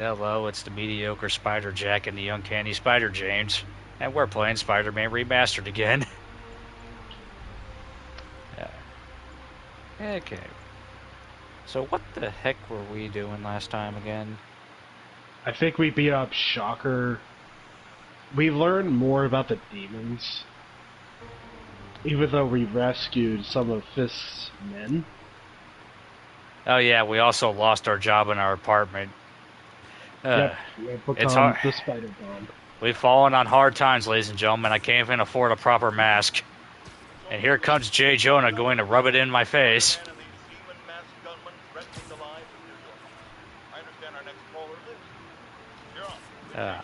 Hello, it's the mediocre Spider Jack and the uncanny Spider James, and we're playing Spider-Man Remastered again. Okay. So what the heck were we doing last time again? I think we beat up Shocker. We learned more about the demons, even though we rescued some of Fisk's men. Oh yeah, we also lost our job in our apartment. Yep, we have It's hard. become the Spider Bomb. We've fallen on hard times, ladies and gentlemen. I can't even afford a proper mask. And here comes J. Jonah going to rub it in my face. Uh,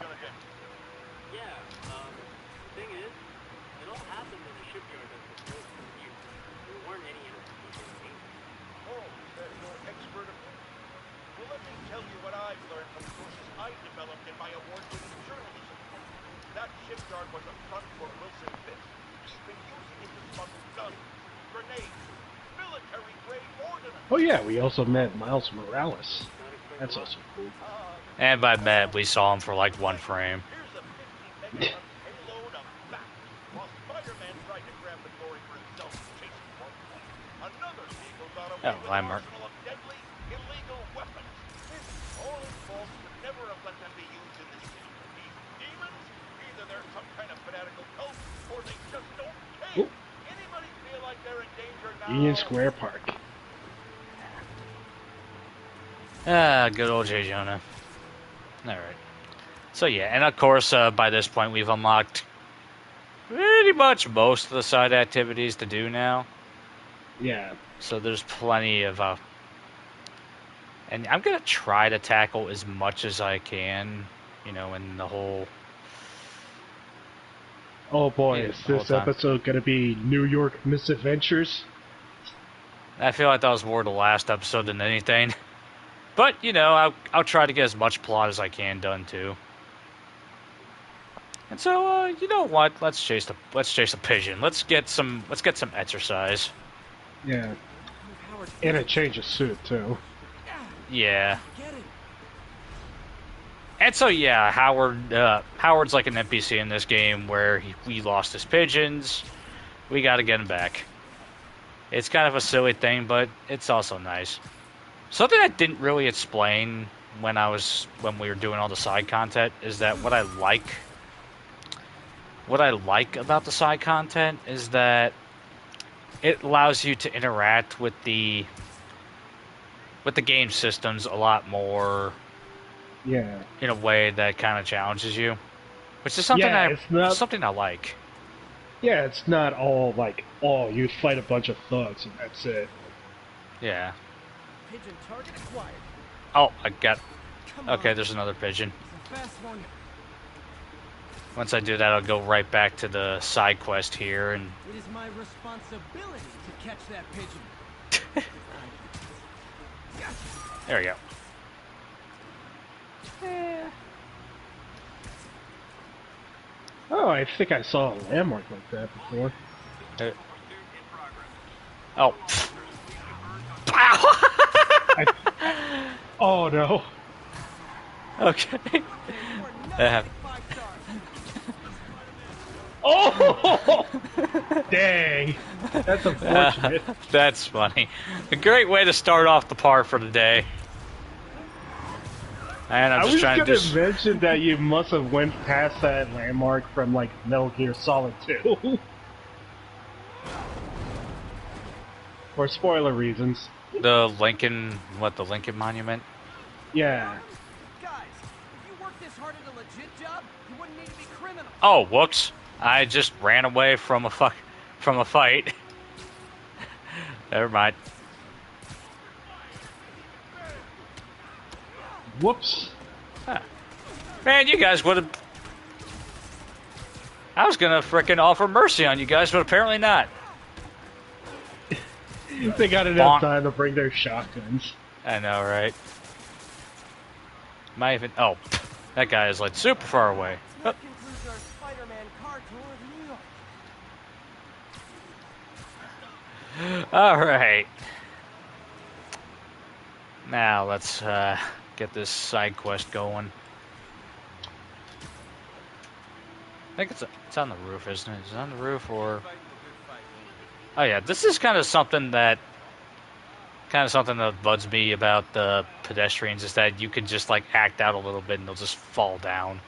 Oh yeah, we also met Miles Morales. That's also cool. and by met, we saw him for like one frame. Oh, Lamert. Ooh. Union Square Park. Good old J. Jonah. Alright. So yeah, and of course, by this point, we've unlocked pretty much most of the side activities to do now. Yeah. So there's plenty of... and I'm going to try to tackle as much as I can, you know, in the whole... Oh boy, Yeah, is the whole this time. episode gonna be New York Misadventures? I feel like that was more the last episode than anything. But, you know, I'll try to get as much plot as I can done, too. And so, you know what? Let's chase a pigeon. Let's get some exercise. Yeah. And a change of suit too. Yeah. And so, yeah, Howard's like an NPC in this game where we lost his pigeons. We got to get him back. It's kind of a silly thing, but it's also nice. Something I didn't really explain when we were doing all the side content is that what I like about the side content is that it allows you to interact with the game systems a lot more. Yeah. In a way that kind of challenges you, which is something Yeah, it's not. I like. Yeah, it's not all like, oh, you fight a bunch of thugs and that's it. Yeah. Pigeon target acquired. Oh, I got. Okay, there's another pigeon. Once I do that, I'll go right back to the side quest here, and it is my responsibility to catch that pigeon. There we go. Oh, I think I saw a landmark like that before. Oh. Oh no. Okay. Oh! Dang. That's unfortunate. That's funny. A great way to start off the part for the day. And I'm just trying to was gonna mention that you must have went past that landmark from like Metal Gear Solid 2. For spoiler reasons. The Lincoln Monument? Yeah. Guys, if you worked this hard at a legit job, you wouldn't need to be criminals. Oh, whoops. I just ran away from a fight. Never mind. Whoops. Huh. Man, you guys would have... I was gonna frickin' offer mercy on you guys, but apparently not. They got enough time to bring their shotguns. I know, right? Might even... Oh, that guy is like super far away. That concludes our Spider-Man car tour of New York. Alright. Now, let's get this side quest going. I think it's on the roof, isn't it? Is it on the roof or? Oh yeah, this is kind of something that bugs me about the pedestrians is that you can just like act out a little bit and they'll just fall down.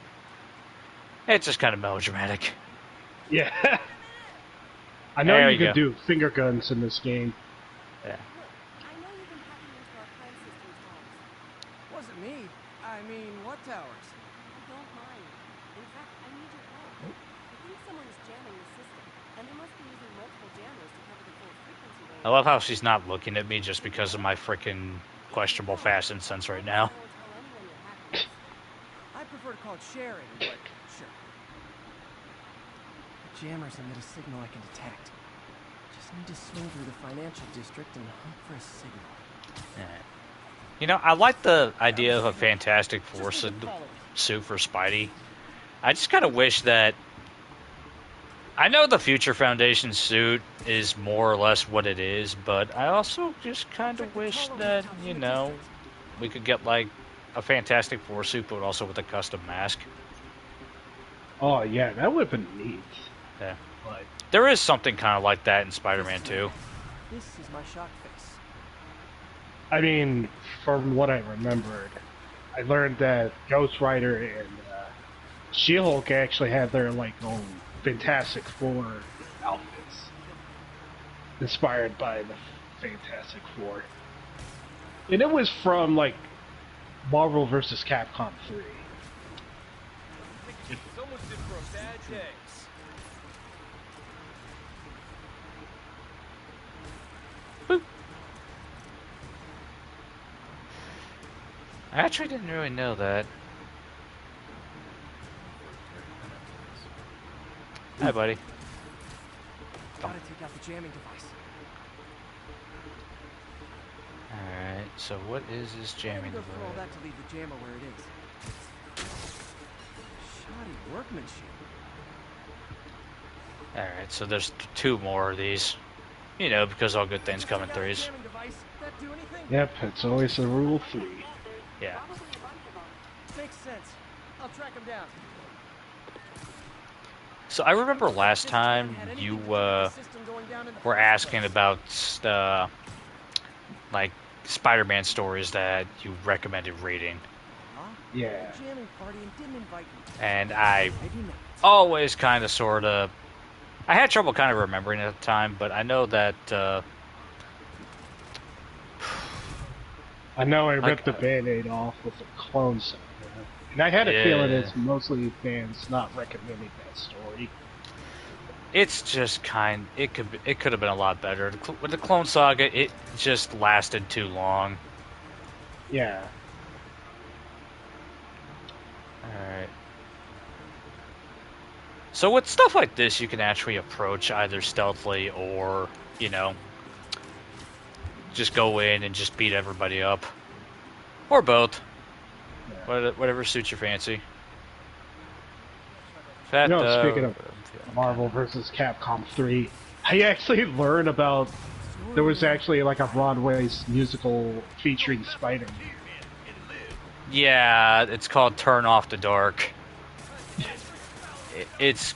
It's just kind of melodramatic. Yeah. I know There you you could go. do finger guns in this game. Yeah. I know you've been hacking into our crime system, Tom. Wasn't me. I mean, what towers? Don't mind. In fact, I need your help. I think someone's jamming the system, and they must be using multiple jammers to cover the full frequency range. I love how she's not looking at me just because of my freaking questionable fashion sense right now. I won't tell anyone you're hacking this. I prefer to call it sharing, but sure. The jammers emit a signal I can detect. Just need to swing through the financial district and hunt for a signal. Yeah. You know, I like the idea of a Fantastic Four suit for Spidey. I just kind of wish that... I know the Future Foundation suit is more or less what it is, but I also just kind of wish that, you know, we could get, like, a Fantastic Four suit, but also with a custom mask. Oh yeah, that would have been neat. Yeah. But There is something kind of like that in Spider-Man 2. This is my shock face. I mean, from what I remembered, I learned that Ghost Rider and She-Hulk actually had their like own Fantastic Four outfits, inspired by the Fantastic Four, and it was from like Marvel vs. Capcom 3. Someone's in for a bad day. I actually didn't really know that. Hi, buddy. Gotta take out the jamming device. Alright, so what is this jamming Go through all device? that to leave the jammer where it is. Shoddy workmanship. Alright, so there's two more of these. You know, because all good things come in Take out the threes. jamming device. That do anything? Yep, it's always the rule 3. Yeah. Makes sense. I'll track him down. So I remember last time you were asking about like Spider-Man stories that you recommended reading, Yeah. Jamming party and didn't invite me. and I Maybe not. always kind of sort of I had trouble kind of remembering at the time, but I know that I know I Like, ripped the Band-Aid off with a clone saga, and I had a feeling it's mostly fans not recommending that story. it's just it could have been a lot better. With the Clone Saga, it just lasted too long. Yeah. Alright. So with stuff like this, you can actually approach either stealthily or, you know, just go in and just beat everybody up. Or both. Yeah. Whatever suits your fancy. Speaking of Marvel vs. Capcom 3, I actually learned about there was actually like a Broadway's musical featuring Spider-Man. Yeah, it's called Turn Off the Dark. It's...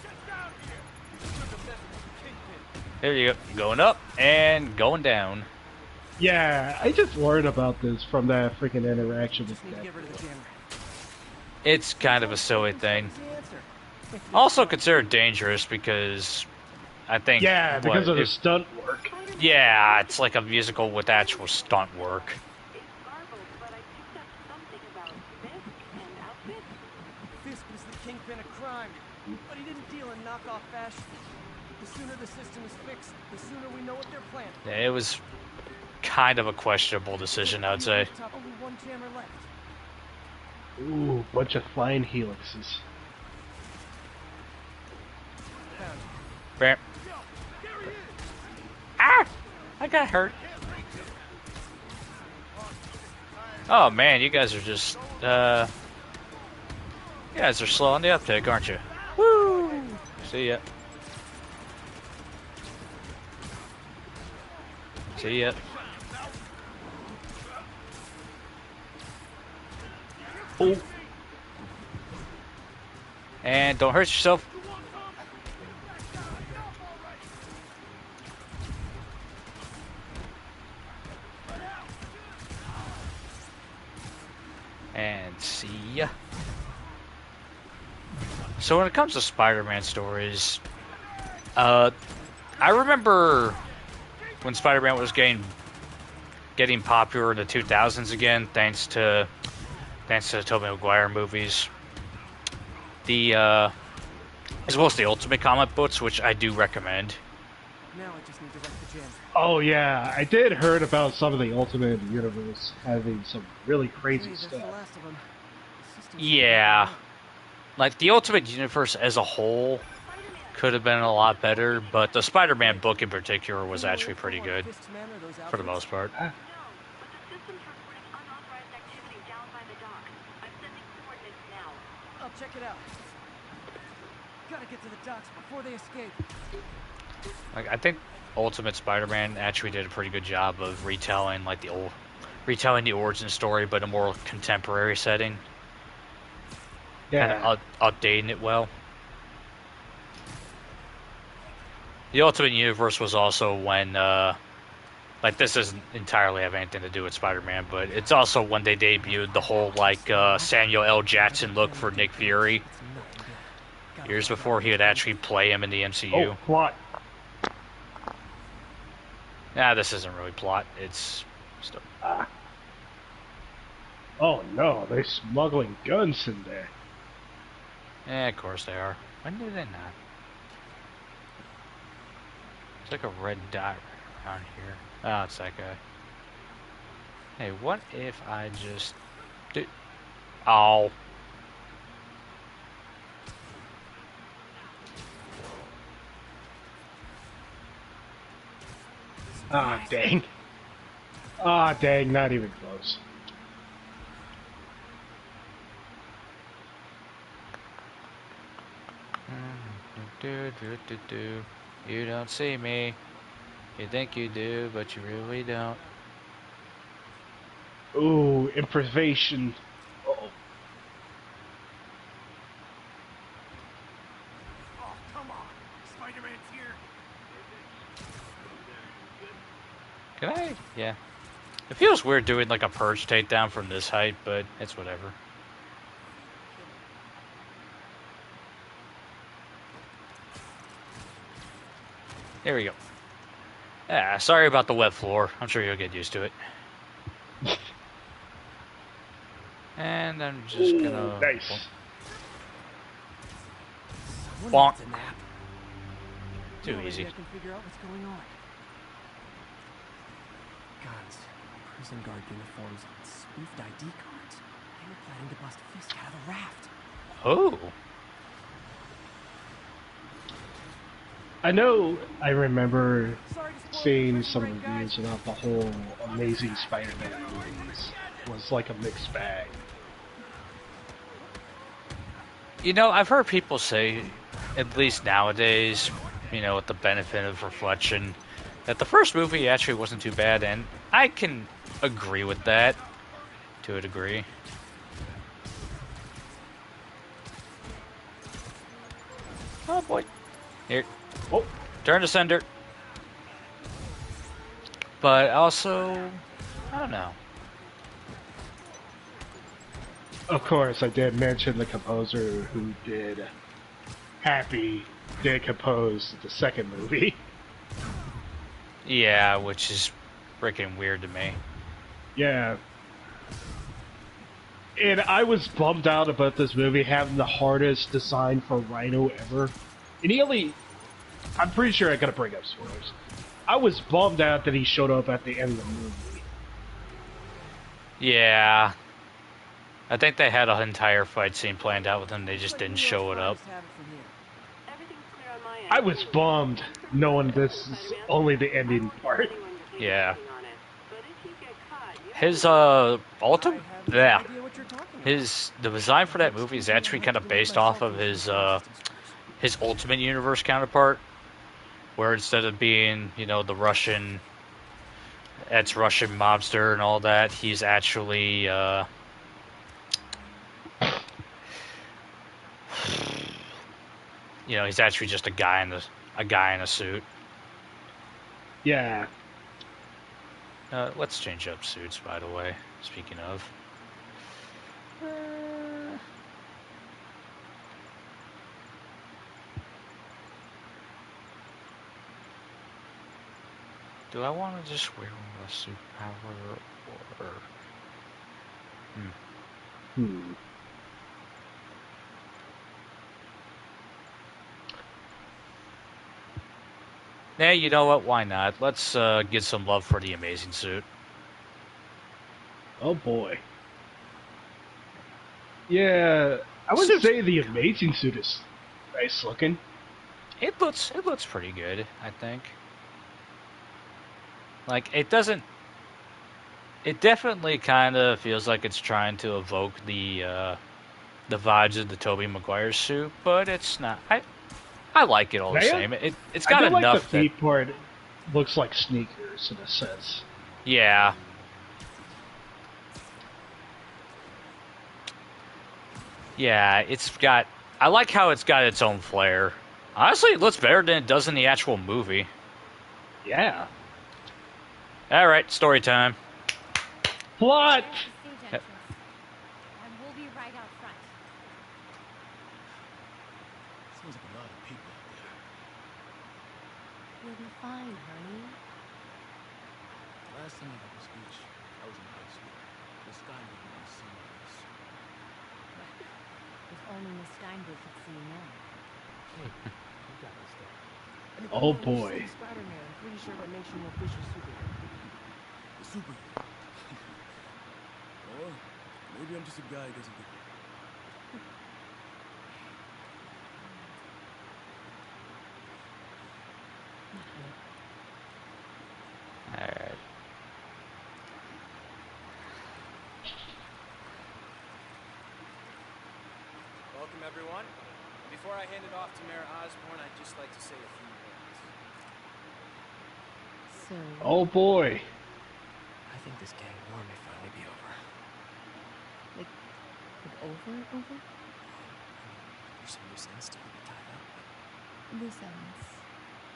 There you go. Going up and going down. Yeah, I just learned about this from that freaking interaction with Just need to that. get rid of the jammer. It's kind of a silly thing. What's the answer? Also considered dangerous because I think... Yeah, because of the if- stunt work. Yeah, it's like a musical with actual stunt work. Fisk was the kingpin of crime, but he didn't deal in knockoff fashion. The sooner the system is fixed, the sooner we know what they're planning. Yeah, it was kind of a questionable decision, I'd say. Only one jammer left. Ooh, bunch of flying helixes. Found him. Bam. Ah! I got hurt. Oh man, you guys are just, you guys are slow on the uptake, aren't you? Woo! See ya. See ya. Oh, And don't hurt yourself. And see ya. So when it comes to Spider-Man stories, I remember when Spider-Man was getting popular in the 2000s again, thanks to the Tobey Maguire movies. The as well as the Ultimate comic books, which I do recommend. Now I just need to wreck the jam. oh yeah, I did heard about some of the Ultimate Universe having some really crazy Hey, that's the stuff. last of them. The system's Yeah, like the Ultimate Universe as a whole could have been a lot better, but the Spider-Man book in particular was actually pretty good for the most part. No, but the system's reporting unauthorized activity down by the dock. I'm sending coordinates now. I'll check it out. Gotta get to the docks before they escape. Like I think Ultimate Spider-Man actually did a pretty good job of retelling the origin story, but in a more contemporary setting. Yeah. Kind of updating it well. The Ultimate Universe was also when, like, this doesn't entirely have anything to do with Spider-Man, but it's also when they debuted the whole, like, Samuel L. Jackson look for Nick Fury, years before he would actually play him in the MCU. Oh, plot. Nah, this isn't really plot. It's still... Oh no, they're smuggling guns in there. of course they are. When did they not? It's like a red dot around here. Oh, it's that guy. Hey, what if I just... Oh. Ah, dang. Ah, dang, not even close. You don't see me. You think you do, but you really don't. Ooh, improvisation. Uh-oh. Oh, come on. Spider-Man's here. Can I? Yeah. It feels weird doing like a purge takedown from this height, but it's whatever. There we go. Yeah, sorry about the wet floor. I'm sure you'll get used to it. And I'm just gonna... Nice. Bonk. Someone needs a nap. Too Maybe easy. I can figure out what's going on. Guns, prison guard uniforms, spoofed ID cards. They were planning to bust Fisk out of the raft. Oh. I know I remember Sorry to spoil seeing your some first break, reviews guys. about the whole Amazing Spider-Man movies. Was like a mixed bag. You know, I've heard people say, at least nowadays, you know, with the benefit of reflection, that the first movie actually wasn't too bad, and I can agree with that to a degree. Oh boy. Here. Oh, Turn to sender. But also, I don't know. of course, I did mention the composer who did Happy did compose the second movie. Yeah, which is freaking weird to me. Yeah. And I was bummed out about this movie having the hardest design for Rhino ever. And he only... I'm pretty sure I gotta bring up spoilers. I was bummed out that he showed up at the end of the movie. Yeah. I think they had an entire fight scene planned out with him, they just didn't show it up. Everything's clear on my end. I was bummed knowing this is only the ending part. Yeah. But if you get caught, you His the design for that movie is actually kind of based off of his Ultimate Universe counterpart, where instead of being, you know, the Russian mobster and all that, he's actually You know, he's actually just a guy in a suit. Yeah. Let's change up suits, by the way. Speaking of. Do I want to just wear a superpower or? Nah, you know what? Why not? Let's get some love for the amazing suit. Oh boy. Yeah, I would say the amazing suit is nice looking. It looks pretty good, I think. Like it doesn't. It definitely kind of feels like it's trying to evoke the vibes of the Tobey Maguire suit, but it's not. I like it all the same. It's I got do like the enough that. feet part. It looks like sneakers in a sense. Yeah. Yeah, it's got. I like how it's got its own flair. Honestly, it looks better than it does in the actual movie. Yeah. All right, story time. Plot! There's the stage entrance. And we'll be right out front. Seems like a lot of people out there. We'll be fine, honey. Last time I got a speech, I was in high school. Miss Steinberg made me sing like this. If only Miss Steinberg could see you now. Hey, you got this stuff. And if Oh, you want, boy. say Spider-Man, I'm pretty sure that makes you an official superhero. A superhero. Or maybe I'm just a guy who doesn't get it. All right. Welcome, everyone. Before I hand it off to Mayor Osborne, I'd just like to say a few words. So, Oh boy. I think this gang war may finally be over. like over? There's some loose ends still to be tied up, but Loose ends.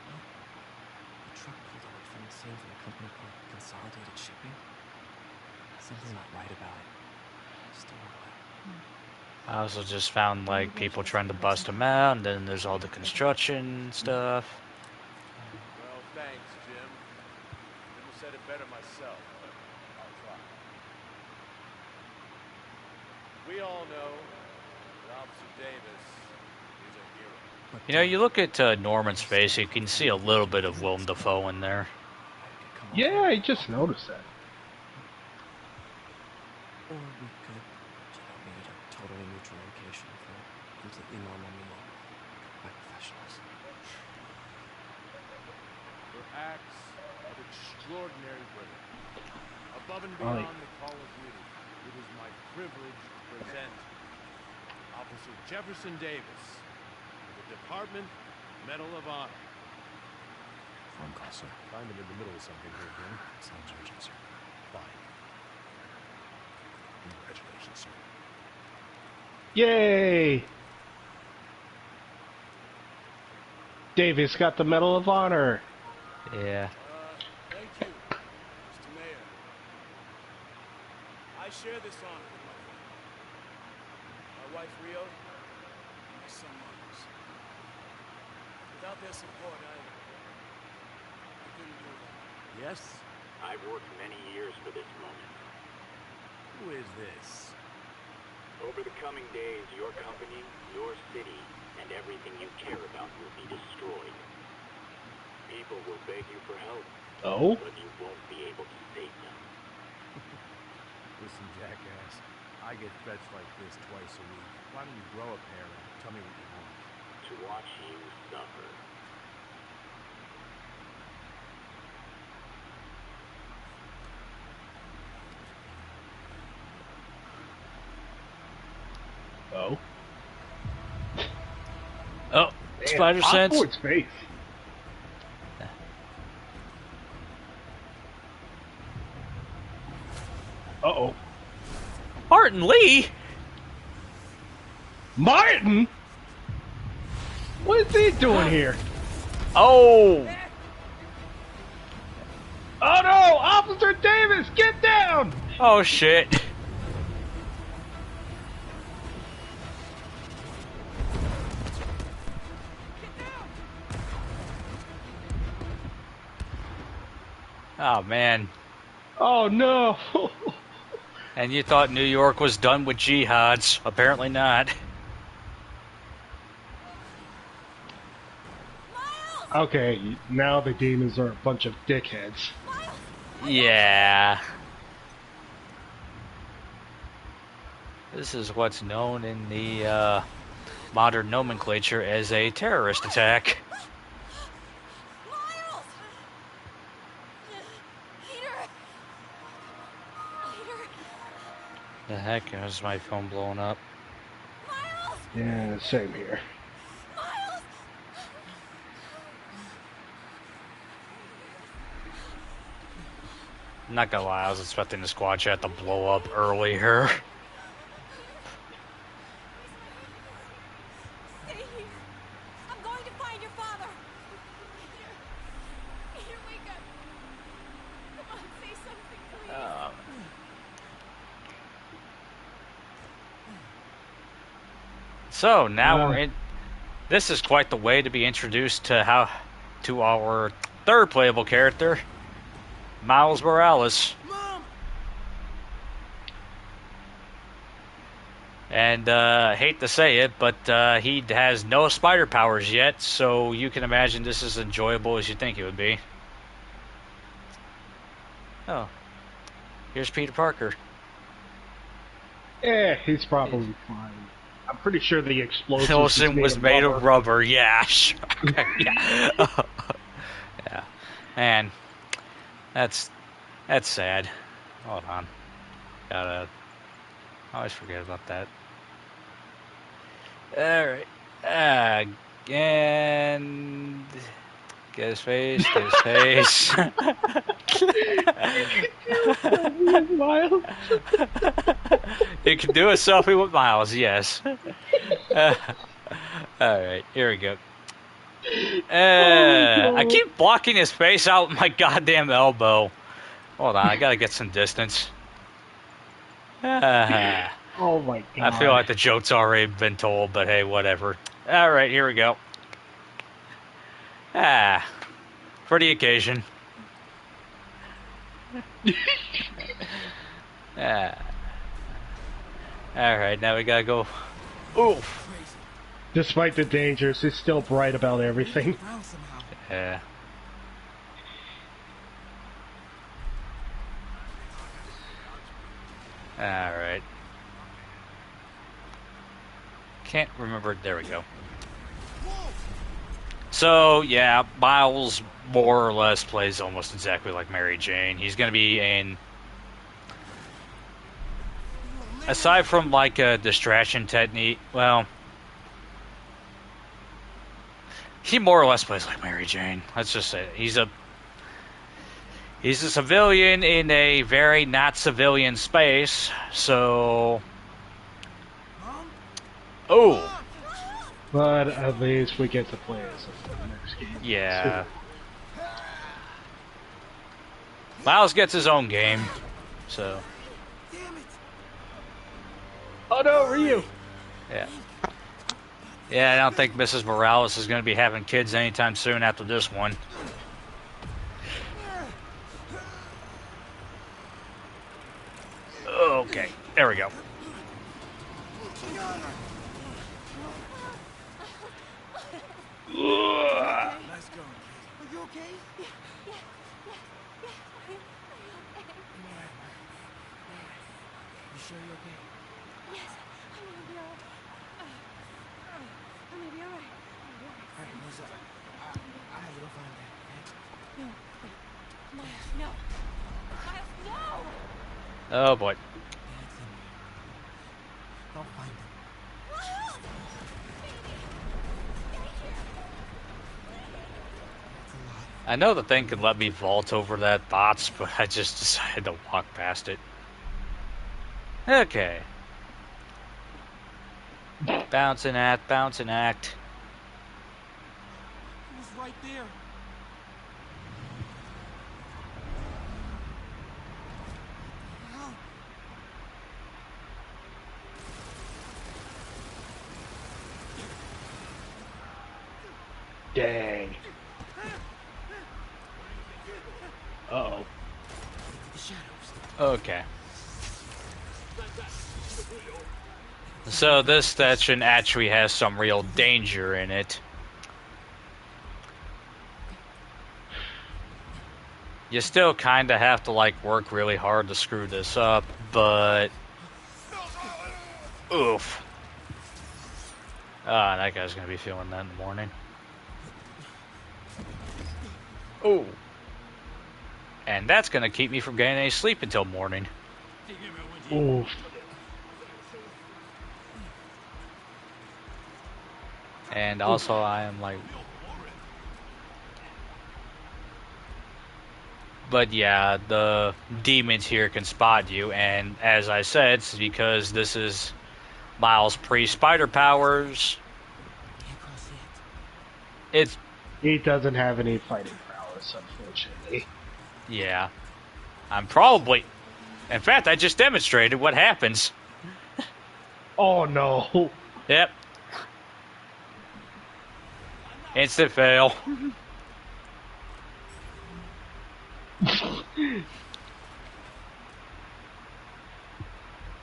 the truck pulled away from the scene from a company called Consolidated Shipping. Something's not right about it. Still what? I also just found like people trying to bust him out, and then there's all the construction stuff. Well, thanks, Jim. Couldn't have said it better myself, but I'll try. We all know that Officer Davis is a hero. You know, you look at Norman's face, you can see a little bit of Willem Dafoe in there. Yeah, I just noticed that. Or we could meet at a totally neutral location for a completely normal meal by professionals. For acts of extraordinary bravery, above and Right. beyond the call of duty, it is my privilege to present Officer Jefferson Davis with the Department Medal of Honor. Phone call, sir. Find him in the middle of something here, Jim. Sounds urgent, sir. Fine. Congratulations, sir. Yay! Davis got the Medal of Honor. Yeah. Thank you, Mr. Mayor. I share this honor with my family. My wife, Rio, and my son, Marcus. Without their support, I couldn't do it. Yes? I've worked many years for this moment. Who is this? Over the coming days, your company, your city, and everything you care about will be destroyed. People will beg you for help, Oh? but you won't be able to save them. Listen, jackass. I get threats like this twice a week. Why don't you grow a pair and tell me what you want? To watch you suffer. Oh? Oh, Spider Sense. Osborne's face. Uh-oh. Martin Lee. Martin? What is he doing here? Oh! Oh no! Officer Davis, get down! Oh shit. Oh man. Oh no! And you thought New York was done with jihads. Apparently not. Okay, now the demons are a bunch of dickheads. Yeah. This is what's known in the modern nomenclature as a terrorist attack. Miles! Peter! Peter! The heck is my phone blowing up? Miles! Yeah, same here. Miles! I'm not gonna lie, I was expecting the squad chat to blow up earlier. Stay here. I'm going to find your father. Peter. Peter, wake up. Come on, say something, please. So now we're in. This is quite the way to be introduced to our third playable character, Miles Morales. Mom! And hate to say it, but he has no spider powers yet, so you can imagine this is enjoyable as you think it would be. Oh, here's Peter Parker. Yeah, he's probably fine. I'm pretty sure the explosion Was made of rubber. Yeah, sure. Yeah. Yeah. Man, that's sad. Hold on. I always forget about that. Alright. And get his face, get his face. Miles. You can do a selfie with Miles, yes. Alright, here we go. I keep blocking his face out with my goddamn elbow. Hold on, I gotta get some distance. Oh my god. I feel like the joke's already been told, but hey, whatever. Alright, here we go. For the occasion. Alright, now we gotta go. Oof. Despite the dangers, he's still bright about everything. Yeah. Alright. Can't remember. There we go. So, yeah, Miles more or less plays almost exactly like Mary Jane. He's going to be in... Aside from, like, a distraction technique, well... He more or less plays like Mary Jane. Let's just say it. He's a civilian in a very not civilian space, so... Oh! But at least we get to play as the next game. Yeah. Miles gets his own game, so... Oh no, Ryu! Yeah. Yeah, I don't think Mrs. Morales is going to be having kids anytime soon after this one. Okay, there we go. Let's go. Are you okay? You sure you're okay? Yes, I'm gonna be alright. I'm gonna be alright. Alright, what's up? I have to go find that, okay? No, wait. Miles, no. Miles, no! Oh boy. Dad's in there. I'll find him. Miles! Baby! Stay here! That's a lot. I know the thing can let me vault over that bots, but I just decided to walk past it. Okay. Bouncing act, bouncing act. right there. Hell. Dang. Uh-oh. The shadows. Okay. So this section actually has some real danger in it. You still kind of have to, like, work really hard to screw this up, but... Oof. Ah, that guy's gonna be feeling that in the morning. Oh. And that's gonna keep me from getting any sleep until morning. Oof. And also, I am like... But yeah, the demons here can spot you, and as I said, it's because this is Miles' pre-spider powers. Can't cross yet. It's... He doesn't have any fighting prowess, unfortunately. Yeah. I'm probably... In fact, I just demonstrated what happens. Oh no. Yep. Instant fail.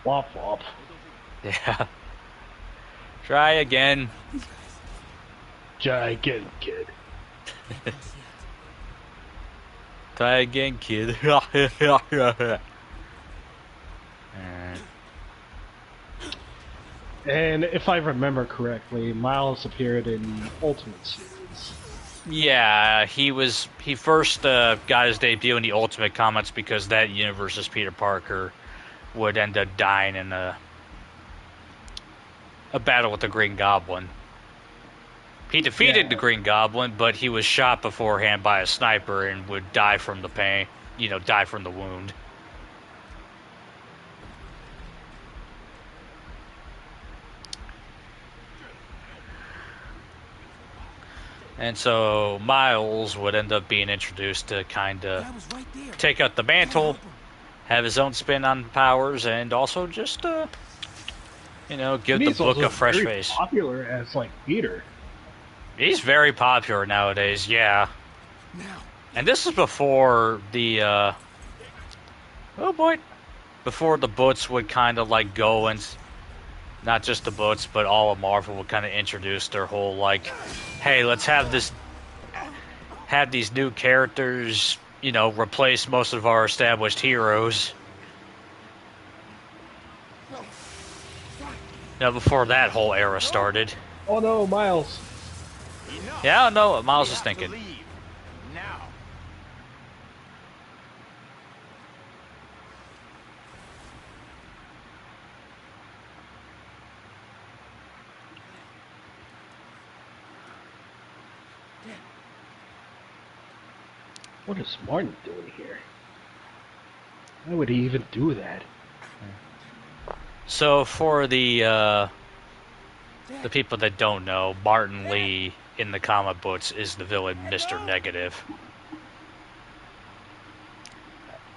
Womp womp. Yeah. Try again. Giant kid. Try again, kid. Alright. And if I remember correctly, Miles appeared in the Ultimate series. Yeah, he first got his debut in the Ultimate Comics because that universe's Peter Parker would end up dying in a battle with the Green Goblin. He defeated the Green Goblin, but he was shot beforehand by a sniper and would die from the pain, die from the wound. And so Miles would end up being introduced to kind of Right there. take out the mantle, have his own spin on powers, and also just, give the book a fresh very face. Popular as like Peter. He's very popular nowadays, yeah. Now. And this is before the, before the books would kind of like go and, not just the books, but all of Marvel would kind of introduce their whole like, hey, let's have these new characters, replace most of our established heroes. Before that whole era started. Oh no, Miles. Yeah, I don't know what Miles is thinking. Now. What is Martin doing here? Why would he even do that? So for the people that don't know, Martin Lee in the comic books is the villain Mr. Negative.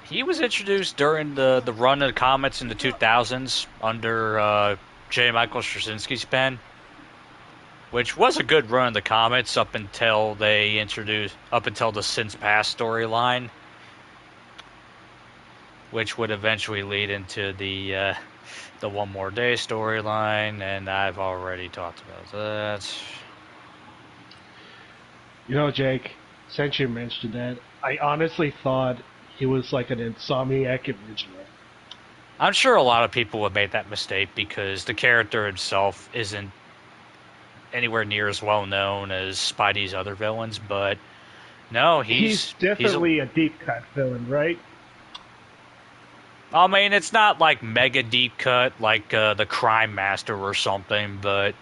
He was introduced during the run of the comics in the 2000s under J. Michael Straczynski's pen, which was a good run of the comics up until the Since Past storyline, which would eventually lead into the One More Day storyline, and I've already talked about that. Jake, since you mentioned that, I honestly thought he was like an Insomniac original. I'm sure a lot of people would make that mistake because the character himself isn't anywhere near as well known as Spidey's other villains, but no, he's definitely a deep cut villain, right? I mean, it's not like mega deep cut like the Crime Master or something, but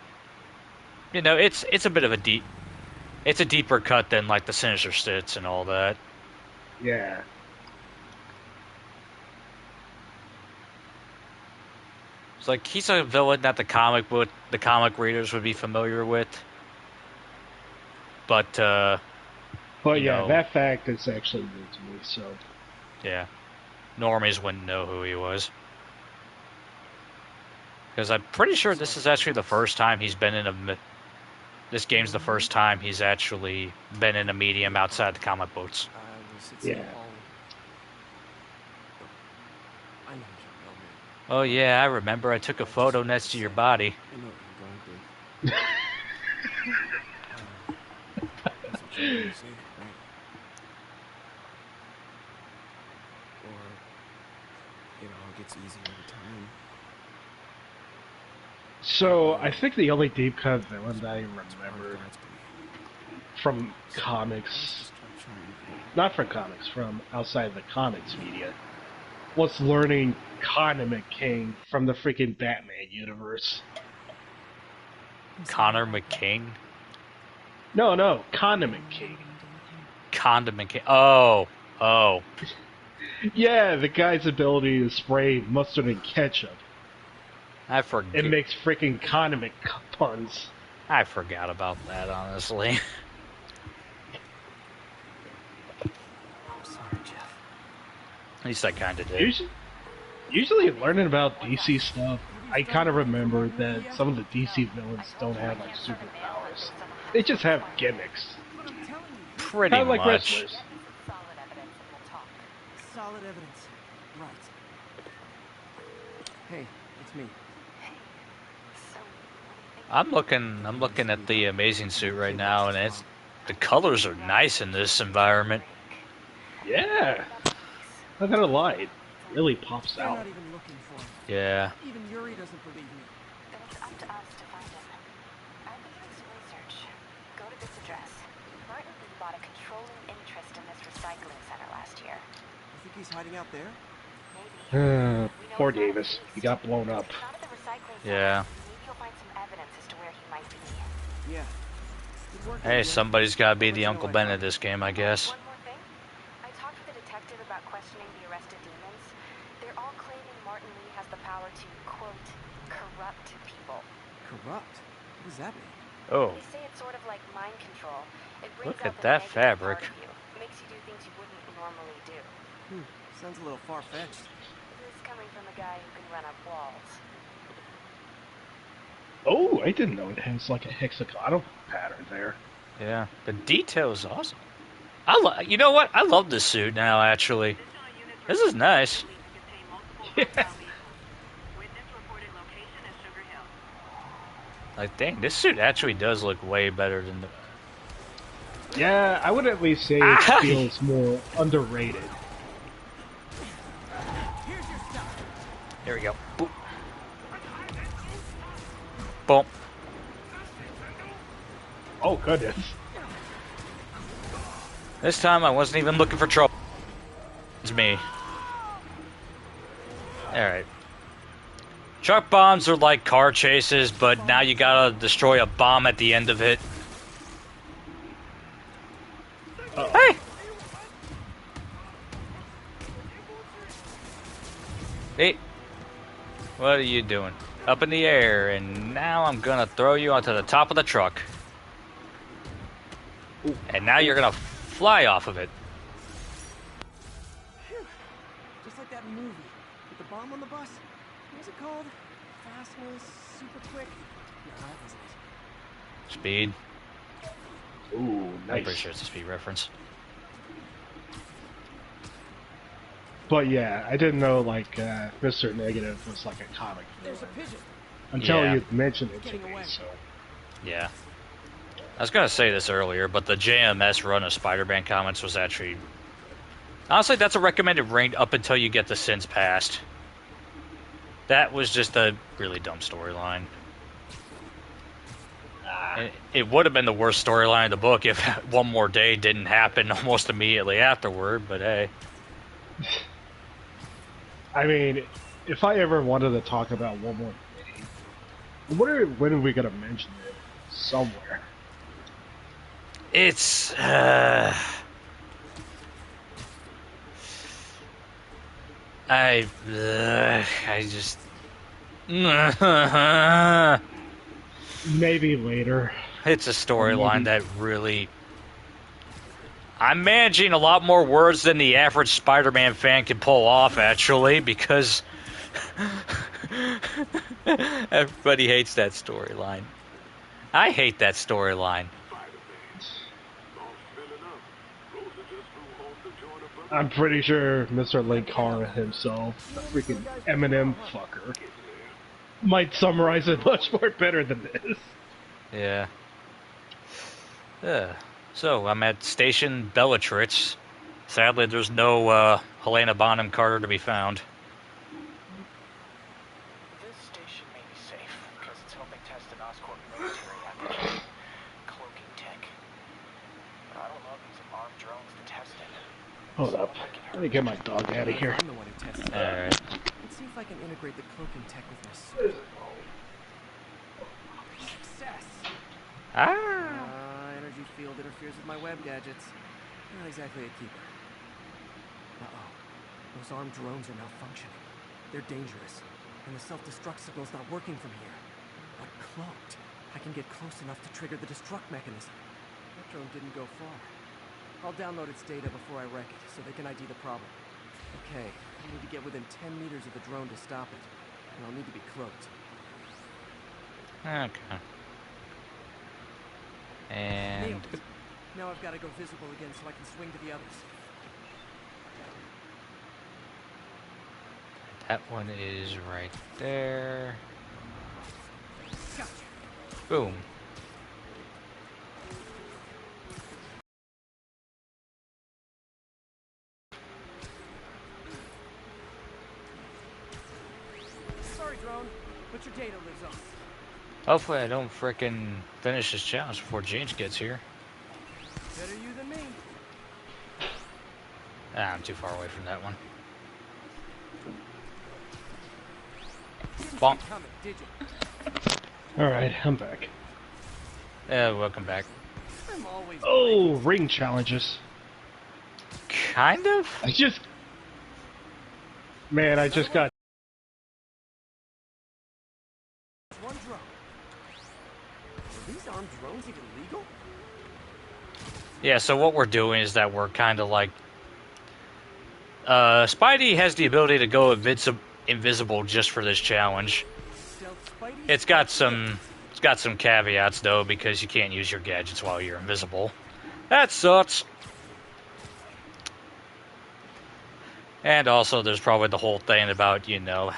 it's a bit of a deeper cut than like the Sinister Six and all that. Yeah. It's like he's a villain that the comic readers would be familiar with, but But you yeah, know, that fact is actually new to me. So yeah, normies wouldn't know who he was. Because I'm pretty sure this is actually the first time he's been in a. This game's the first time he's actually been in a medium outside the comic books. I was at Yeah. City Hall. I know you're real man. Oh yeah, I remember. I took a photo next to your body. I know what you're going through. That's what you're going to say, right? Or it all gets easier over time. So I think the only deep cut villain that I It's part of remember God's plan. from So, comics, let's just try trying. not from comics, from outside the comics media, was learning Condiment King from the freaking Batman universe. Connor McKing, No, Condiment King. Condiment King. Oh. Yeah, the guy's ability to spray mustard and ketchup. I forget. It makes freaking condiment puns. I forgot about that, honestly. I'm sorry, Jeff. At least I kind of did. Usually learning about DC stuff, I kind of remember that some of the DC villains don't have like superpowers. They just have gimmicks. But I'm telling you, Pretty Kind of like much. wrestlers. Solid evidence and we'll talk. solid evidence. Right. Hey, it's me. So, what do you think? I'm looking at the Amazing Suit right now, and the colors are nice in this environment. Yeah, not gonna lie, it really pops They're out. not even looking for him. Yeah. Even Yuri doesn't believe me. Then it's up to us to find him. I've been doing some research. Go to this address. Martin Lee bought a controlling interest in this recycling center last year. You think he's hiding out there? Maybe. Poor Davis, he got blown up. If not at the recycling Yeah. center, maybe you'll find some evidence as to where he might be. Yeah. Good work, Hey, Adrian. somebody's got to be I'll the let you Uncle know Ben I of this game, I guess. One more thing. I talked with a detective about questioning the arrested demons. They're all claiming Martin Lee has the power to, quote, corrupt people. Corrupt? What does that mean? Oh, They say it's sort of like mind control. It brings look out at the that negative fabric. part of you. Makes you do things you wouldn't normally do. Sounds a little far-fetched. This is coming from a guy who can run up walls. Oh, I didn't know it has like a hexagonal pattern there. Yeah. The detail is awesome. You know what? I love this suit now, actually. This is nice. Yeah. Like, dang, this suit actually does look way better than the... Yeah, I would at least say it Ah! feels more underrated. Here's your stuff. Here we go. Boop. Boom. Oh goodness. This time I wasn't even looking for trouble. It's me. Alright. Truck bombs are like car chases, but now you gotta destroy a bomb at the end of it. Hey! Hey! What are you doing? Up in the air, and now I'm gonna throw you onto the top of the truck. And now you're gonna fly off of it. Phew. Just like that movie with the bomb on the bus. What was it called? Fastness, super quick. No, that wasn't it. Speed. Ooh, I'm pretty nice. sure it's a speed reference. But yeah, I didn't know like Mr. Negative was like a comic There's a villain pigeon. until Yeah. you mentioned it to Getting me. away. So Yeah. I was gonna say this earlier, but the JMS run of Spider-Man comics was actually... Honestly, that's a recommended rank up until you get the Sins Past. That was just a really dumb storyline. It would have been the worst storyline of the book if One More Day didn't happen almost immediately afterward, but hey. I mean, if I ever wanted to talk about one more thing, when are we gonna mention it? Somewhere. It's... I just... Maybe later. It's a storyline that really... I'm managing a lot more words than the average Spider-Man fan can pull off, actually, because everybody hates that storyline. I hate that storyline. I'm pretty sure Mr. Link Hara himself, the freaking Eminem fucker, might summarize it much more better than this. Yeah. So, I'm at Station Bellatrix. Sadly, there's no Helena Bonham Carter to be found. This station may be safe because it's helping test an Oscorp military application, cloaking tech. But I don't know if using armed drones to test it. Hold up. Let me get my dog out of here. I'm the one who tests it. Alright. Let's see if I can integrate the cloaking tech with my suit. Success! Energy field interferes with my web gadgets. Not exactly a keeper. Uh-oh. Those armed drones are malfunctioning. They're dangerous. And the self-destruct signal's not working from here. But cloaked, I can get close enough to trigger the destruct mechanism. That drone didn't go far. I'll download its data before I wreck it, so they can ID the problem. Okay, I need to get within 10 meters of the drone to stop it. And I'll need to be cloaked. Okay. And... Nailed it. Now I've got to go visible again so I can swing to the others. that one is right there. Gotcha. Boom. Sorry, drone, but your data lives on. Hopefully I don't frickin' finish this challenge before James gets here. Better you than me. I'm too far away from that one. Didn't Bonk. see it coming, did you? Alright, I'm back. Welcome back. I'm always Oh, ring challenges. Kind of? I just... Man, I just got... one drone. Are these armed drones even legal? Yeah, so what we're doing is that we're kind of like... Spidey has the ability to go invisible just for this challenge. Stealth Spidey? It's got some caveats, though, because you can't use your gadgets while you're invisible. That sucks. And also, there's probably the whole thing about,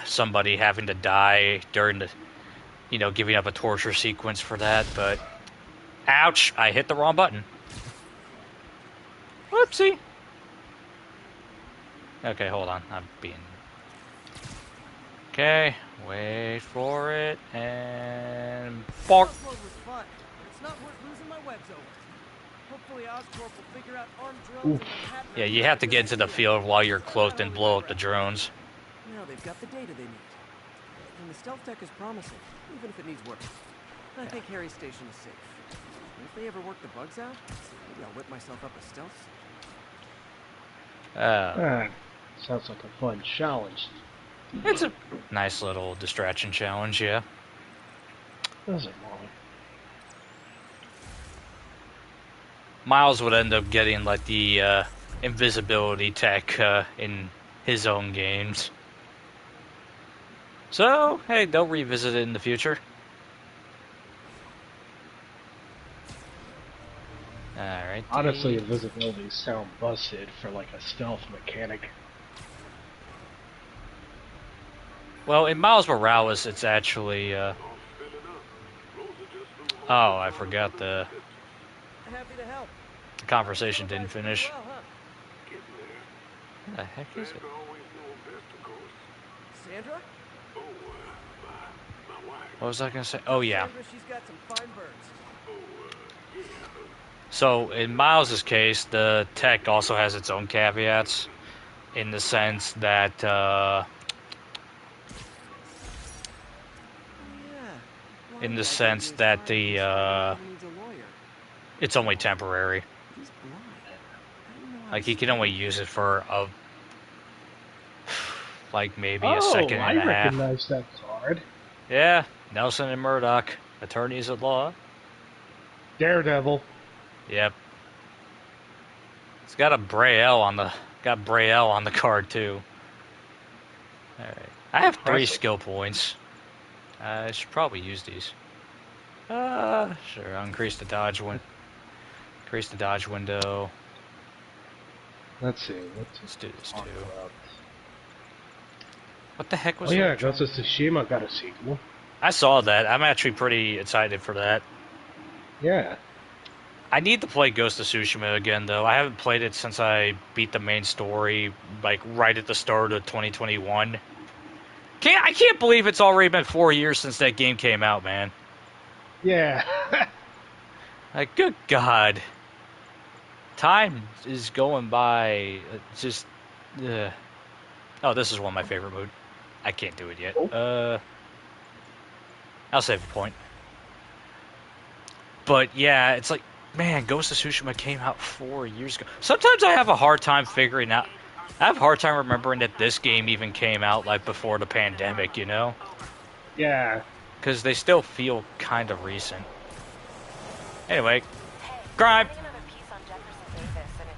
somebody having to die during the, giving up a torture sequence for that, but... Ouch! I hit the wrong button. Whoopsie! Okay, hold on. I'm being... Okay, wait for it, and... Bonk! Offload was fun, but it's not worth losing my webs over. Hopefully Oscorp will figure out armed drones and patent Yeah, you have to get into the field while you're cloaked and blow up the drones. Now they've got the data they need. And the stealth tech is promising, even if it needs work. I think Harry's station is safe. And if they ever work the bugs out, maybe I'll whip myself up a stealth suit. Sounds like a fun challenge. It's a nice little distraction challenge, yeah. Doesn't wrong. Miles would end up getting, like, the invisibility tech in his own games. So, hey, they'll revisit it in the future. Alright. Honestly, invisibility sound busted for like a stealth mechanic. Well, in Miles Morales, it's actually, Oh, I forgot the Happy to help. conversation didn't finish. Well, huh? What the heck is it? Sandra? What was I gonna say? Oh, yeah. Sandra, she's got some fine birds. So, in Miles' case, the tech also has its own caveats, in the sense that, in the sense that it's only temporary. Like, he can only use it for like, maybe a second and a half. I recognize that card. Yeah, Nelson and Murdoch, attorneys at law. Daredevil. Yep. It's got a Braille on the card too. All right. I have 3 Impressive. skill points. I should probably use these. Sure. I'll increase the dodge window. Let's see. Let's do this Talk too. about. What the heck was Oh yeah, that? Ghost of Tsushima got a sequel. I saw that. I'm actually pretty excited for that. Yeah. I need to play Ghost of Tsushima again, though. I haven't played it since I beat the main story, like, right at the start of 2021. I can't believe it's already been 4 years since that game came out, man. Yeah. Like, good God. Time is going by just... Oh, this is one of my favorite modes. I can't do it yet. Oh. I'll save a point. But, yeah, it's like, man, Ghost of Tsushima came out 4 years ago. Sometimes I have a hard time figuring out... I have a hard time remembering that this game even came out, like, before the pandemic, you know? Yeah. Because they still feel kind of recent. Anyway, crime!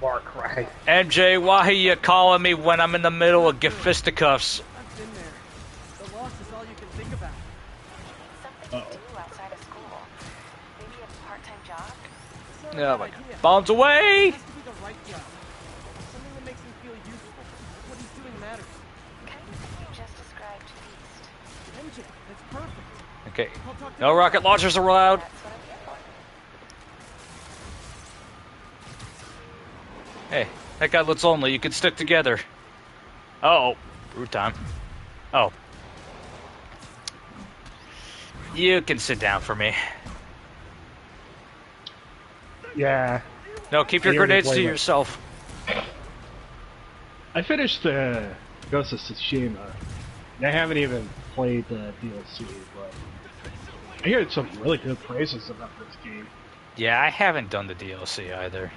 Far Cry. MJ, why are you calling me when I'm in the middle of fisticuffs? I've been there. The loss is all you can think about. Something to do outside of school. Maybe a part-time job? It's not a Oh bad my idea. God. Bombs away! It has to be the right job. Something that makes him feel useful. What he's doing matters. Kind of thing you just described Beast. MJ, that's perfect. Okay, I'll talk to no you rocket launchers are allowed. That's what I'm here for. Hey, that guy looks lonely. You can stick together. Oh, root time. Oh. You can sit down for me. Yeah. No, keep your I already grenades to played it. yourself. I finished Ghost of Tsushima. And I haven't even played the DLC, but I hear some really good praises about this game. Yeah, I haven't done the DLC either.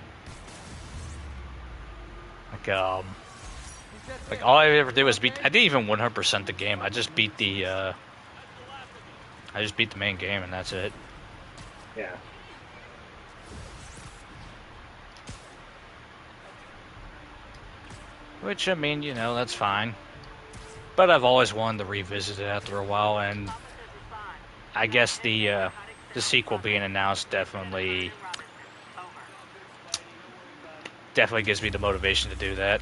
Like all I ever did was beat. I didn't even 100% the game. I just beat the. I just beat the main game, and that's it. Yeah. Which I mean, you know, that's fine. But I've always wanted to revisit it after a while, and I guess the sequel being announced definitely gives me the motivation to do that.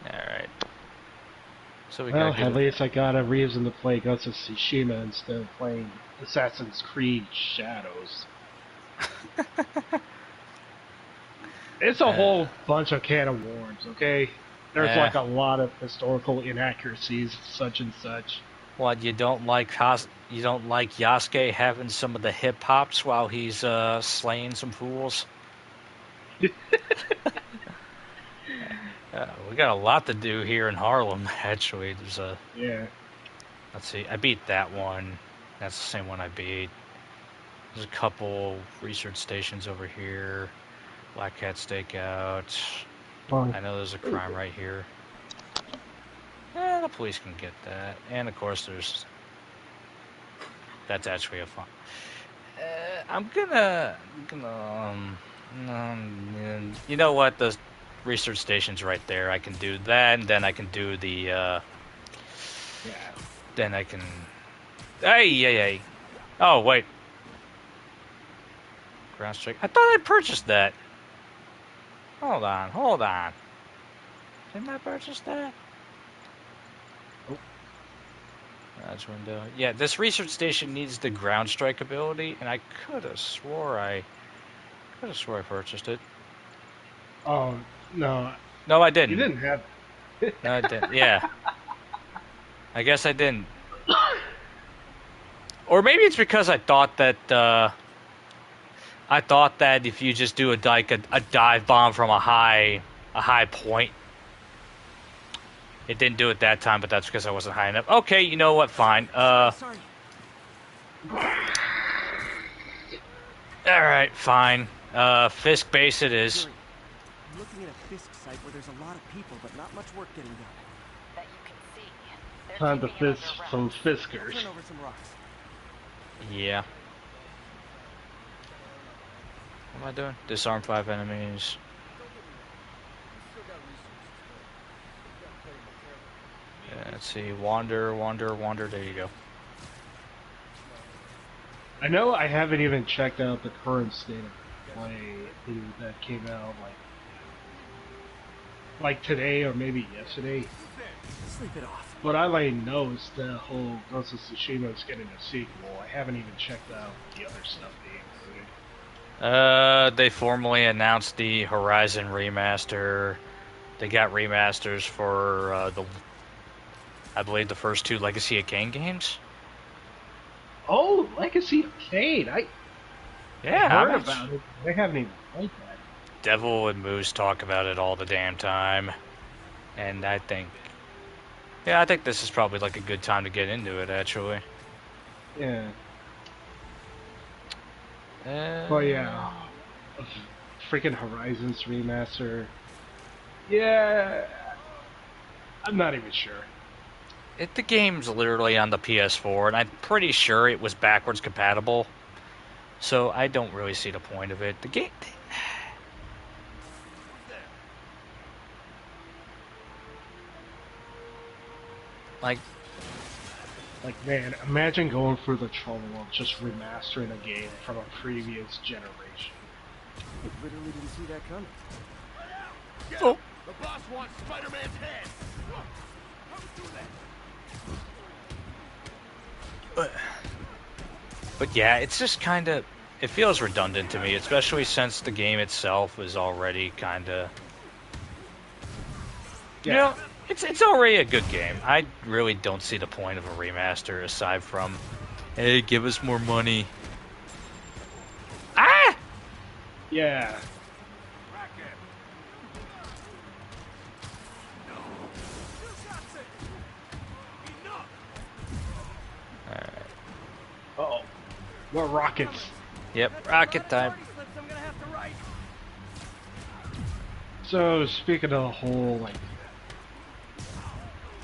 Alright. So we Well, gotta at least I got a reason to play Ghost of Tsushima instead of playing Assassin's Creed Shadows. It's a whole bunch of can of worms, okay? There's like a lot of historical inaccuracies, such and such. What, you don't like Yasuke having some of the hip hops while he's slaying some fools? We got a lot to do here in Harlem. Actually, there's a. Yeah. Let's see. I beat that one. That's the same one I beat. There's a couple research stations over here. Black Cat Stakeout. Fine. I know there's a crime right here. The police can get that. And of course, there's. That's actually a fun. I'm gonna. You know what? The research station's right there. I can do that, and then I can do the. Yeah. Then I can. Hey. Oh wait. Ground strike. I thought I purchased that. Hold on. Didn't I purchase that? Oh. That's window. Yeah, this research station needs the ground strike ability, and I could have swore I purchased it. Oh, no. No, I didn't. You didn't have. No, I didn't. Yeah. I guess I didn't. Or maybe it's because I thought that if you just do a dive bomb from a high point, it didn't do it that time, but that's because I wasn't high enough. Okay, you know what? Fine. Sorry. All right, fine. Fisk base it is. Yuri, I'm looking at a Fisk site where there's a lot of people, but not much work getting done. That you can see. They're Time to keeping it fish under some wraps. Fiskers. Turn over some rocks. Yeah. am I doing? Disarm 5 enemies. Yeah, let's see. Wander, wander, wander. There you go. I know I haven't even checked out the current state of play that came out like today or maybe yesterday. Sleep it off. But all I know is the whole Ghost of Tsushima is getting a sequel. I haven't even checked out the other stuff they included. They formally announced the Horizon remaster. They got remasters for I believe the first 2 Legacy of Kain games. Oh, Legacy of Kain! I heard about it. They haven't even played that. Devil and Moose talk about it all the damn time, and I think this is probably like a good time to get into it, actually. Yeah. But yeah, freaking Horizons remaster. Yeah, I'm not even sure. The game's literally on the PS4, and I'm pretty sure it was backwards compatible, so I don't really see the point of it. The game... Like, man, imagine going through the trouble of just remastering a game from a previous generation. Literally didn't see that coming. oh. The boss wants Spider-Man's head. But yeah, it's just kind of... It feels redundant to me, especially since the game itself is already kind of... Yeah. You know, it's already a good game. I really don't see the point of a remaster aside from, hey, give us more money. Ah! Yeah. Alright. Uh-oh. More rockets. Yep, rocket time. So, speaking of the whole, like,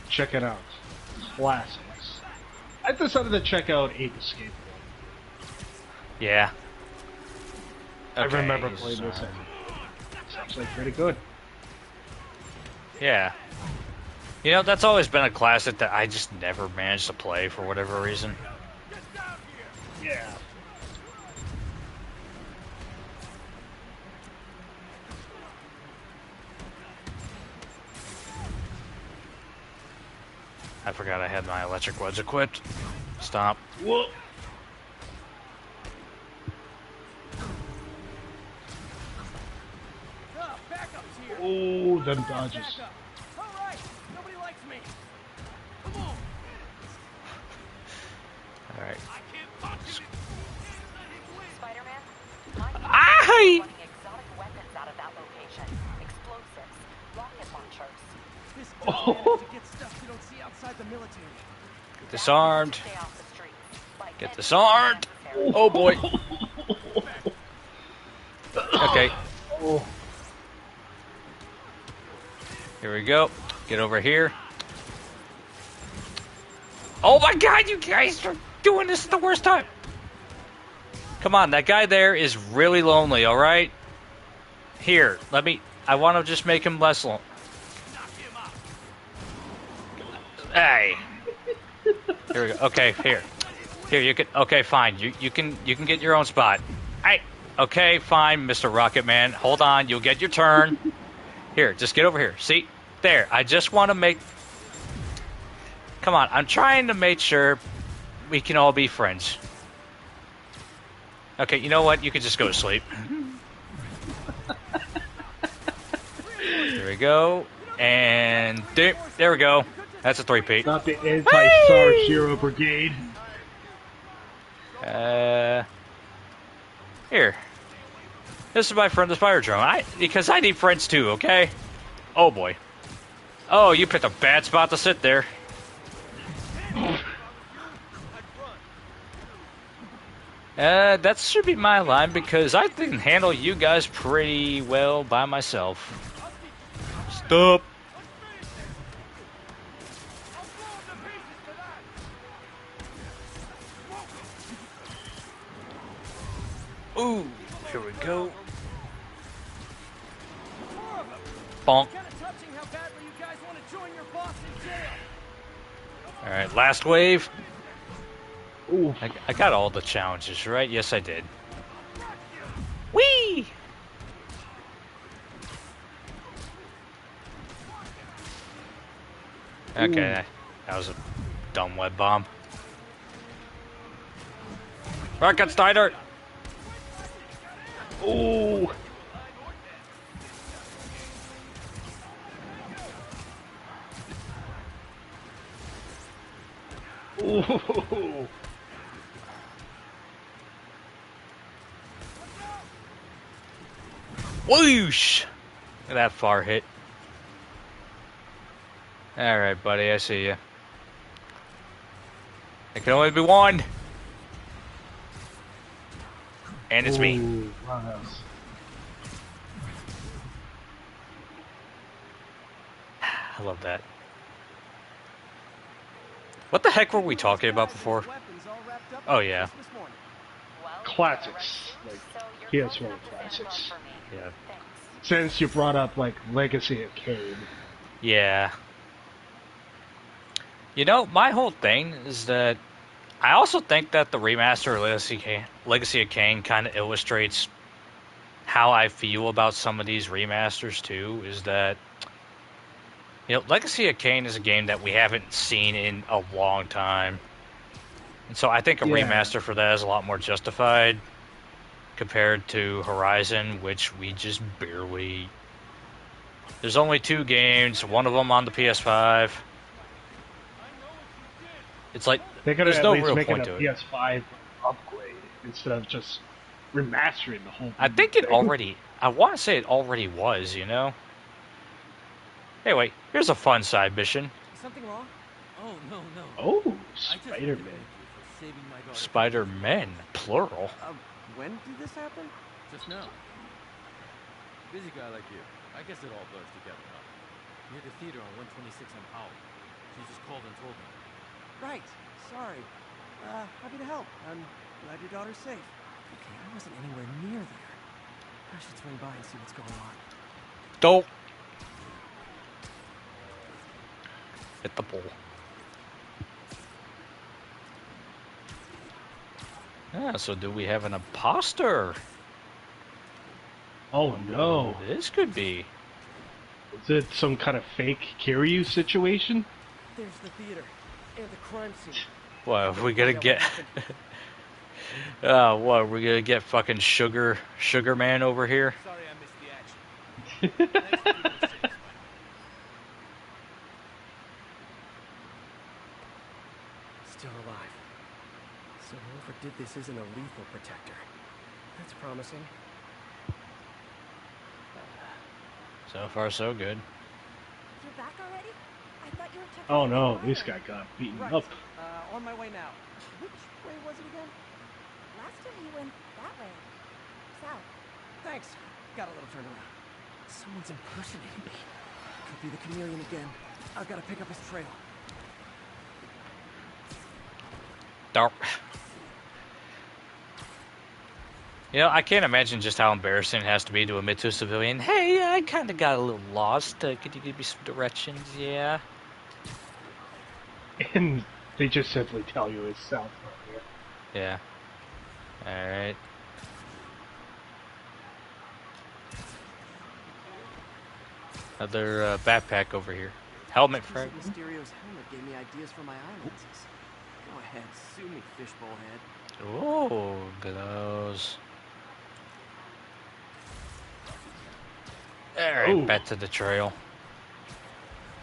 check it out, classics, I decided to check out Ape Escape. Yeah. I remember playing this. Sounds like pretty good. Yeah. You know, that's always been a classic that I just never managed to play for whatever reason. Yeah. I forgot I had my electric wedge equipped. Stop. Whoa. Oh, them dodges. Alright, nobody likes me. Come on. Alright. Spider-Man? Aye! Exotic weapons out of that location. Explosives, rocket launchers. This to get stuff you don't see outside the military. Disarmed. Stay off the streets. Like Get disarmed. Oh boy. Okay. Oh. Here we go. Get over here. Oh my god, you guys are doing this at the worst time. Come on, that guy there is really lonely, alright? Here, I want to just make him less lonely. Hey. Here we go. Okay, here. Here, you can... Okay, fine. You can get your own spot. Hey. Okay, fine, Mr. Rocket Man. Hold on, you'll get your turn. Here, just get over here. See? There. I just want to make... Come on, I'm trying to make sure we can all be friends. Okay, you know what? You can just go to sleep. There we go. And there we go. That's a 3-peat. Not the anti-Star-Zero Brigade. Here. This is my friend the Spider Drone. Because I need friends too, okay? Oh boy. Oh, you picked a bad spot to sit there. That should be my line because I can handle you guys pretty well by myself. Stop. Ooh, here we go. Bonk. Kind of touching how badly you guys want to join your boss in jail. All right, last wave. Ooh. I got all the challenges, right? Yes, I did. Whee! Okay, that was a dumb web bomb. Rocket Steiner! Ooh. Ooh. Whoosh! That far hit. Alright, buddy, I see you. It can only be one. And it's me. Ooh, wow. I love that. What the heck were we talking about before? Oh, yeah. Classics. Like So PS1 you're close enough to finish classics. one for me. Yeah. Thanks. Since you brought up like Legacy of Kain. Yeah. You know, my whole thing is that I also think that the remaster of Legacy of Kain kind of illustrates how I feel about some of these remasters too. Is that, you know, Legacy of Kain is a game that we haven't seen in a long time, and so I think a remaster for that is a lot more justified compared to Horizon, which we just barely. There's only 2 games, one of them on the PS5. It's like They could there's at no least real make it point a to it. PS5 upgrade instead of just remastering the whole. I think it thing. already. I want to say it already was. You know. Anyway, here's a fun side mission. Is something wrong? Oh, no. Oh, I just Spider-Man. thank you for saving my daughter. Spider-Man, plural. When did this happen? Just now. Busy guy like you. I guess it all blurs together, huh? Near the theater on 126 on Powell. She just called and told me. Right. Sorry. Happy to help. I'm glad your daughter's safe. Okay, I wasn't anywhere near there. I should swing by and see what's going on. Don't hit the pole. Yeah, so do we have an imposter? Oh no! This could be. Is it some kind of fake Kiryu situation? There's the theater and the crime scene. Well, we're gonna get. What? We're gonna get fucking Sugar Man over here. Sorry I missed the action. Thanks for keeping us safe. Still alive. So whoever did this isn't a lethal protector. That's promising. So far, so good. You're back already? I thought you were checking Oh out no, the this fire. guy got beaten Right. up. On my way now. Which way was it again? Last time you went that way. South. Thanks. Got a little turnaround. Someone's impersonating me. Could be the chameleon again. I've got to pick up his trail. Dark. You know, I can't imagine just how embarrassing it has to be to admit to a civilian, hey, I kind of got a little lost. Could you give me some directions? Yeah. And they just simply tell you it's south from here. Yeah. Alright. Another backpack over here. Helmet Piece frag. of Mysterio's helmet gave me ideas for my eye lenses. Go ahead, sue me, fishbowl head. Oh, glows. Alright, Ooh. back to the trail.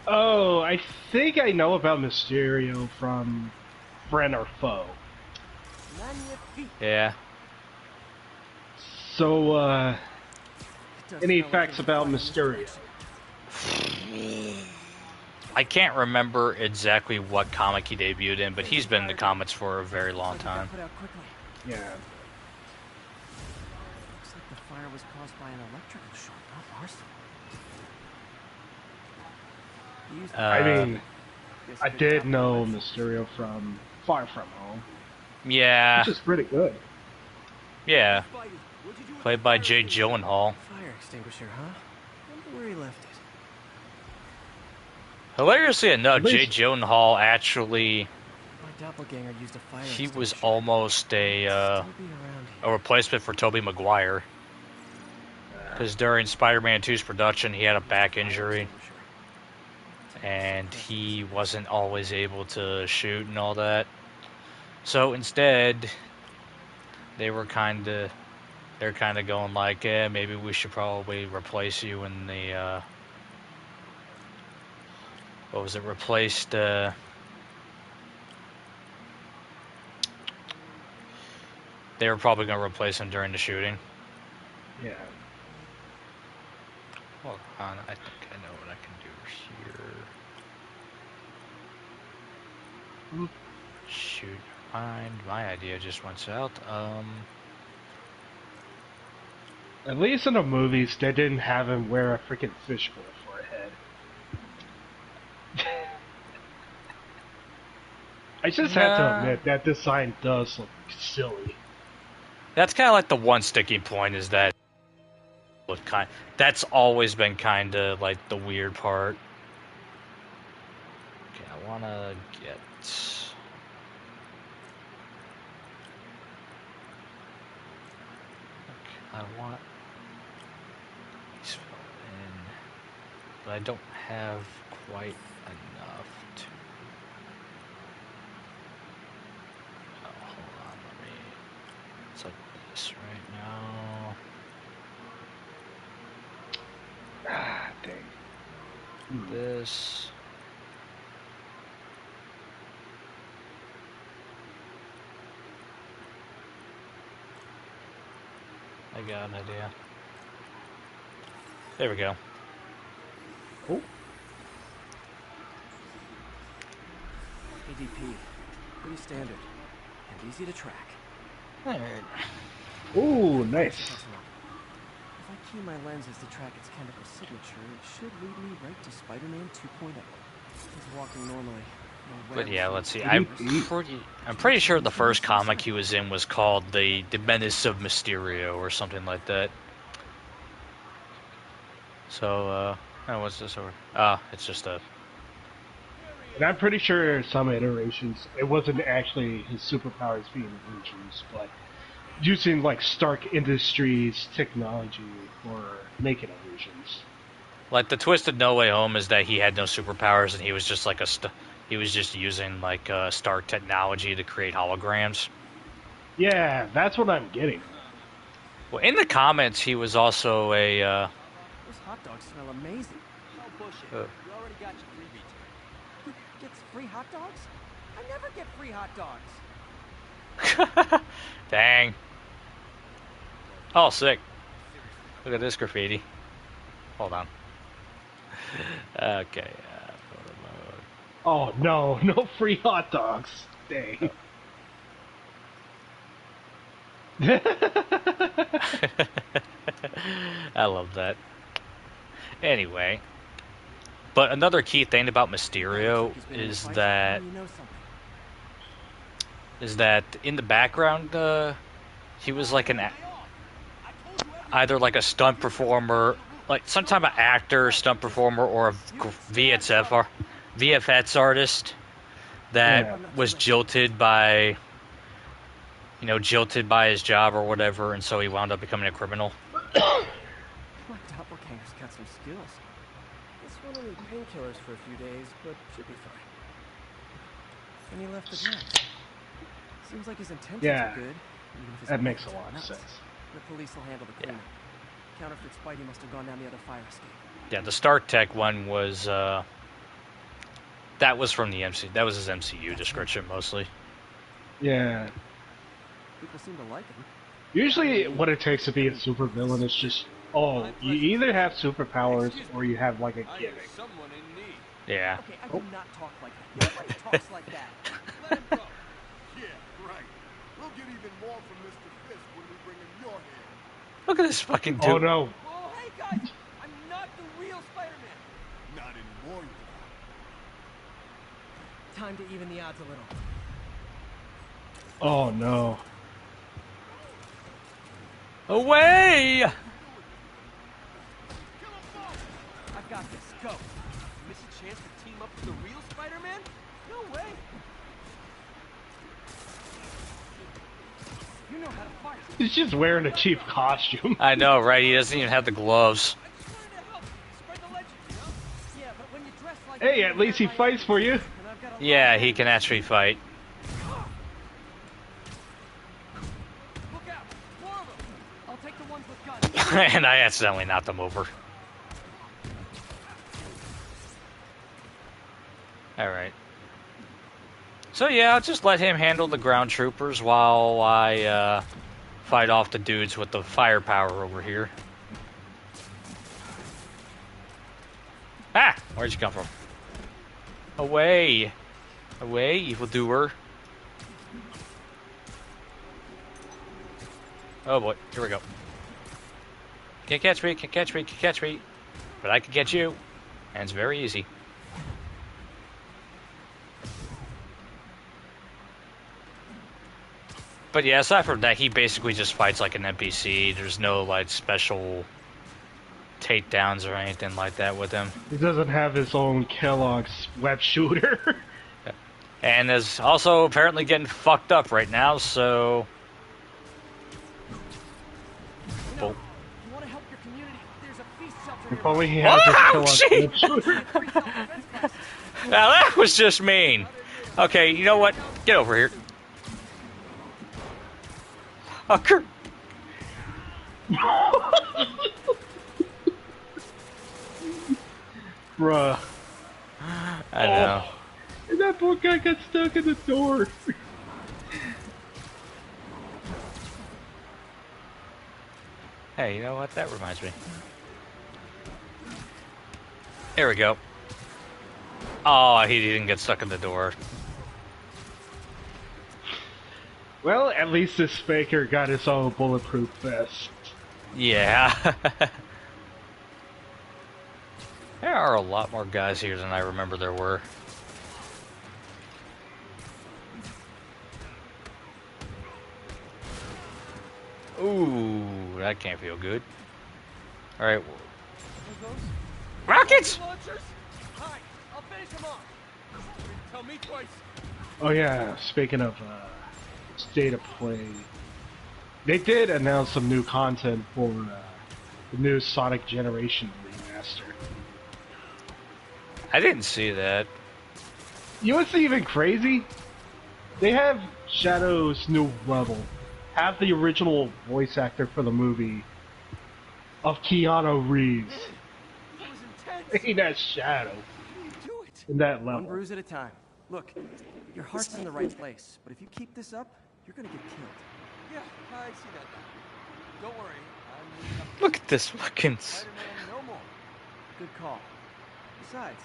Oh, I think I know about Mysterio from Friend or Foe. Magnifique. Yeah. So, It does any smell like facts there's about quite a Mysterio? misdirection. I can't remember exactly what comic he debuted in, but he's been in the comics for a very long Looks like it got time. put out quickly. Yeah. Looks like the fire was caused by an electrical short, not arson. He used I mean, Guess I good did copy know lights. Mysterio from Far From Home, Yeah, which is pretty good. yeah. Spidey, what'd you do with Played the by fire Jay extinguisher? Gyllenhaal. Fire extinguisher, huh? Wonder where he left it. Hilariously enough, At least- Jay Gyllenhaal actually, My doppelganger used a fire he was extinguisher. almost Still a be around here. replacement for Tobey Maguire. Because during Spider-Man 2's production, he had a back injury, and he wasn't always able to shoot and all that. So instead, they're kind of going like, yeah, maybe we should probably replace you in the, what was it, replaced, they were probably going to replace him during the shooting. Yeah. Hold on, I think I know what I can do here. Shoot, my idea just went south. At least in the movies, they didn't have him wear a freaking fishbowl for a head. I just have to admit that design does look silly. That's kind of like the one sticking point is that that's always been kind of like the weird part. Okay, I want to get... Okay, I want these filled in, but I don't have quite enough to... Oh, hold on, let me... It's like this right now. Ah, dang. This... I got an idea. There we go. Oh. ADP. Pretty standard. And easy to track. Alright. Ooh, nice. If I key my lenses to track its chemical signature, it should lead me right to Spider-Man 2.0. He's walking normally. No But webs, yeah, no let's see. fibers. I'm pretty sure the first comic he was in was called the Menace of Mysterio or something like that. So, oh, what's this over? Ah, it's just a... And I'm pretty sure some iterations, it wasn't actually his superpowers being illusions, but using like Stark Industries technology for making illusions. Like, the twist of No Way Home is that he had no superpowers and he was just like he was just using like Stark technology to create holograms. Yeah, that's what I'm getting. Well, in the comics, he was also a... Those hot dogs smell amazing. No bullshit. Uh. You already got your freebie today. He gets free hot dogs? I never get free hot dogs. Dang. Oh, sick. Look at this graffiti. Hold on. Okay. Photo mode. Oh no, no free hot dogs. Dang. I love that. Anyway. But another key thing about Mysterio is that in the background, he was like either like a stunt performer, like some type of actor, stunt performer, or a VFX artist that was jilted by his job or whatever, and so he wound up becoming a criminal. My doppelganger's got some skills. This one will need painkillers for a few days, but should be fine. And he left the drugs. Seems like his intentions Yeah, are good. Even if his that makes a motives lot are of nuts. sense. The police will handle the cleanup. Counterfeit Spidey must have gone down the other fire escape. Yeah, the Stark Tech one was that was from the MC. That was his MCU description mostly. Yeah. People seem to like him. Usually, what it takes to be a supervillain is just, you either have superpowers or you have like a gimmick. Someone in need. Yeah. Okay, I do not talk like that. Nobody talks like that. Let him go. Yeah, right. We'll get even more from Mr. Fisk when we bring him your hand. Look at this fucking dude. Oh no. Oh, hey guys! I'm not the real Spider-Man! Not anymore, you Time to even the odds a little. Oh no. Away! I've got this. Go. us a chance to team up with the real Spider-Man? No way. You know how to fight. He's just wearing a cheap costume. I know, right? He doesn't even have the gloves. I just wanted to help. Spread the legend, you know? Yeah, but when you dress like Hey, at least he fights for you. Yeah, he can actually fight. Look out! More of them! I'll take the ones with guns. And I accidentally knocked him over. Alright. So yeah, I'll just let him handle the ground troopers while I fight off the dudes with the firepower over here. Ah! Where'd you come from? Away! Away, evildoer. Oh boy, here we go. Can't catch me, can't catch me, can't catch me. But I can get you. And it's very easy. But yeah, aside from that, he basically just fights like an NPC. There's no like special takedowns or anything like that with him. He doesn't have his own Kellogg's web shooter. And is also apparently getting fucked up right now, so... You know, you want to help your community? There's a feast shelter If only he has his Kellogg's web shooter. Now that was just mean. Okay, you know what? Get over here. Fucker. Bruh. I know. And that poor guy got stuck in the door. Hey, you know what? That reminds me. There we go. Oh, he didn't get stuck in the door. Well, at least this faker got his own bulletproof vest. Yeah. There are a lot more guys here than I remember there were. Ooh, that can't feel good. Alright. Rockets! Launchers? Hi, I'll finish them off. Tell me twice. Oh yeah, speaking of state of play, they did announce some new content for the new Sonic Generation remaster. I didn't see that. You know what's even crazy? They have Shadow's new level. Have the original voice actor for the movie of Keanu Reeves. That was intense. Ain't that Shadow Do it. in that One level? bruise at a time. Look, your heart's in the right place, but if you keep this up, you're gonna get killed. Yeah, I see that now. Don't worry, I'm moving up. Look at this fucking... Spider-Man, no more. Good call. Besides,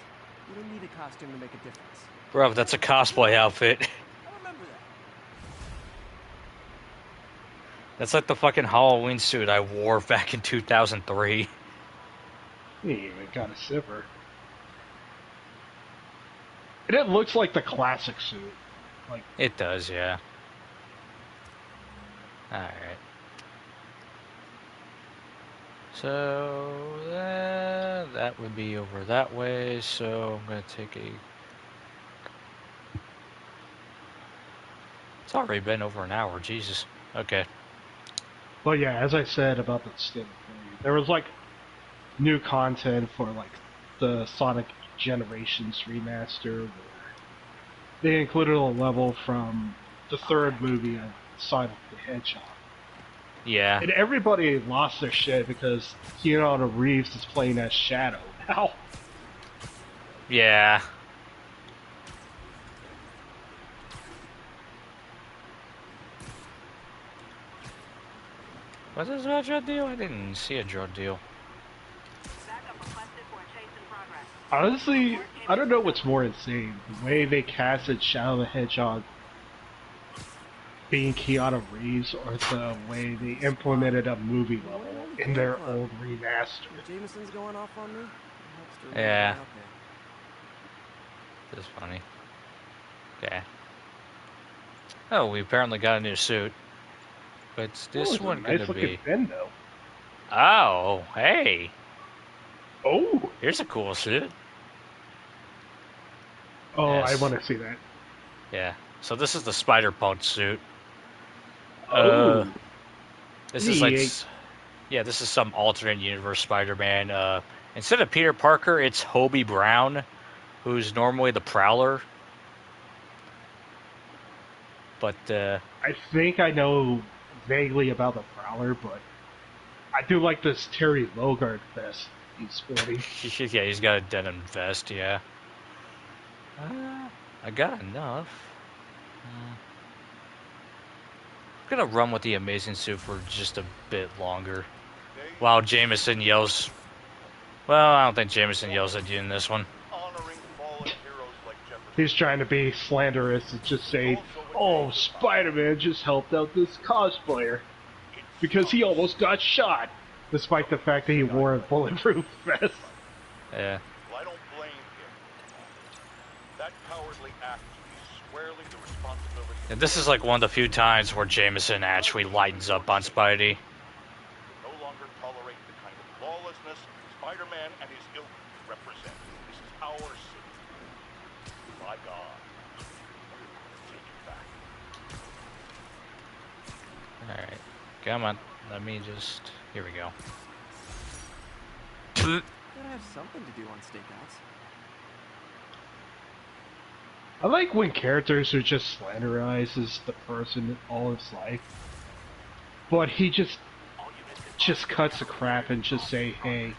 you don't need a costume to make a difference. Bro, that's a cosplay outfit. I remember that. That's like the fucking Halloween suit I wore back in 2003. He ain't even got a zipper. And it looks like the classic suit. Like, It does, yeah. Alright. So, that would be over that way, so I'm gonna take a... It's already been over an hour, Jesus. Okay. but yeah, as I said about the state of play, there was like new content for like the Sonic Generations remaster. Where they included a level from the third movie of Sonic the Hedgehog. Yeah. And everybody lost their shit because Keanu Reeves is playing as Shadow now. Yeah. Was this a drug deal? I didn't see a drug deal. Honestly, I don't know what's more insane. The way they casted Shadow the Hedgehog being Keanu Reeves, or the way they implemented a movie level in their old remaster. Jameson's going off on me? Yeah. This is funny. Okay. Oh, we apparently got a new suit. What's this it's one a nice gonna looking be? Bendo. Oh, hey. Oh, Here's a cool suit. Oh, I Yes. want to see that. Yeah. So this is the Spider-Punk suit. Oh, This is like, neat. yeah, this is some alternate universe Spider-Man. Instead of Peter Parker, it's Hobie Brown, who's normally the Prowler. But I think I know vaguely about the Prowler, but I do like this Terry Bogard vest he's sporting. yeah, he's got a denim vest. Yeah. I got enough. I'm gonna run with the Amazing Suit for just a bit longer. While Jameson yells. Well, I don't think Jameson yells at you in this one. He's trying to be slanderous and just say, "Oh, Spider-Man just helped out this cosplayer because he almost got shot," despite the fact that he wore a bulletproof vest. Yeah. Well, I don't blame him. That cowardly act is squarely the responsibility. And this is like one of the few times where Jameson actually lightens up on Spidey. No longer tolerate the kind of lawlessness Spider-Man and his ilk represent. This is our city. My God. Take it back. Alright. Come on. Let me just... Here we go. Gotta have something to do on stakeouts. I like when characters are just slanderizes the person all his life, but he just cuts the crap and just say, "Hey,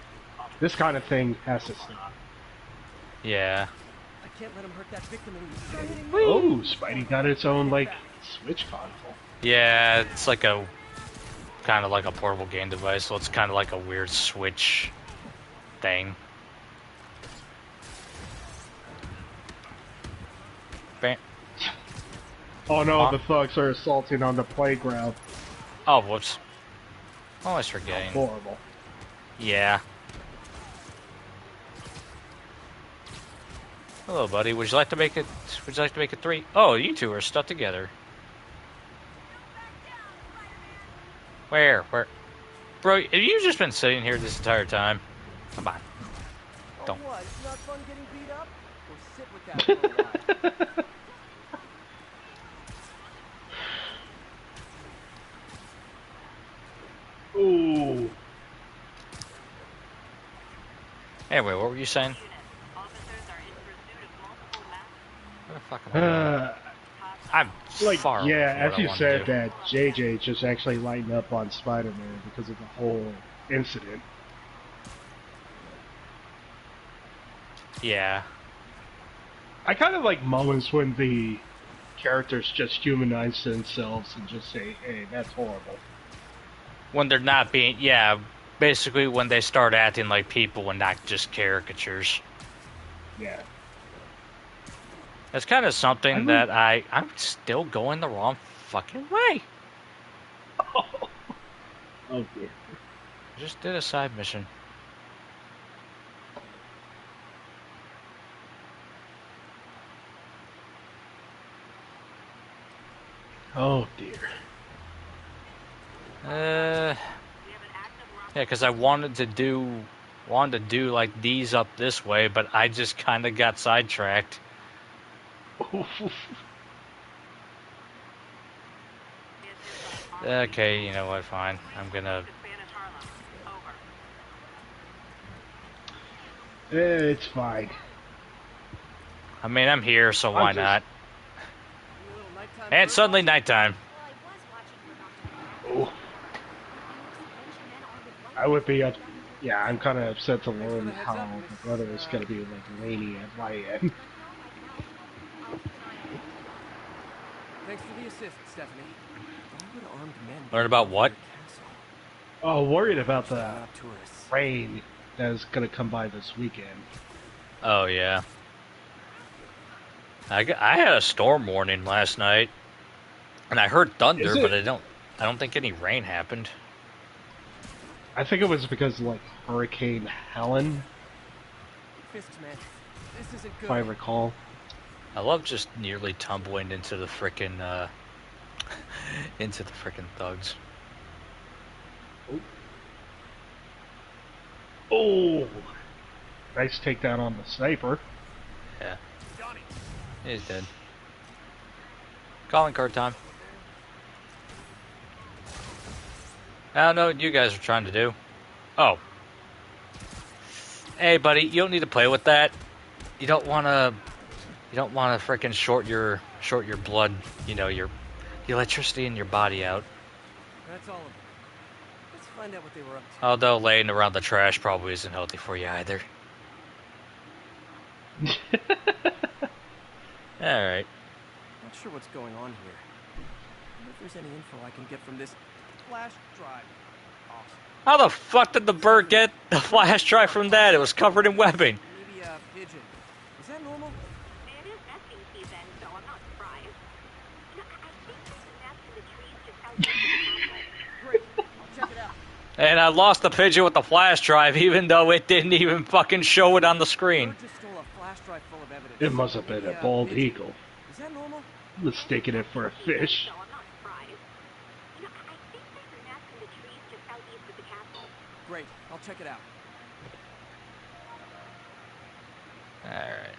this kind of thing has to stop." Yeah. I can't let him hurt that victim anymore. Oh, Spidey got its own like Switch console. Yeah, it's like a... kind of like a portable game device, so it's kind of like a weird Switch thing. Bam. Oh no, the thugs are assaulting on the playground. Oh, whoops. Always forgetting. Horrible. Yeah. Hello, buddy. Would you like to make it? Would you like to make it 3? Oh, you two are stuck together. Where? Bro, have you just been sitting here this entire time? Come on. Don't. Oh, what? It's not fun getting beat up? Or sit with that for a while. Ooh. Anyway, what were you saying? Where the fuck am I going? I'm Like, far yeah, from what as I you wanna said, do. that JJ just actually lightened up on Spider-Man because of the whole incident. Yeah. I kind of like moments when the characters just humanize themselves and just say, "Hey, that's horrible." When they're not being... Yeah, basically when they start acting like people and not just caricatures. Yeah. That's kind of something that I'm still going the wrong fucking way. Oh dear. Just did a side mission. Oh dear. Yeah, because I wanted to do like these up this way, but I just kind of got sidetracked. Okay, you know what? Fine. I'm gonna. It's fine. I mean, I'm here, so why not? And suddenly nighttime. Oh. I would be up. Yeah, I'm kind of upset to learn how the weather is going to be like rainy at my end. Thanks for the assist, Stephanie. Why would armed men Learn about what? your castle? Oh, worried about the They're not tourists. rain that is going to come by this weekend. Oh yeah. I had a storm warning last night, and I heard thunder, but I don't think any rain happened. I think it was because like Hurricane Helen, Fists, man. This isn't good. if I recall. I love just nearly tumbling into the frickin' into the frickin' thugs. Oh, nice takedown on the sniper. Yeah. Johnny, He's dead. Calling card time. I don't know what you guys are trying to do. Oh. Hey, buddy, you don't need to play with that. You don't want to. You don't want to freaking short your blood. You know the electricity in your body out. That's all of them. Let's find out what they were up to. Although laying around the trash probably isn't healthy for you either. Alright. Not sure what's going on here. I wonder if there's any info I can get from this flash drive. Awesome. How the fuck did the bird get the flash drive from that? It was covered in webbing. Maybe a pigeon. Is that normal? It is nesting season, so I'm not surprised. You know, I think there's a nest in the trees just outside the castle. Great. I'll check it out. And I lost the pigeon with the flash drive, even though it didn't even fucking show it on the screen. Bird just stole a flash drive full of evidence. It must have been a bald eagle. Is that normal? Mistaking it for a fish. So I'm not surprised. You know, I think there's a nest in the trees just southeast of the castle. Great. I'll check it out. Alright.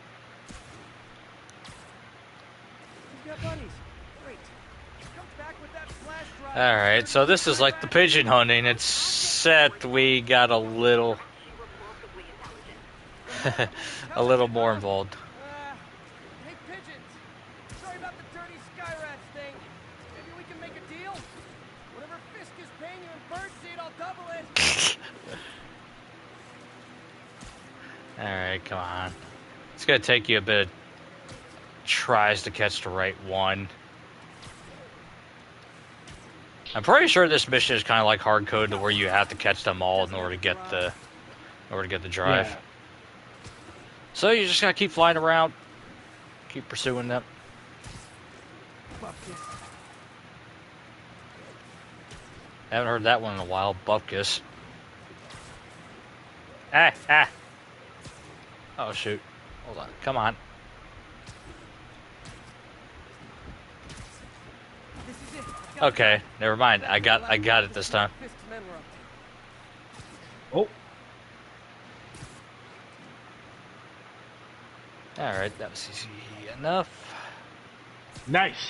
You've got buddies. Great. Come back with that flash drive. Alright, so this is like the pigeon hunting, except we got a little... a little more involved. Hey, pigeons. Sorry about the dirty sky rats thing. Maybe we can make a deal? Whatever Fisk is paying you in birdseed, I'll double it. Alright, come on. It's gonna take you a bit of tries to catch the right one. I'm pretty sure this mission is kind of like hard code, to where you have to catch them all in order to get the drive. Yeah. So you just gotta keep flying around, keep pursuing them. Haven't heard that one in a while. Bupkis. Ah. Oh shoot. Hold on. Come on. Okay, never mind. I got it this time. Oh. Alright, that was easy enough. Nice.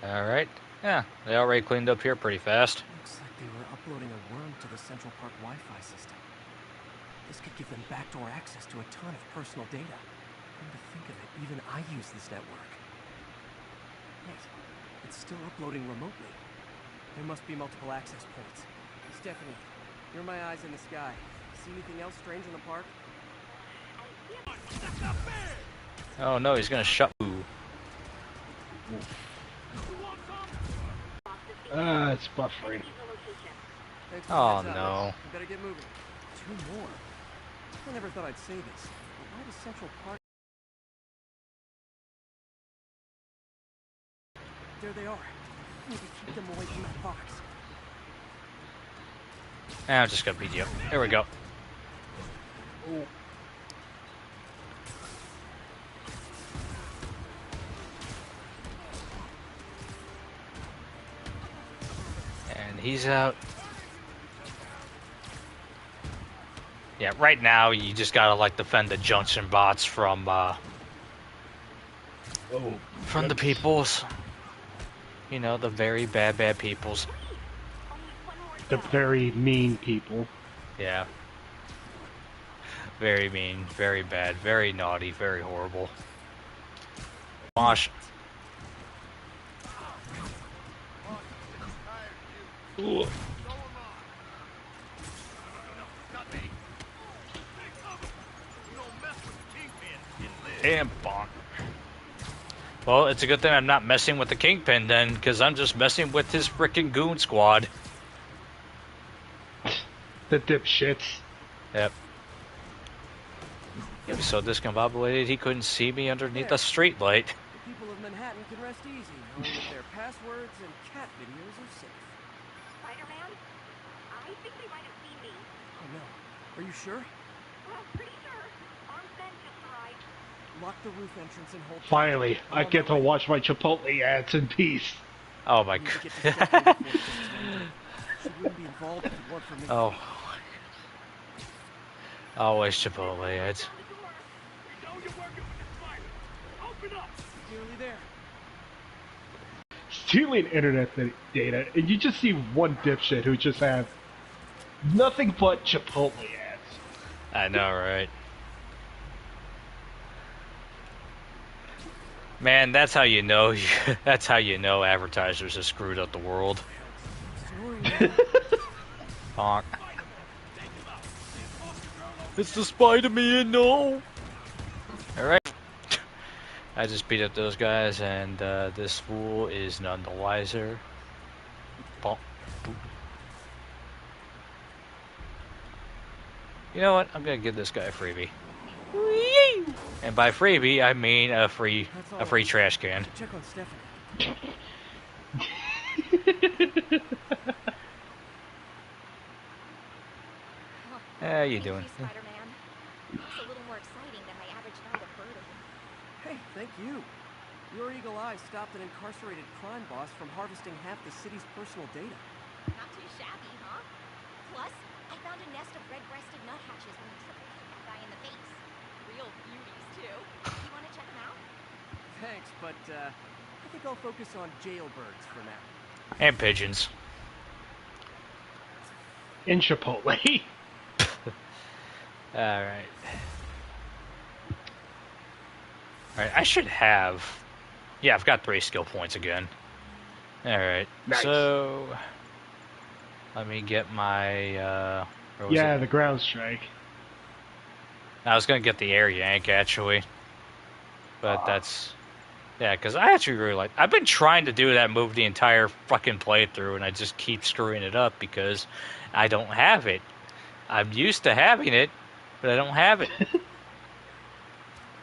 Alright. Yeah, they already cleaned up here pretty fast. Looks like they were uploading a worm to the Central Park Wi-Fi system. This could give them backdoor access to a ton of personal data. Come to think of it, even I use this network. Wait, it's still uploading remotely. There must be multiple access points. Stephanie, you're my eyes in the sky. See anything else strange in the park? Oh no, he's gonna shut. Ooh. It's buffering. Thanks for the Oh heads up. no. We better get moving. 2 more. I never thought I'd say this, but why does Central Park... There they are. I need to keep them away from that box. I'm just gonna beat you up. Here we go. And he's out. Yeah, right now you just gotta like defend the junction bots from the peoples. You know, the very bad peoples. The very mean people. Yeah. Very mean, very bad, very naughty, very horrible. Mosh. Ooh. And bonk. Well, it's a good thing I'm not messing with the Kingpin then, because I'm just messing with his frickin' goon squad. The dipshits. Yep. He was so discombobulated he couldn't see me underneath a street light. The people of Manhattan can rest easy, knowing that their passwords and cat videos are safe. Spider-Man? I think they might have seen me. Oh no. Are you sure? Well, pretty sure. Armed men just arrived. Lock the roof entrance and hold... Finally, I get to watch my Chipotle ads in peace. Oh my I need to get to god. Stephanie before it gets too angry. She wouldn't be involved if it weren't for me. Oh. Always Chipotle ads. Nearly there. Stealing internet data, and you just see one dipshit who just has nothing but Chipotle ads. I know, right? Man, that's how you know. That's how you know advertisers have screwed up the world. Sorry. Honk. It's the Spider-Man, no! Alright. I just beat up those guys, and this fool is none the wiser. Bonk. Boop. You know what? I'm gonna give this guy a freebie. Whee! And by freebie, I mean a free trash can. Check on Stephanie. How you doing? Thank you, Spider-Man. It's a little more exciting than my average night of birding. Hey, thank you. Your eagle eye stopped an incarcerated crime boss from harvesting half the city's personal data. Not too shabby, huh? Plus, I found a nest of red-breasted nuthatches when you triple kicked that guy in the face. Real beauties, too. You want to check them out? Thanks, but I think I'll focus on jailbirds for now. And pigeons. In Chipotle. Alright. Alright, I should have... Yeah, I've got 3 skill points again. Alright, Nice. so... Let me get my... where was Yeah, it? the ground strike. I was gonna get the air yank, actually. But that's... Yeah, because I actually really like... I've been trying to do that move the entire fucking playthrough, and I just keep screwing it up because I don't have it. I'm used to having it, but I don't have it.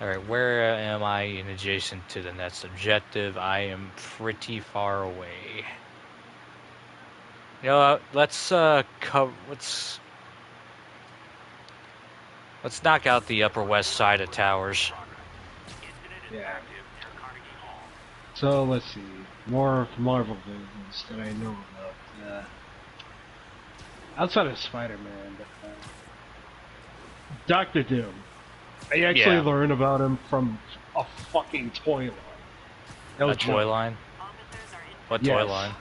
Alright, where am I in adjacent to the next objective? I am pretty far away. You know what? Let's knock out the Upper West Side of towers. Yeah. So let's see. More Marvel villains that I know about. Outside of Spider-Man, Doctor Doom. I actually learned about him from a fucking toy line. No A toy joke. line? What Yes. toy line?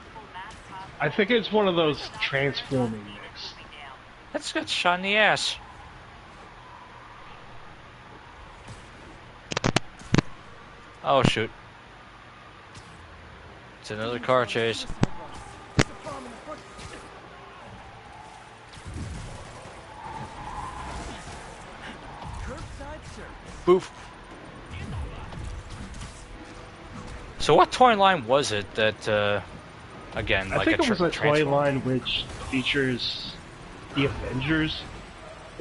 I think it's one of those transforming mix. That's got shot in the ass. Oh shoot. It's another car chase. Boof. So what toy line was it that, again, I like think it was a toy transform- line which features the Avengers.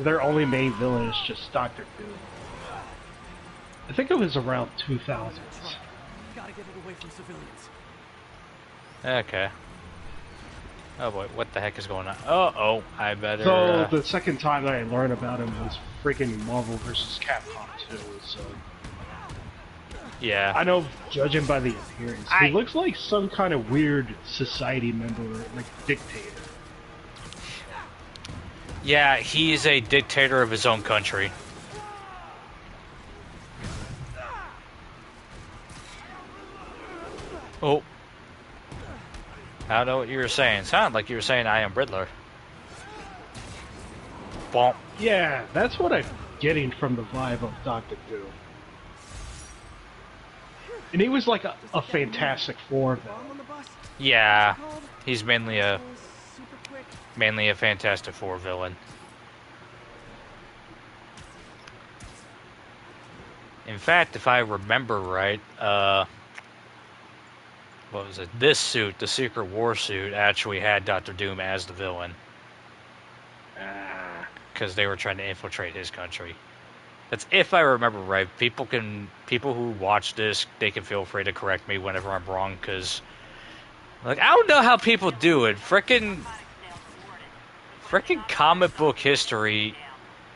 Their only main villain is just Doctor Doom. I think it was around 2000s. Gotta get it away from civilians. Okay. Oh boy, what the heck is going on? Oh, I better... So the second time that I learned about him was freaking Marvel vs. Capcom 2. So yeah. I know, judging by the appearance, he looks like some kind of weird society member, like dictator. Yeah, he's a dictator of his own country. Oh. I don't know what you were saying. Sounded like you were saying I am Riddler. Bonk. Yeah, that's what I'm getting from the vibe of Doctor Doom. And he was like a Fantastic Four villain. Yeah, he's mainly a Fantastic Four villain. In fact, if I remember right, what was it? This suit, the Secret War suit, actually had Dr. Doom as the villain. Because they were trying to infiltrate his country. That's if I remember right. People who watch this, they can feel free to correct me whenever I'm wrong, because like I don't know how people do it. Frickin' comic book history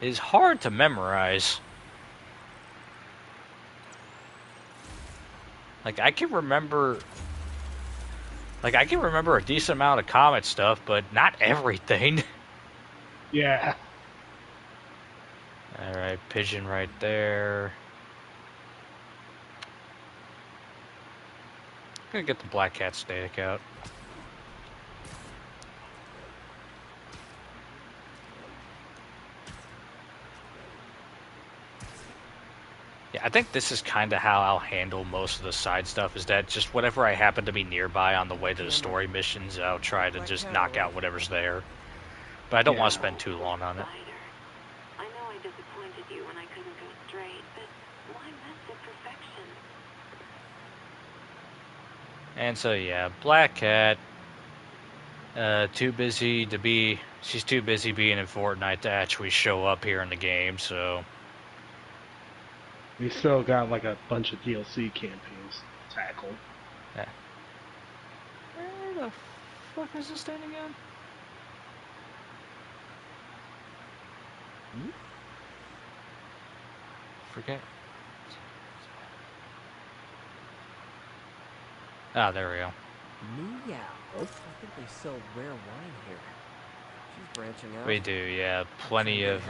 is hard to memorize. Like I can remember Like, I can remember a decent amount of Comet stuff, but not everything. Yeah. Alright, pigeon right there. I'm gonna get the Black Cat static out. Yeah, I think this is kind of how I'll handle most of the side stuff, is that just whatever I happen to be nearby on the way to the story missions, I'll try to just knock out whatever's there. But I don't want to spend too long on it. I know I disappointed you when I couldn't go straight, but why mess with perfection? And so yeah, Black Cat, she's too busy being in Fortnite to actually show up here in the game, so... We still got like a bunch of DLC campaigns to tackle. Yeah. Where the fuck is this thing again? Forget. Ah, there we go. Meow. I think they sell rare wine here. She's branching out. We do, yeah. Plenty of,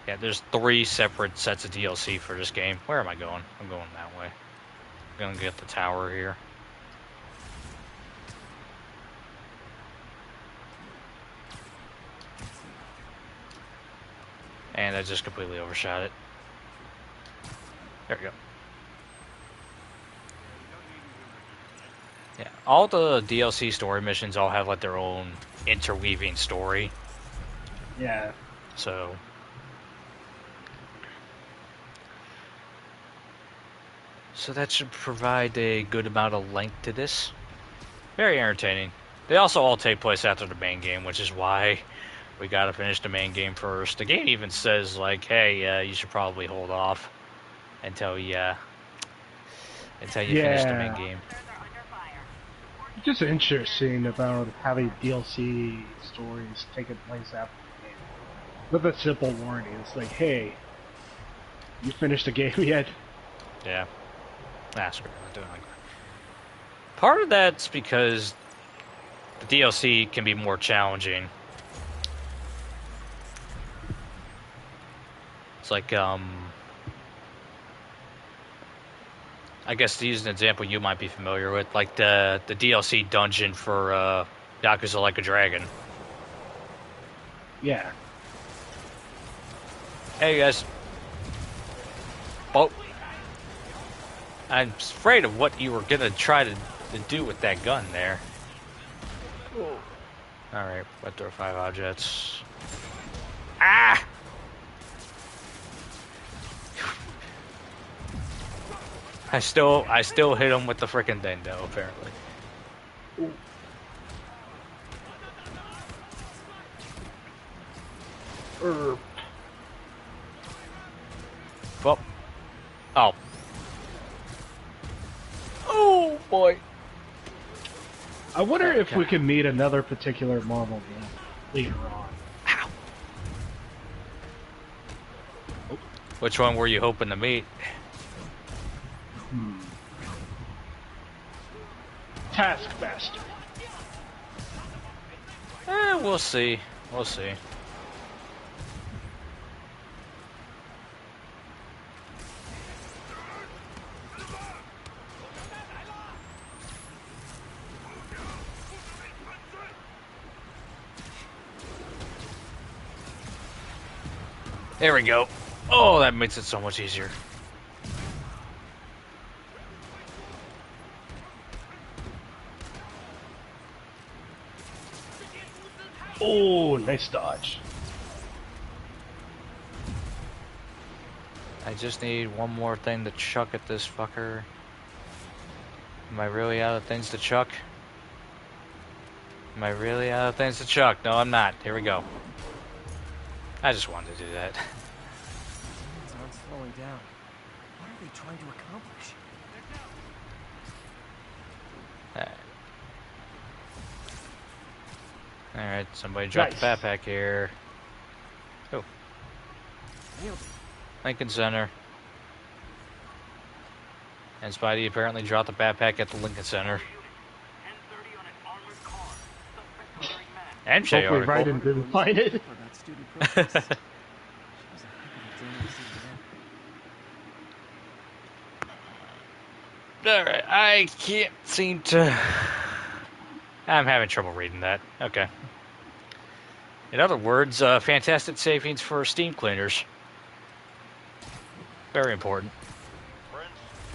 yeah, there's 3 separate sets of DLC for this game. Where am I going? I'm going that way. I'm gonna get the tower here. And I just completely overshot it. There we go. Yeah, all the DLC story missions all have like their own interweaving story. Yeah. So that should provide a good amount of length to this. Very entertaining. They also all take place after the main game, which is why we gotta finish the main game first. The game even says, like, hey, you should probably hold off until you finish the main game. It's just interesting about having DLC stories taking place after the game. With a simple warning, it's like, hey, you finished the game yet? Yeah. Screw it, I'm doing like that. Part of that's because the DLC can be more challenging. It's like, I guess to use an example you might be familiar with, like the DLC dungeon for Yakuza Like a Dragon. Yeah. Hey guys. Oh. I'm afraid of what you were gonna try to do with that gun there. Alright, let's throw 5 objects. Ah! I still hit him with the frickin' thing though, apparently. Well. Oh. Oh boy. I wonder if we can meet another particular Marvel villain later on. Ow. Which one were you hoping to meet? Taskmaster. We'll see. We'll see. There we go. Oh, that makes it so much easier. Oh, nice dodge. I just need one more thing to chuck at this fucker. Am I really out of things to chuck? Am I really out of things to chuck? No, I'm not. Here we go. I just wanted to do that. I'm slowing down. What are they trying to accomplish? Alright, somebody drop the backpack here. Oh. Lincoln Center. And Spidey apparently dropped the backpack at the Lincoln Center. 10:30 on an armored car. Suspect wearing mask. And Shay Hopefully article. Raiden didn't find it. About student protests. She was a heck of a journalist even then. Alright, I can't seem to... I'm having trouble reading that. Okay. In other words, fantastic savings for steam cleaners. Very important. Friends,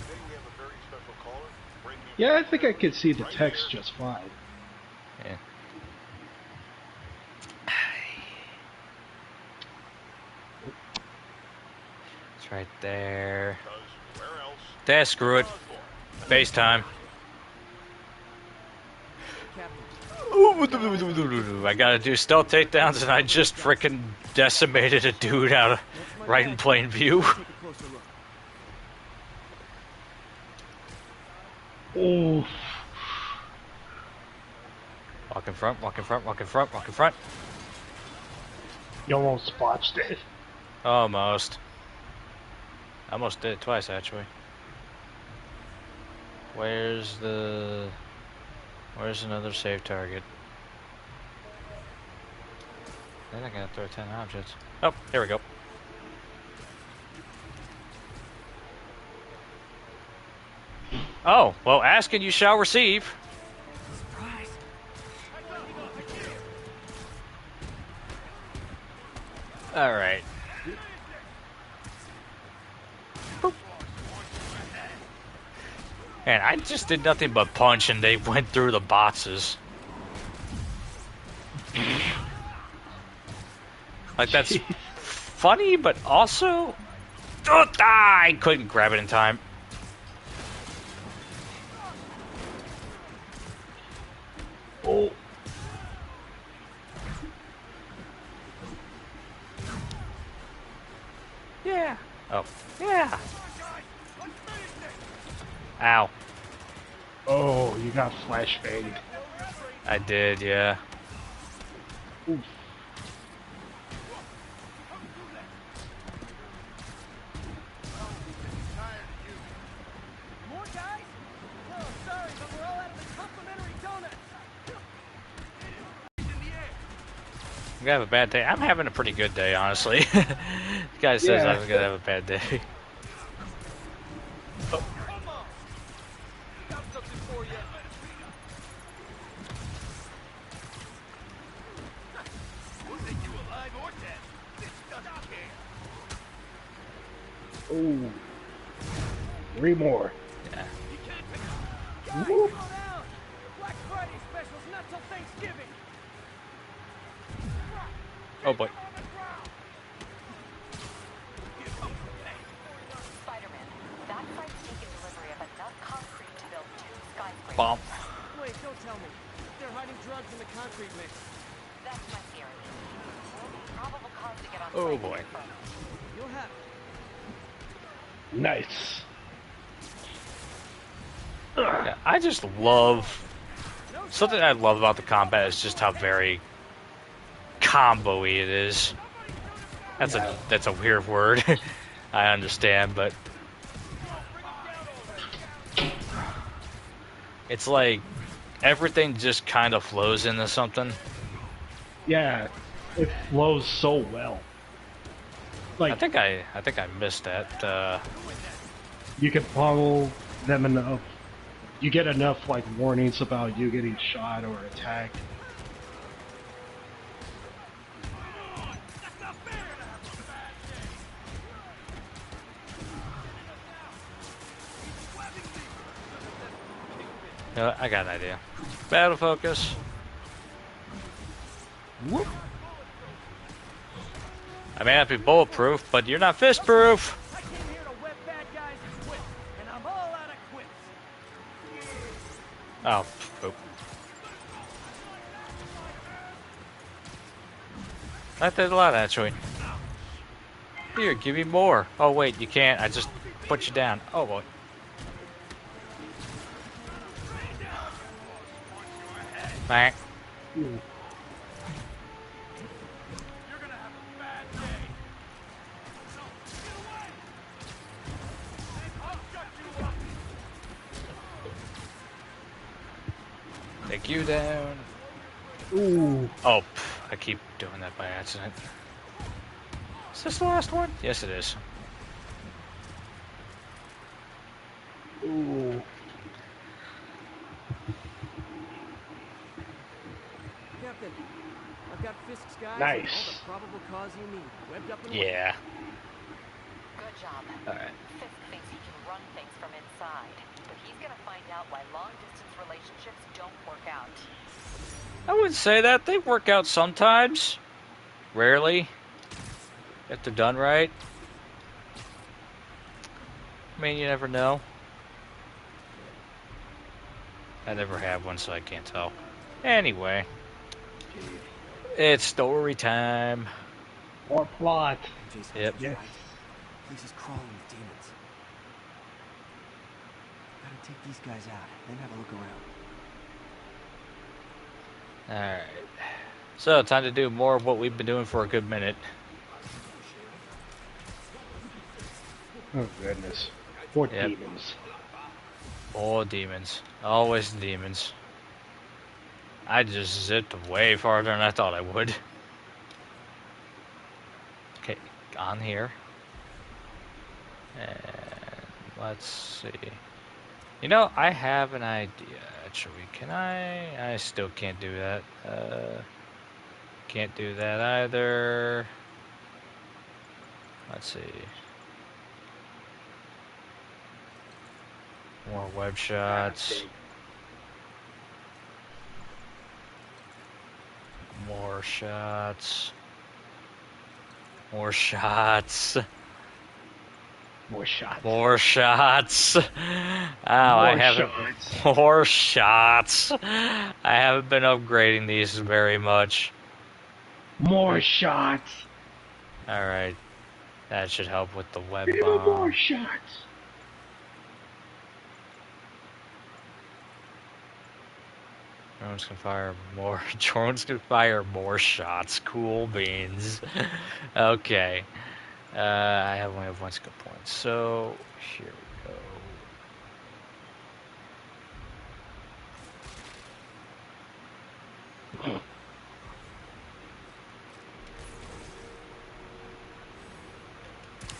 today we have a very special caller. Breaking Yeah, I think I could see the text just fine. Yeah. It's right there. because where else? Dad, screw it. FaceTime. I gotta do stealth takedowns, and I just freaking decimated a dude out of right in plain view. Take a closer look. Oh, Walk in front, walk in front, walk in front, walk in front. you almost botched it. Almost. I almost did it twice, actually. Where's another save target? Then I gotta throw 10 objects. Oh, here we go. Oh, well, ask and you shall receive. Surprise. Alright. And I just did nothing but punch and they went through the boxes. Like, that's funny, but also... Oh, I couldn't grab it in time. Oh, Yeah. Oh, yeah. Ow. oh, you got flashbanged. I did, yeah. Oof. More guys? Oh, sorry, but we're all out of the complimentary donuts. I'm gonna have a bad day. I'm having a pretty good day, honestly. The guy says Yeah. I'm gonna have a bad day. Come on! Got something for you. Wasn't you alive or dead? This doesn't care. Oh, 3 more. Yeah. You can't pick up. Whoop. Slow down. Black Friday special's not till Thanksgiving. Oh boy. Spider-Man, that fight's taken delivery of enough concrete to build 2 skyscrapers. Bomb. Wait, don't tell me. They're hiding drugs in the concrete mix. That's my theory. We'll need probable cause to get on Oh site boy. first. You'll have it. Nice. Yeah, I just love... Something I love about the combat is just how very combo-y it is. That's a weird word. I understand, but... It's like everything just kind of flows into something. Yeah, it flows so well. Like, I think I missed that. you can follow them enough. You get enough, like, warnings about you getting shot or attacked. I got an idea. Battle focus. Whoop. I may not be bulletproof, but you're not fist-proof. I came here to web bad guys and quit, and I'm all out of quits. Oh, poop. That did a lot, actually. Here, give me more. Oh, wait, you can't. I just put you down. Oh, boy. Bang. Ooh. Take you down. Ooh. Oh, I keep doing that by accident. Is this the last one? Yes, it is. Ooh. Captain, I've got Fisk's guys and all Nice. the probable cause you need. Webbed up and Yeah. Good job. Alright. Fisk thinks he can run things from inside, but he's gonna find out why long-distance relationships don't work out. I wouldn't say that. They work out sometimes. Rarely. If they're done right. I mean, you never know. I never have one, so I can't tell. Anyway. It's story time. More plot. MJ's Yep. hunch was right. Place is crawling with demons. Gotta take these guys out, then have a look around. Alright. So, time to do more of what we've been doing for a good minute. Oh, goodness. More Yep. demons. More demons. Always demons. I just zipped way farther than I thought I would. Okay, on here. And let's see. You know, I have an idea, actually. Can I? I still can't do that. Can't do that either. Let's see. More web shots. More shots. More shots. More shots. More shots. Oh, I haven't. shots. More shots. I haven't been upgrading these very much. More shots. Alright. That should help with the web Even bomb. more shots. Drones can fire more. Drones can fire more shots. Cool beans. Okay. I only have one skill point. So here we go.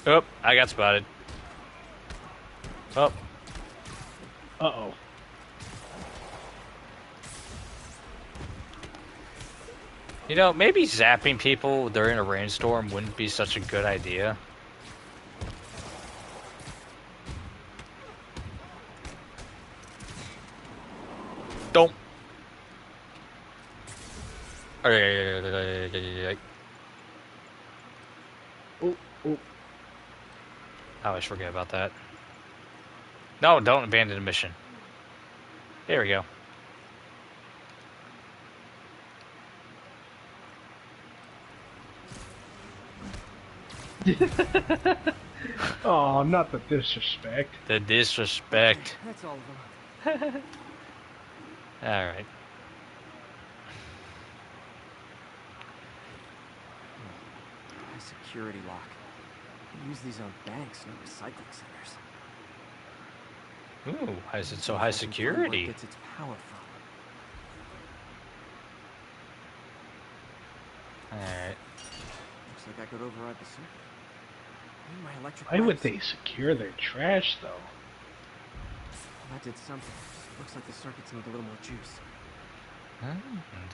Oh, I got spotted. Oh. Uh-oh. You know, maybe zapping people during a rainstorm wouldn't be such a good idea. Don't. Oh, oh. I always forget about that. No, don't abandon the mission. There we go. Oh, not the disrespect. The disrespect. That's all of them. Alright. High security lock. They use these on banks, not recycling centers. Ooh, why is it so high Where it security? gets its power from. Alright. Looks like I could override the circuit. Need my electric Why would lights. they secure their trash, though? Well, that did something. Looks like the circuits need a little more juice.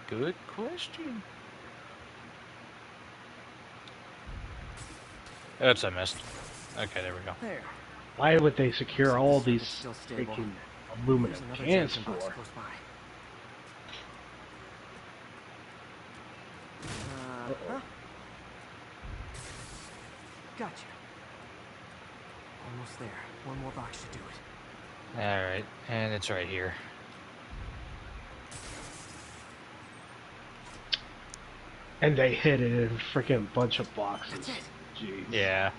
Good question. Oops, I missed. Okay, there we go. There. Why would they secure all these Still stable. freaking There's aluminum another cans junction box for? close by. Huh? Gotcha. Almost there. One more box should do it. Alright, and it's right here. And they hid it in a freaking bunch of boxes. That's it. Jeez. Yeah.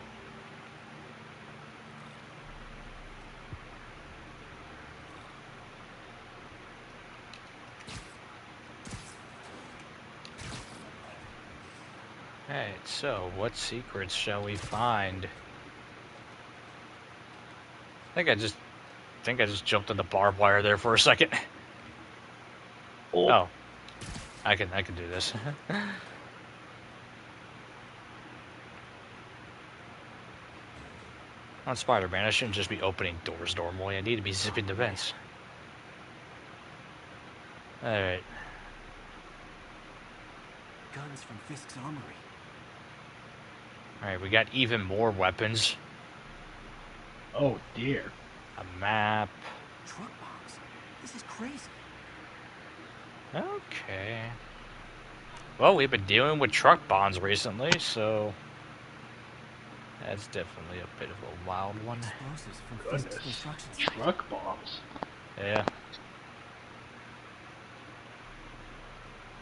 Alright, so what secrets shall we find? I think I just jumped on the barbed wire there for a second. Oh, I can do this. On Spider-Man, I shouldn't just be opening doors normally. I need to be zipping the vents. All right. Guns from Fisk's armory. All right, we got even more weapons. Oh dear. A map. Truck bombs. This is crazy. Okay. Well, we've been dealing with truck bombs recently, so that's definitely a bit of a wild one. Explosives from Fisk's Goodness. construction site. Truck bombs. Yeah.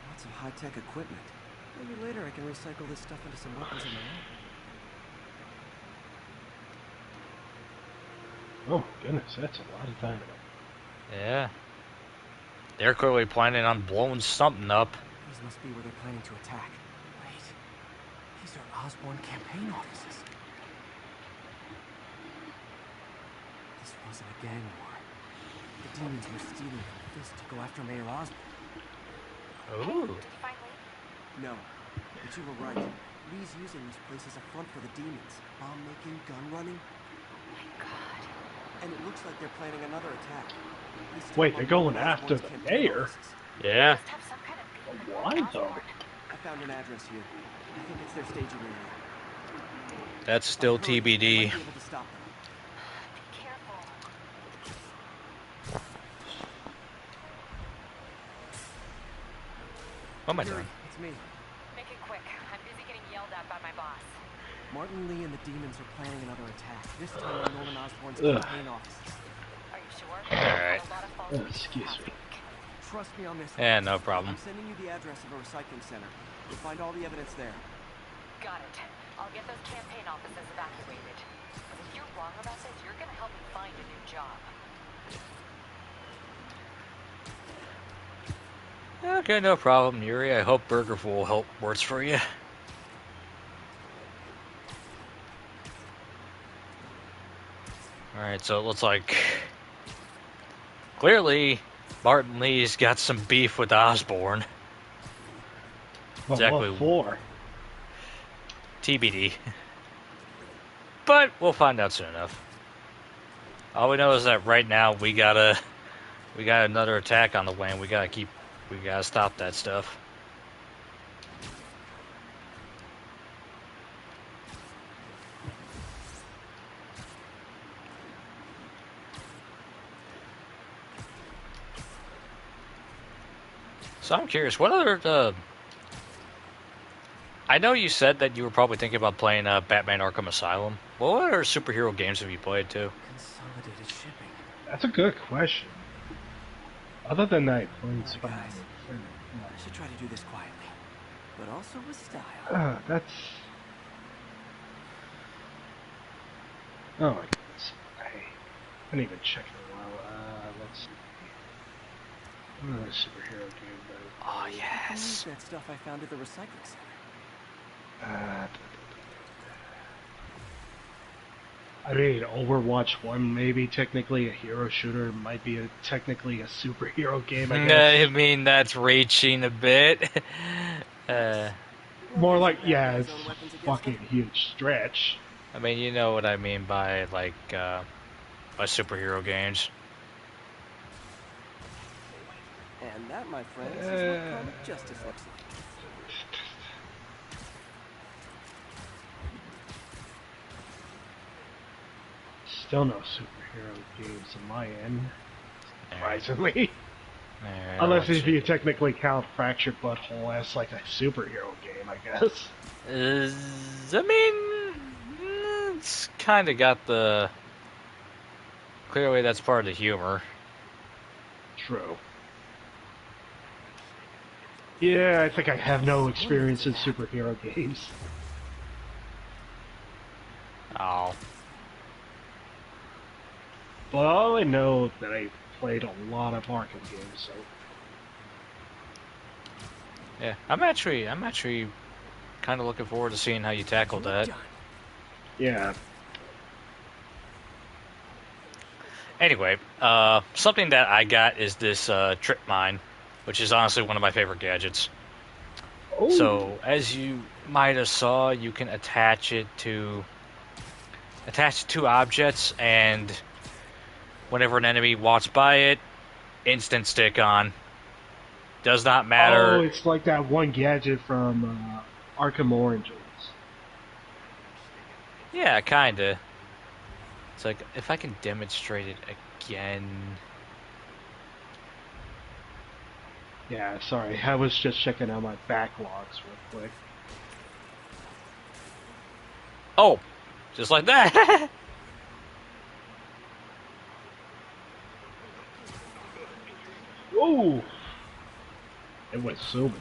Lots of high-tech equipment. Maybe later I can recycle this stuff into some weapons of my own. Oh goodness, that's a lot of dynamite. Yeah. They're clearly planning on blowing something up. These must be where they're planning to attack. Wait. These are Osborn campaign offices. This wasn't a gang war. The demons were stealing from Fisk to go after Mayor Osborn. Ooh. Did you find Lee? No, but you were right. Lee's using this place as a front for the demons. Bomb making, gun running. Oh my god. And it looks like they're planning another attack. Wait, they're going after the mayor? Yeah. Must have some kind of beef with Why Mayor though? Osborn. I found an address here. I think it's their staging area. That's still Hurry, I might TBD. be able to stop them. Be careful. What am I Yuri, doing? it's me. Make it quick. I'm busy getting yelled at by my boss. Martin Lee and the demons are planning another attack. This time on Norman Osborn's Ugh. campaign offices. Are you sure? Alright. A lot of false Oh, leads excuse this me. week. Trust me on this. Yeah, no problem. I'm sending you the address of a recycling center. You'll find all the evidence there. Got it. I'll get those campaign offices evacuated. But if you're wrong about this, you're gonna help me find a new job. Okay, no problem, Yuri. I hope Burgerful help works for you. Alright, so it looks like clearly Martin Lee's got some beef with Osborn. Well, Exactly. what for? TBD. But we'll find out soon enough. All we know is that right now we got another attack on the way, and we gotta stop that stuff. So I'm curious, what other I know you said that you were probably thinking about playing Batman Arkham Asylum. What other superhero games have you played too? Consolidated shipping. That's a good question. Other than that, playing Alright, Spider-Man. guys. I should try to do this quietly, but also with style. That's. Oh my goodness. I haven't even checked in a while. Let's see. Another superhero game. Oh Use yes. that stuff I found at the recycling center. I mean, Overwatch 1 maybe technically a hero shooter, might be technically a superhero game, I guess. I mean, that's reaching a bit. More like, yeah, Batman's it's own weapons against fucking them. huge stretch. I mean, you know what I mean by by superhero games. And that, my friends, is what comic justice looks like. Still no superhero games on my end, surprisingly. Alright, Unless let's if you technically count Fractured Butthole as like a superhero game, I guess. I mean, it's kind of got the. Clearly, that's part of the humor. True. Yeah, I think I have no experience in superhero games. Oh. But all I know that I played a lot of Arkham games, so Yeah, I'm actually kind of looking forward to seeing how you tackle that. yeah. Anyway, something that I got is this trip mine. which is honestly one of my favorite gadgets. Oh, So, as you might have saw, you can attach two objects, and whenever an enemy walks by it, instant stick on. Does not oh, matter. it's like that one gadget from Arkham Origins. Yeah, kinda. It's like, if I can demonstrate it again. Yeah, sorry, I was just checking out my backlogs real quick. Oh, just like that. Ooh, it went zooming.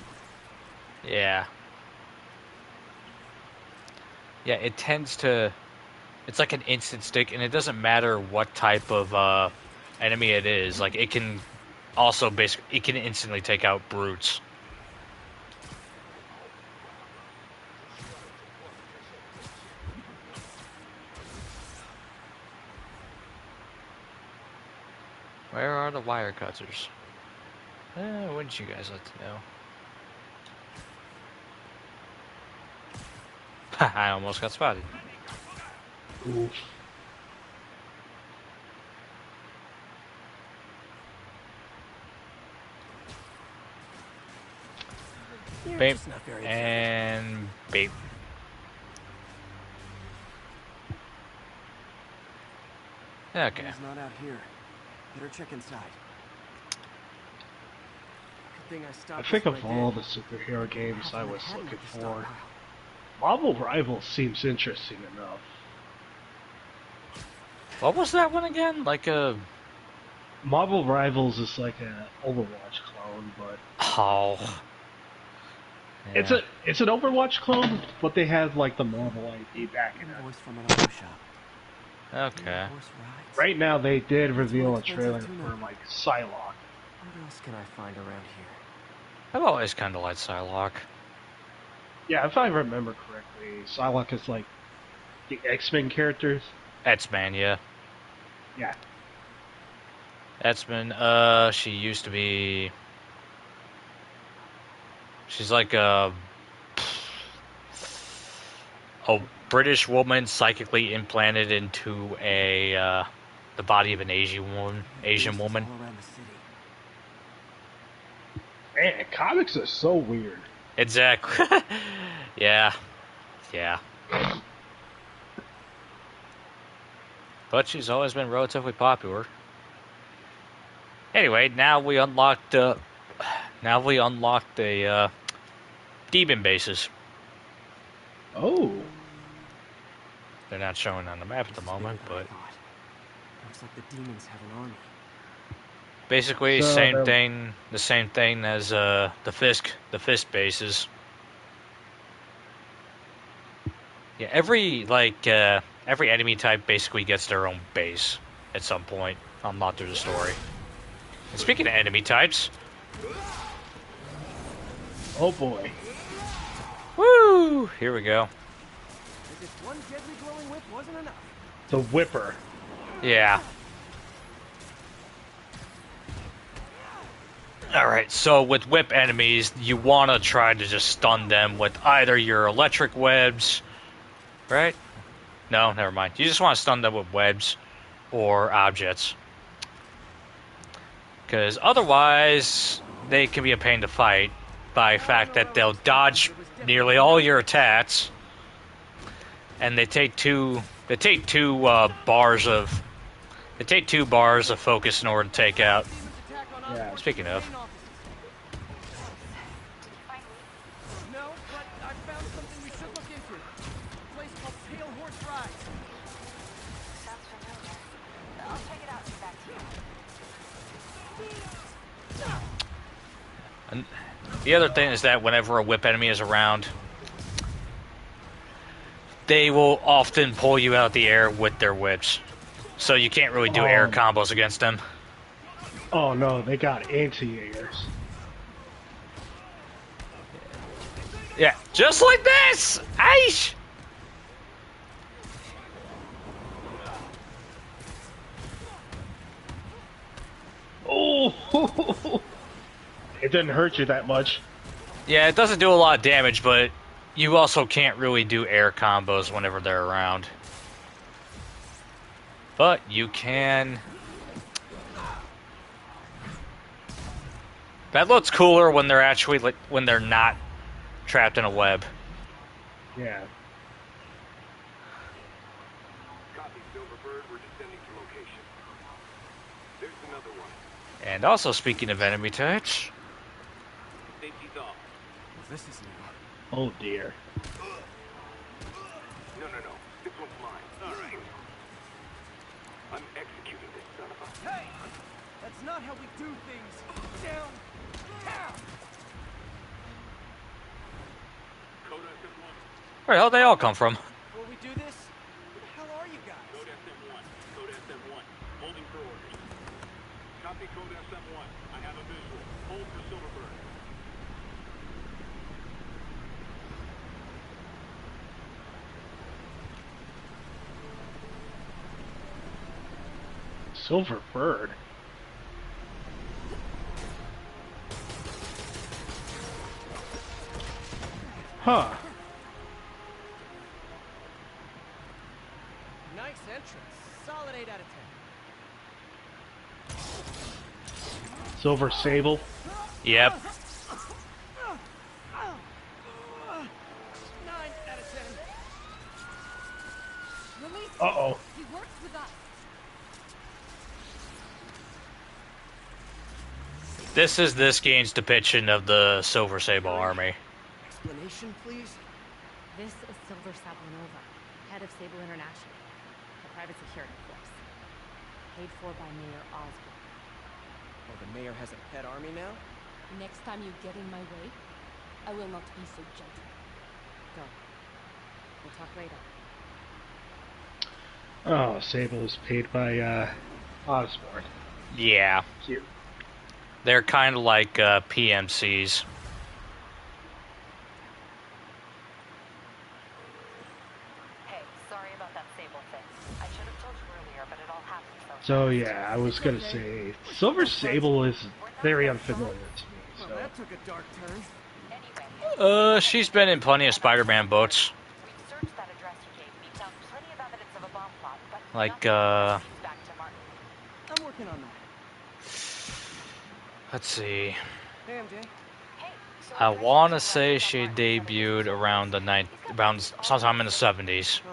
Yeah. Yeah, it tends to... It's like an instant stick, and it doesn't matter what type of enemy it is. Like, it can also basically... It can instantly take out brutes. Where are the wire cutters? Wouldn't you guys like to know? I almost got spotted. Oof. You're Bape. just not very And... Bape. Okay. He's not out here. Better check inside. Good thing I I stopped think before of I all did. the superhero games Half I of was Manhattan looking with the for, stockpile. Marvel Rivals seems interesting enough. What was that one again? Like a... Marvel Rivals is like an Overwatch clone, but Oh. Yeah. it's an Overwatch clone, but they have like the Marvel ID backing it. Invoice from an auto shop. Okay. Horse rides. Right now, they did That's reveal one a trailer expensive for tune-up. like Psylocke. What else can I find around here? I've always kind of liked Psylocke. Yeah, if I remember correctly, Psylocke is like the X-Men characters. X-Men, yeah. Yeah. X-Men, she used to be... She's like a British woman psychically implanted into the body of an Asian woman. Posters all around the city. Man, comics are so weird. Exactly. Yeah. Yeah. But she's always been relatively popular. Anyway, now we unlocked the demon bases. Oh. They're not showing on the map at the This is bigger moment, than I but thought. Looks like the demons have an army. basically So same they're- thing. The same thing as the Fist bases. Yeah, every enemy type basically gets their own base at some point. Unlocked through the story. And speaking of enemy types, Oh boy. woo! Here we go. As if one deadly glowing whip wasn't enough. The Whipper. Yeah. Alright, so with whip enemies, you want to try to just stun them with either your electric webs, right? No, never mind. You just want to stun them with webs or objects. Because otherwise, they can be a pain to fight by the fact that they'll dodge nearly all your attacks, and they take two bars of focus in order to take out. Yeah. Speaking of, No, but I found something we should look into. A place called Pale Horse Rides. Sounds familiar. I'll check it out and get back to you. and the other thing is that whenever a whip enemy is around, they will often pull you out of the air with their whips, so you can't really do air combos against them. Oh no, they got anti-airs. Yeah, just like this! Aish! Oh! It didn't hurt you that much. Yeah, it doesn't do a lot of damage, but you also can't really do air combos whenever they're around. But you can... That looks cooler when they're actually, like, when they're not trapped in a web. Yeah. Copy, Silverbird. We're descending to location. There's another one. And also, speaking of enemy types... Safety's off. Well, this is new. Oh dear. No. This one's mine. All right. I'm executing this son of a... Hey! That's not how we do things! Down! Down! Code SM1. Where the hell they all come from? Before we do this, who the hell are you guys? Code SM1. Code SM1. Holding for orders. Copy code SM1. I have a visual. Hold for Silverbird. Silver Bird. Huh. Nice entrance. Solid 8 out of 10. Silver Sable. Yep. 9 out of 10. Release him. Uh-oh. He works with us. This is this game's depiction of the Silver Sable Army. Explanation, please? This is Silver Sablinova, head of Sable International, a private security force. Paid for by Mayor Osborne. Oh, the mayor has a pet army now? Next time you get in my way, I will not be so gentle. Go. We'll talk later. Oh, Sable is paid by Osborne. Yeah. Cute. They're kind of like PMCs. Hey, sorry about that Sable thing. I should have told you earlier, but it all happened So yeah, I was gonna say Silver Sable is very unfamiliar to me. Well, So that took a dark turn. She's been in plenty of Spider-Man books. We searched that address you gave me, found plenty of evidence of a bomb plot, but Like, nothing leads back to Martin. I'm working on that. let's see. Hey, MJ. Hey, so I what can want to say say about she Martin? debuted around around sometime in the 70s. Huh.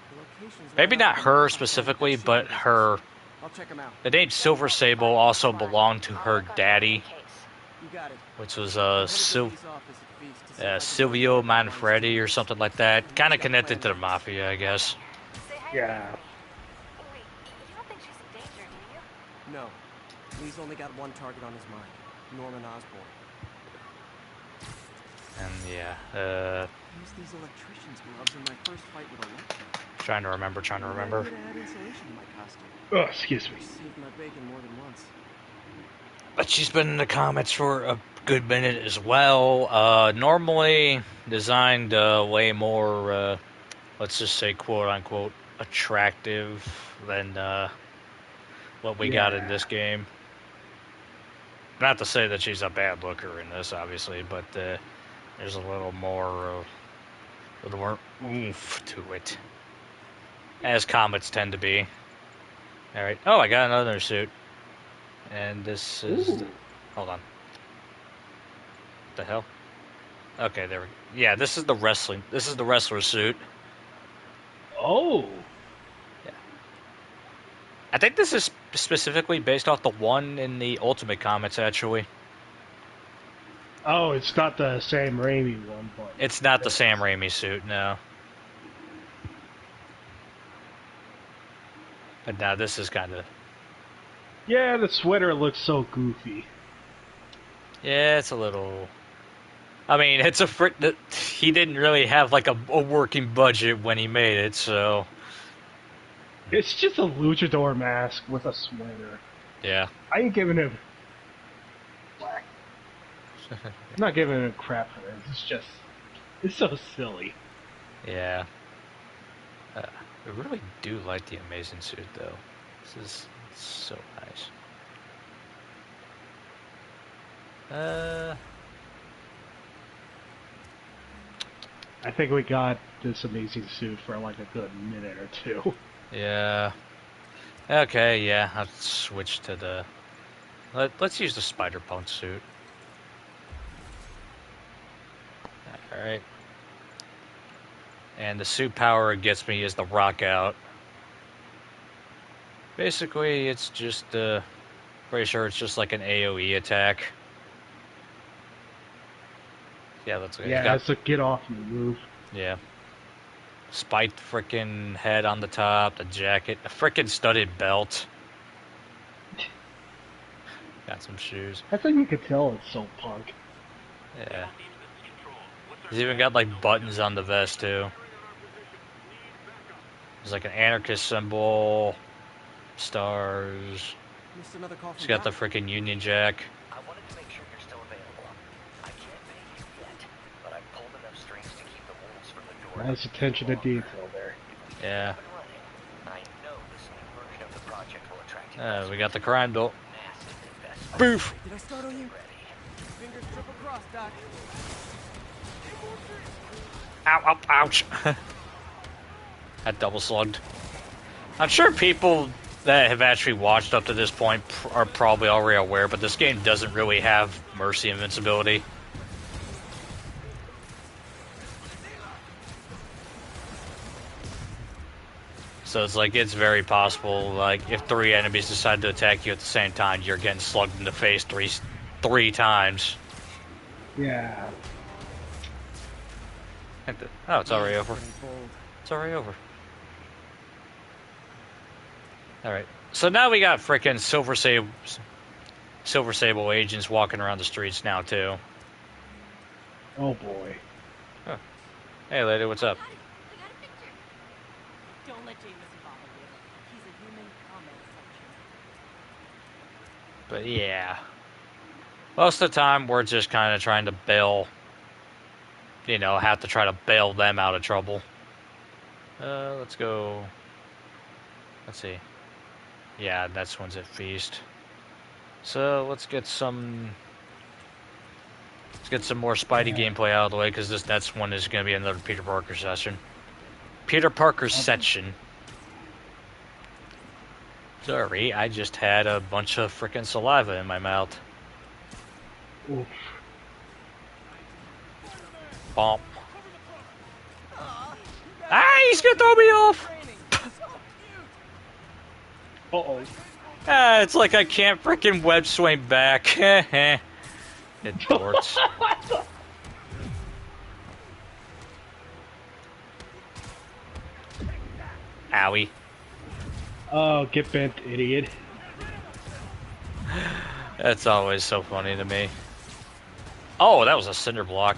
The location's Maybe right not up her on specifically, the but her... I'll check 'em out. The name Silver Sable also belonged to her daddy, You got it. which was I'm headed to Lee's office at Feast to see if I can Silvio find out what Manfredi or something like that. Kind of connected to the Mafia, I guess. Say hi Yeah. to Emily. Wait, you don't think she's in danger, do you? No. Lee's only got one target on his mind. Norman Osborn. And yeah, I used these electrician's gloves in my first fight with Electro. trying to remember. I need to add insulation to my costume. oh, excuse me. Saved my bacon more than once. But she's been in the comics for a good minute as well. Normally designed way more, let's just say, quote unquote, attractive than what we got in this game. Not to say that she's a bad looker in this, obviously, but there's a little more oomph to it, as comics tend to be. All right. Oh, I got another suit, and this is. Hold on. What the hell? Okay, there we go. Yeah, this is the wrestling. This is the wrestler suit. Oh, I think this is specifically based off the one in the Ultimate Comics, actually. oh, it's not the Sam Raimi one, but It's not the Sam Raimi suit, no. But now this is kind of... yeah, the sweater looks so goofy. Yeah, it's a little... I mean, it's a... He didn't really have, like, a working budget when he made it, so... It's just a luchador mask with a sweater. Yeah. I ain't giving him. I'm not giving him crap for this. It's just, it's so silly. Yeah. I really do like the Amazing suit, though. This is so nice. I think we got this amazing suit for like a good minute or two. Yeah. Okay, yeah, I'll switch to the... Let's use the Spider-Punk suit. Alright. And the suit power it gets me is the rock out. Basically, it's just, pretty sure it's just like an AoE attack. Yeah, that's okay. Yeah, it's a get off and move. Yeah. Spiked frickin' head on the top, the jacket, a frickin' studded belt. Got some shoes. I think you could tell it's so punk. Yeah. He's even got like buttons on the vest too. There's like an anarchist symbol, stars. Missed another call from He's got the Doc. frickin' Union Jack. I wanted to make sure you're still available. I can't pay you yet, but I've pulled enough strings to keep the wolves from the door. Nice attention to detail there. Yeah. I know this new version of the project will attract you. We got the crime bill. Massive investment. Boof! Did I start on you? Fingers triple cross, Doc. Ow, ow, ouch. That double slugged. I'm sure people that have actually watched up to this point are probably already aware, but this game doesn't really have mercy invincibility. So it's like, it's very possible, like, if 3 enemies decide to attack you at the same time, you're getting slugged in the face three times. Yeah. Oh, it's already over. It's already over. Alright. So now we got frickin' Silver Sable agents walking around the streets now, too. Oh boy. Oh. Hey, lady, what's up? I got a picture. Don't let Jameson bother you. He's a human comment section. But yeah. Most of the time, we're just kind of trying to bail, you know, have to try to bail them out of trouble. Let's go. Let's see. Yeah, that's one's at Feast. So let's get some more Spidey gameplay out of the way, because this next one is going to be another Peter Parker session. Peter Parker section. Sorry, I just had a bunch of frickin' saliva in my mouth. Oof. Bomp. Ah, he's gonna throw me off! Uh-oh. Ah, it's like I can't frickin' web swing back. It dorks. Owie. Oh, get bent, idiot. That's always so funny to me. Oh, that was a cinder block.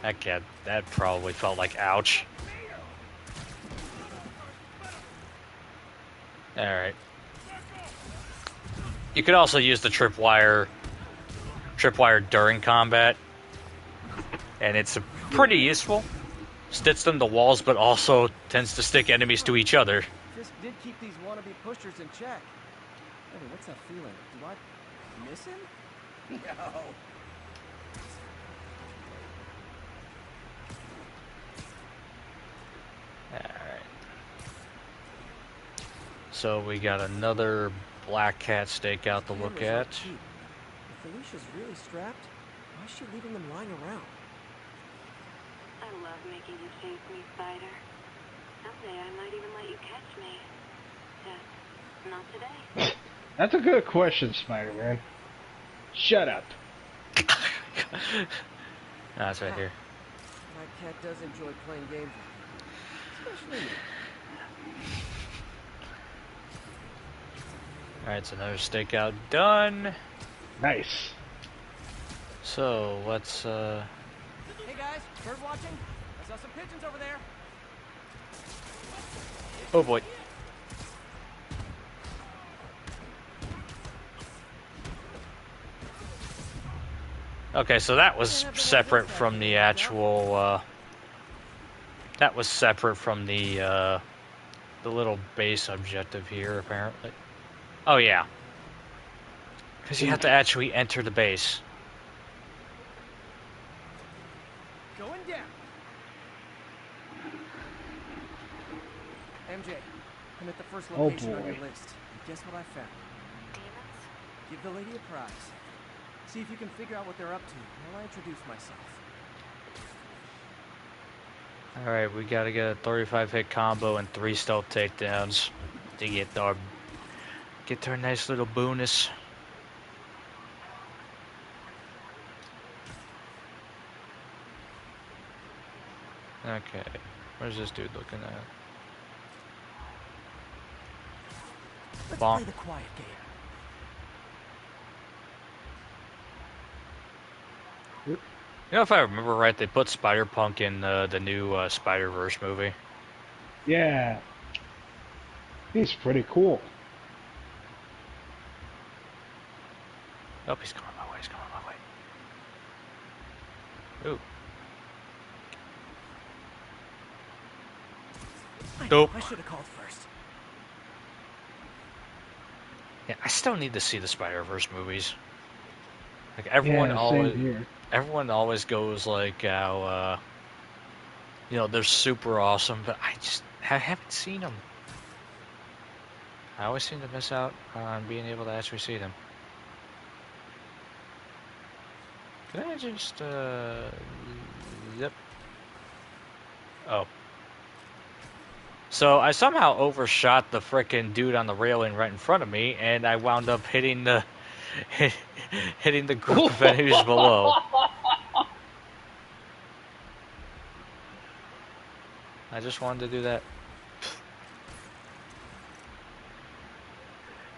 That probably felt like ouch. Alright. You could also use the tripwire during combat. And it's pretty useful. Sticks them to walls, but also tends to stick enemies to each other. This did keep these wannabe pushers in check. Hey, what's that feeling? Do I miss him? No. Alright. So we got another Black Cat stakeout to look at. If Felicia's really strapped, why is she leaving them lying around? I love making you chase me, Spider. Someday I might even let you catch me. Just not today. That's a good question, Spider-Man. Shut up. That's right here. My cat does enjoy playing games with me. Especially me. Alright, so another stakeout done. Nice. So let's Hey guys, bird watching? I saw some pigeons over there. oh boy. Okay, so that was separate from the actual that was separate from the little base objective here, apparently. Oh yeah. Because you have to actually enter the base. MJ, I'm at the first Oh, location on your boy. list. And guess what I found? Demons? Give the lady a prize. See if you can figure out what they're up to while I introduce myself. Alright, we gotta get a 35 hit combo and 3 stealth takedowns to get our nice little bonus. Okay, where's this dude looking at? Let's Bonk. play the quiet game. You know, if I remember right, they put Spider-Punk in the new Spider-Verse movie. Yeah. He's pretty cool. Oh, he's going my way, he's going my way. Ooh. Nope. I should have called first. Yeah, I still need to see the Spider-Verse movies. Like everyone Yeah, always, same here. everyone always goes like how, you know, they're super awesome, but I haven't seen them. I always seem to miss out on being able to actually see them. Can I just, yep. Oh. So I somehow overshot the frickin' dude on the railing right in front of me, and I wound up hitting the hitting the group of enemies below. I just wanted to do that.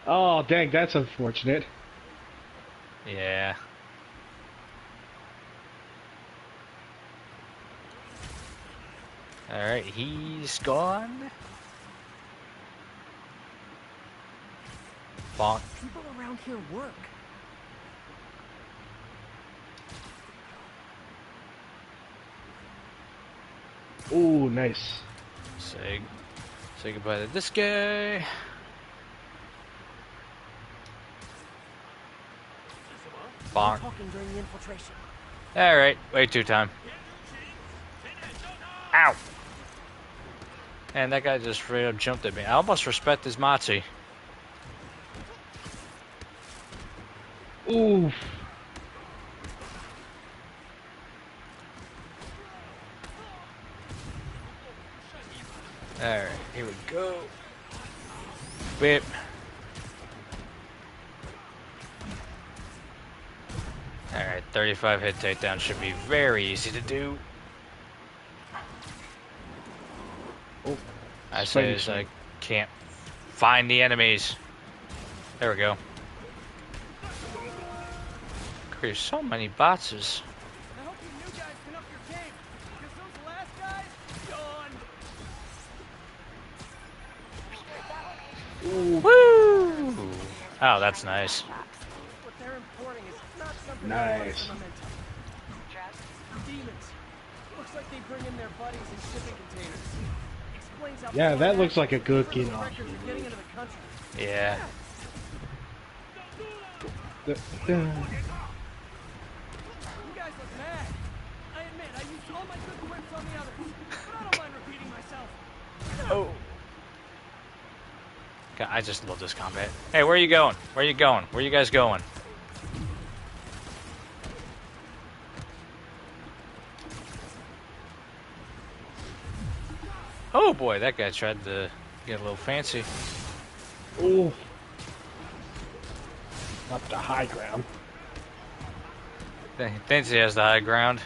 Oh, dang, that's unfortunate. Yeah. Alright, he's gone. Bonk. People around here work. Ooh, nice. Say goodbye to this guy. Bonk. Talking during the infiltration. Alright, wait 2 time. Ow! And that guy just straight up jumped at me. I almost respect his N.Y.C. Ooh. Alright, here we go. Whip. Alright, 35 hit takedown should be very easy to do. Oh, I say as I can't find the enemies. There we go. There's so many boxes. I hope you new guys can up your game, because those last guys, gone. Woo! Oh, that's nice. What they're importing is not something Nice. Drugs? Demons. Looks like they bring in their buddies in shipping containers. Explains how Yeah, that looks like a good criminal game. records are getting into the country. Yeah. The- You guys look mad. I admit, I used all my good quips on the others, but I don't mind repeating myself. Oh. God, I just love this combat. Hey, where are you going? Where are you going? Where are you guys going? Oh boy, that guy tried to get a little fancy. Ooh. Up the high ground. Thinks he has the high ground.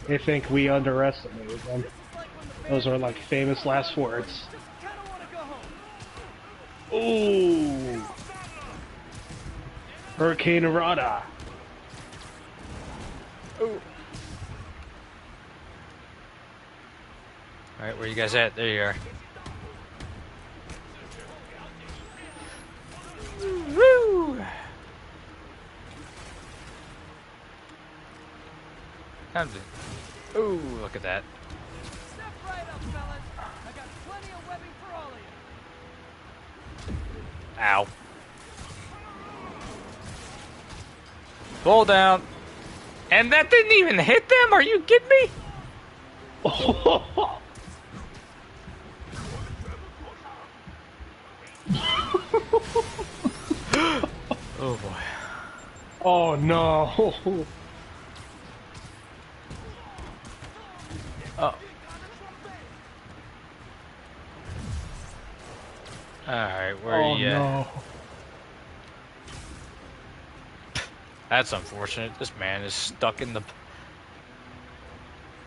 They think we underestimated them. Those are like famous last words. Ooh. Hurricane Errata. Ooh. Alright, where you guys at? There you are. Woo! Ooh, look at that. Step right up, fellas. I got plenty of webbing for all of you. Ow. Fall down. And that didn't even hit them? Are you kidding me? Oh boy. Oh no. Oh. Alright, where are Oh you at? no. That's unfortunate. This man is stuck in the...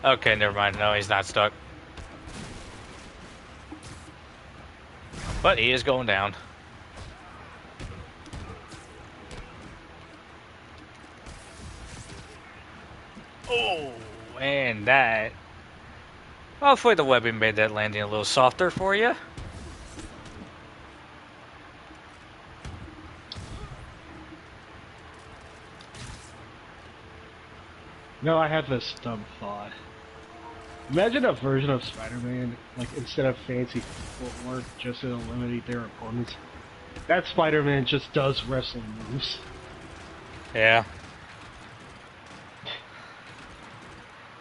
Okay, never mind. No, he's not stuck. But he is going down. Oh, and that... Hopefully the webbing made that landing a little softer for you. No, I had this dumb thought. Imagine a version of Spider-Man, like instead of fancy footwork, just to eliminate their opponents. That Spider-Man just does wrestling moves. Yeah.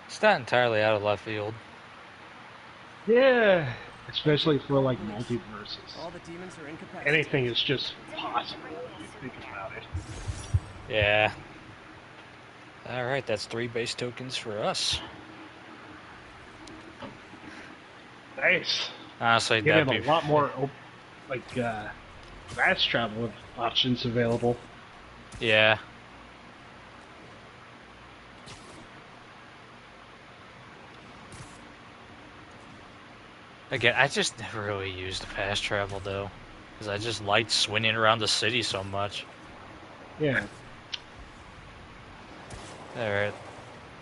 It's not entirely out of left field. Yeah, especially for like multiverses. All the demons are incapacitated. Anything is just possible if you think about it. Yeah. Alright, that's 3 base tokens for us. Nice. Honestly, Getting that'd a be... lot more fast travel options available. Yeah. Again, I just never really used the fast travel though, because I just liked swinging around the city so much. Yeah. All right.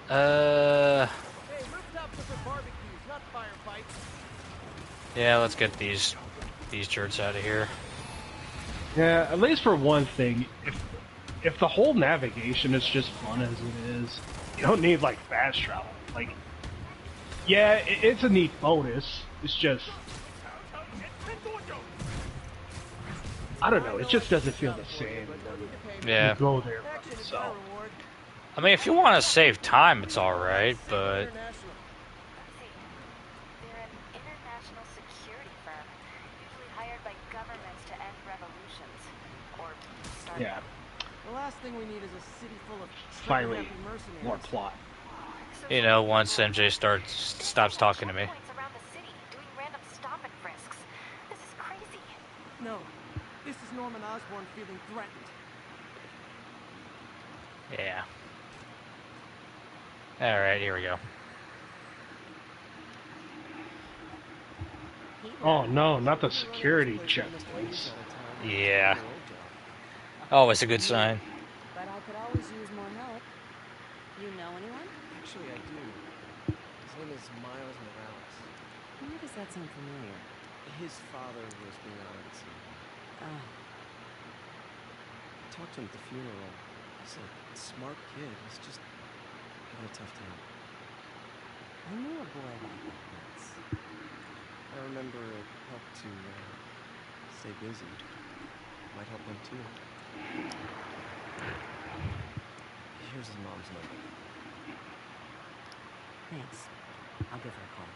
Hey, rooftops are for barbecues, not firefights. Yeah, let's get these jerks out of here. Yeah, at least for one thing, if the whole navigation is just fun as it is, you don't need like fast travel. Like, yeah, it's a neat bonus. It's just, I don't know. It just doesn't feel the same when Yeah. you go there by yourself. I mean, if you want to save time, it's all right, but They're an international security firm, usually hired by governments to end revolutions. Or start Yeah, The last thing we need is a city full of finally, trigger-happy mercenaries. more plot. you know, once MJ stops talking to me. checkpoints around the city, doing random stop and frisks. This is crazy. No, this is Norman Osborn feeling threatened. Yeah. All right, here we go. Oh no, not the security checkpoints. Yeah. Always a good sign. But I could always use more help. You know anyone? Actually, I do. His name is Miles Morales. Why does that sound familiar? His father was being honored at sea. Oh, I talked to him at the funeral. He's a smart kid. He's just having a tough time. I knew a boy like that once. I remember it helped to stay busy. Might help him too. Here's his mom's number. Thanks. I'll give her a call.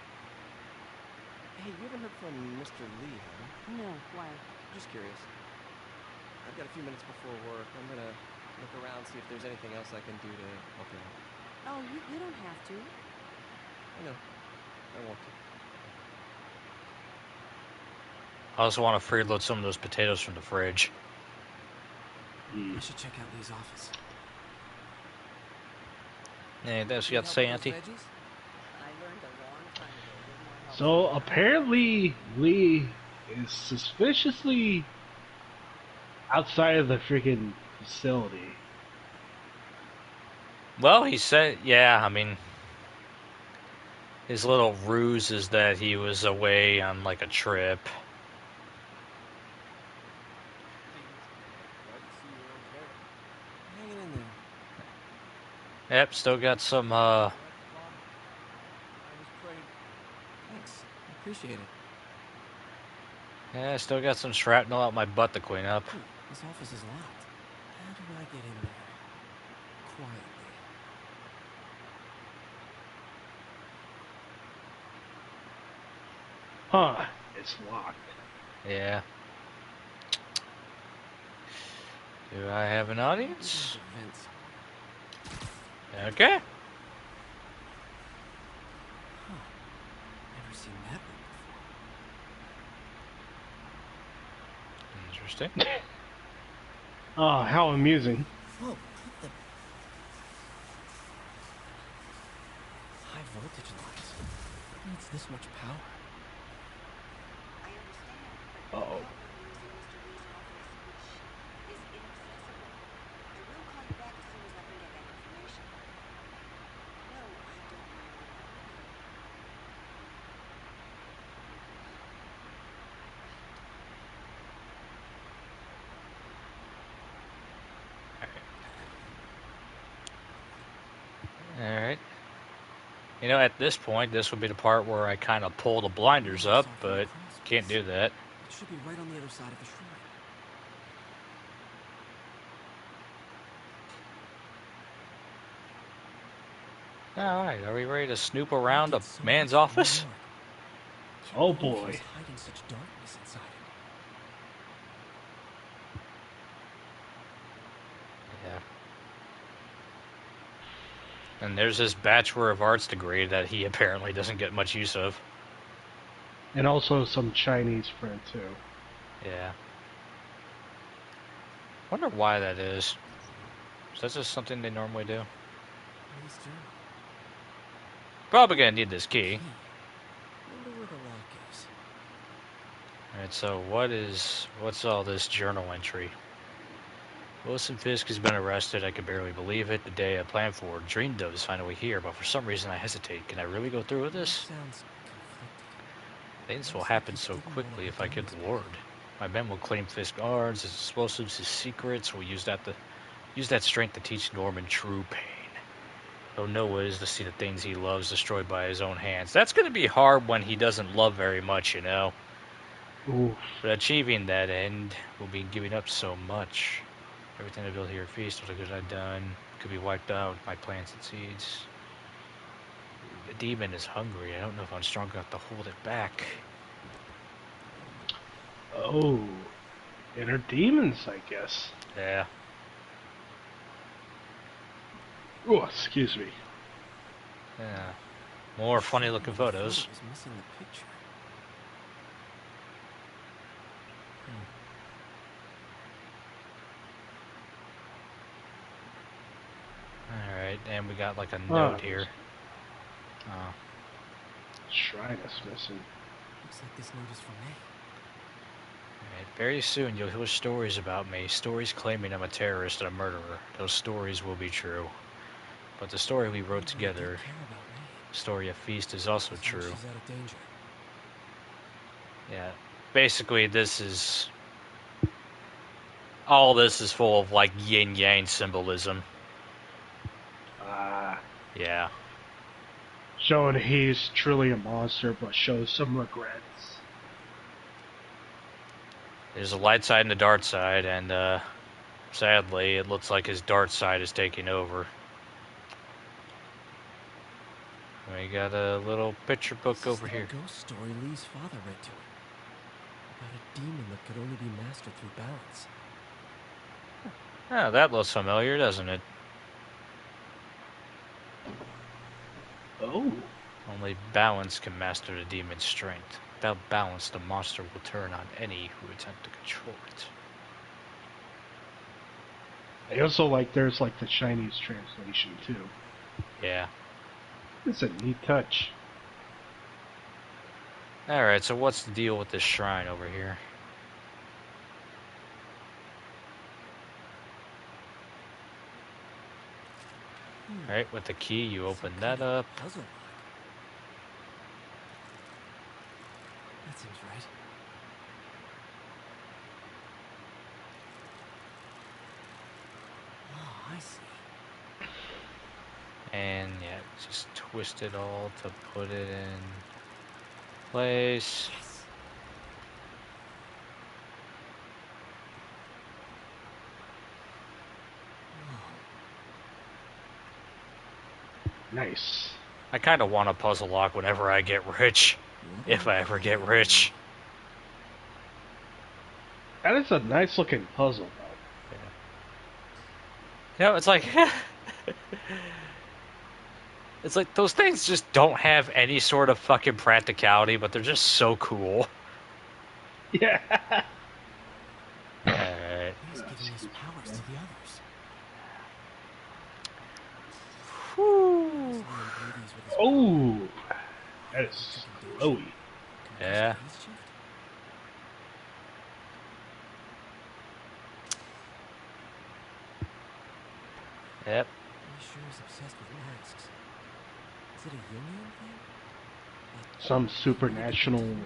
Hey, you haven't heard from Mr. Lee, have you? No, why? Just curious. I've got a few minutes before work. I'm gonna look around, see if there's anything else I can do to help you out. Oh, you don't have to. I know. I want to. I also want to freeload some of those potatoes from the fridge. I should check out Lee's office. Yeah, that's what you got to say, Auntie. I learned a long time ago. With more help. So apparently Lee is suspiciously outside of the freaking facility. Well, he said, yeah, I mean, his little ruse is that he was away on like a trip. Hanging in there. Yep, still got some, I was praying. Thanks. I appreciate it. yeah, still got some shrapnel out my butt to clean up. This office is locked. How do I get in there? Quietly. Huh. It's locked. Yeah. Do I have an audience? There's a vent somewhere. Okay. Huh. Never seen that room before. Interesting. Oh, how amusing. Whoa, what the? High voltage lines. Who needs this much power? I understand, but Uh-oh. help will be using Mr. Lee's office, which is inaccessible. I will call you back as soon as I can get that information. No, I don't know when that will be. Alright. You know, at this point, this would be the part where I kind of pull the blinders up, but can't do that. It should be right on the other side of the shrine. Alright, are we ready to snoop around a So man's much office? more. Can't Oh, believe boy. he's hiding such darkness inside him. Yeah. And there's this Bachelor of Arts degree that he apparently doesn't get much use of. And also some Chinese friend, too. Yeah. Wonder why that is. Is that just something they normally do? Lee's journal. Probably gonna need this key. Wonder where the lock is. Alright, so what's all this journal entry? Wilson Fisk has been arrested. I can barely believe it. The day I planned for, dreamed of, is finally here, but for some reason I hesitate. Can I really go through with this? Sounds conflicted. Things will happen so quickly if I get the word. My men will claim Fisk arms, his explosives, his secrets. We'll use that strength to teach Norman true pain. He'll know what it is to see the things he loves destroyed by his own hands. That's going to be hard when he doesn't love very much, you know. Oof. But achieving that end will be giving up so much. Everything I built here at Feast, all the good I've done, could be wiped out. My plants and seeds. The demon is hungry. I don't know if I'm strong enough to hold it back. Oh. Inner demons, I guess. Yeah. Oh, excuse me. Yeah. More funny looking photos. Photo was missing the picture. Alright, and we got like a note here. Oh. Shrine is missing. Looks like this note is from May. Alright, very soon you'll hear stories about me. Stories claiming I'm a terrorist and a murderer. Those stories will be true. But the story we wrote together, the story of Feast, is also true. She's out of danger. Yeah. Basically, all this is full of like yin-yang symbolism. Yeah. Showing he's truly a monster, but shows some regrets. There's a light side and a dark side, and sadly, it looks like his dark side is taking over. We got a little picture book over here. Ghost story Lee's father read to him. About a demon that could only be mastered through balance. Oh, that looks familiar, doesn't it? Oh. Only balance can master the demon's strength. Without balance, the monster will turn on any who attempt to control it. I also like there's like the Chinese translation too. Yeah. It's a neat touch. Alright, so what's the deal with this shrine over here? Alright, with the key, you open that up. Puzzle lock. That seems right. Oh, I see. And yeah, just twist it all to put it in place. Yes. Nice. I kind of want a puzzle lock whenever I get rich. if I ever get rich. That is a nice looking puzzle, though. You know, it's like it's like those things just don't have any sort of fucking practicality, but they're just so cool. Yeah. Alright. He's giving his powers to the others. Whew. Oh, that is glowy. Yeah. Yep. He sure is obsessed with masks. Is it a Jungian thing? Some supernatural,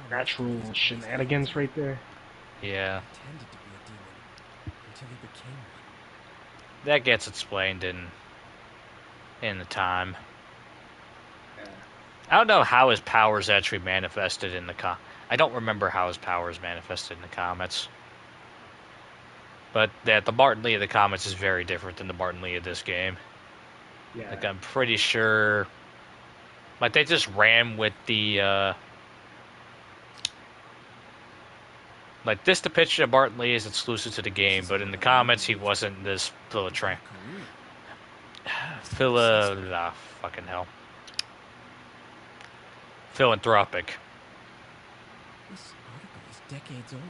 natural shenanigans right there. Yeah. Pretended to be a demon until he became one. That gets explained in the time. Yeah. I don't know how his powers actually manifested in the I don't remember how his powers manifested in the comics. But that the Martin Lee of the comics is very different than the Martin Lee of this game. Yeah. Like, I'm pretty sure... Like, they just ran with the, Like, this depiction of Martin Lee is exclusive to the game, but in the comics, he wasn't this fucking hell. Philanthropic. This article is decades old.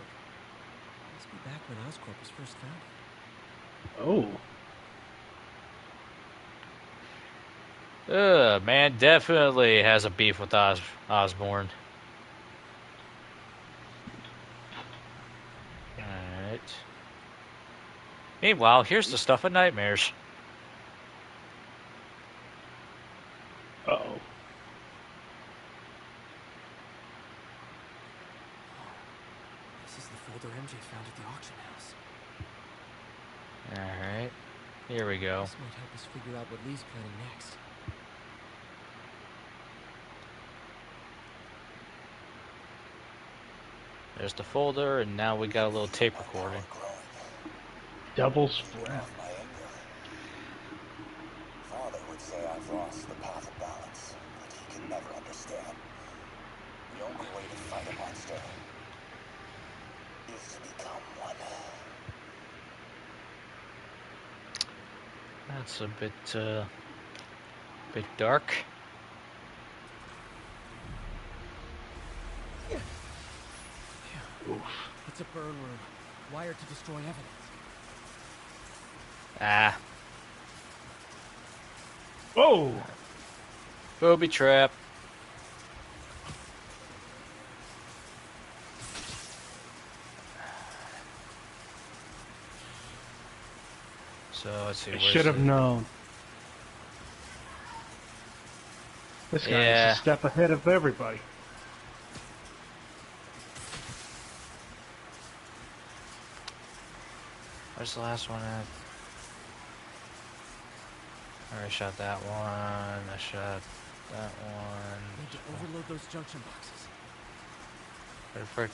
Must be back when Oscorp was first founded. Oh. Man definitely has a beef with Osborn. Alright. Meanwhile, here's the stuff of nightmares. Uh-oh. This is the folder MJ found at the auction house. Alright. Here we go. This might help us figure out what Lee's planning next. There's the folder, and now we got a little tape recording. Devil's breath. Father would say I've lost the path of balance, that he can never understand. The only way to fight a monster is to become one. That's a bit dark. Oof. It's a burn room, wired to destroy evidence. Ah. Oh! Booby trap. So let's see. I should have known. This guy is a step ahead of everybody. Where's the last one at? I already shot that one. I shot that one. Need to overload those junction boxes. Where the frick?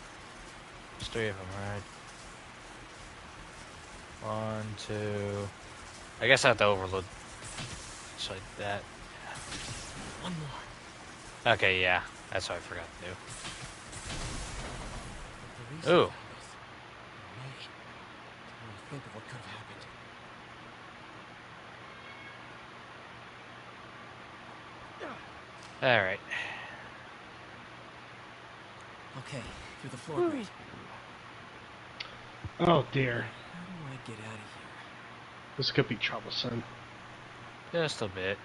There's 3 of them, right? 1, 2. I guess I have to overload. Just like that. One more. Okay, yeah. That's what I forgot to do. Ooh. Think of what could have happened. Alright. Okay, through the floor grate. Oh dear. How do I get out of here? This could be troublesome. Just a bit.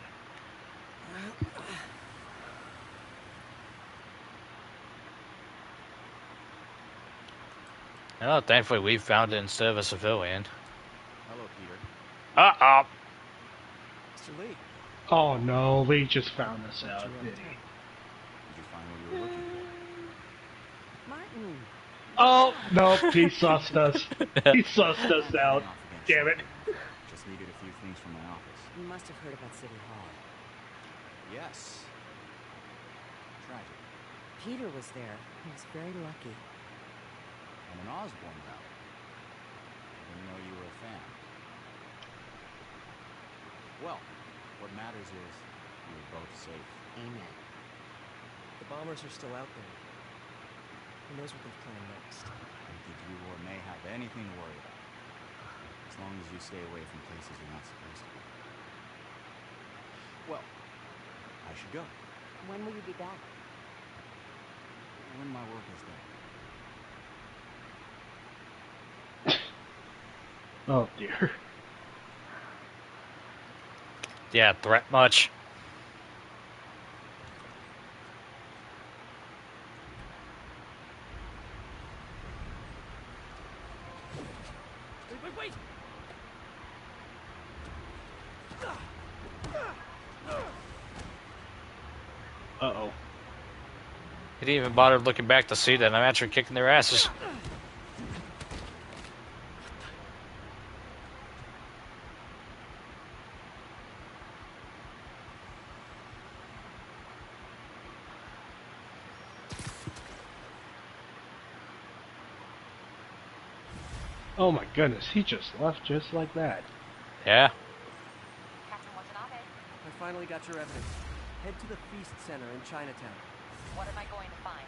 Oh, thankfully we found it instead of a civilian. Hello, Peter. Uh-oh. Mr. Lee. Oh no, Lee just found us out, did he? Did you find what you were looking for? Martin. Oh, no, he sussed us. He sussed us out. Damn it. Just needed a few things from my office. You must have heard about City Hall. Yes. Tragic. Peter was there. He was very lucky. And an Osborn route. I didn't know you were a fan. Well, what matters is you were both safe. Amen. The bombers are still out there. Who knows what they've planned next? I don't think you or May have anything to worry about. As long as you stay away from places you're not supposed to be. Well, I should go. When will you be back? When my work is done. Oh dear. Yeah, threat much. Wait! Uh-oh. He didn't even bother looking back to see that I'm actually kicking their asses. Oh my goodness, he just left just like that. Yeah. Captain Watanabe, I finally got your evidence. Head to the Feast Center in Chinatown. what am I going to find?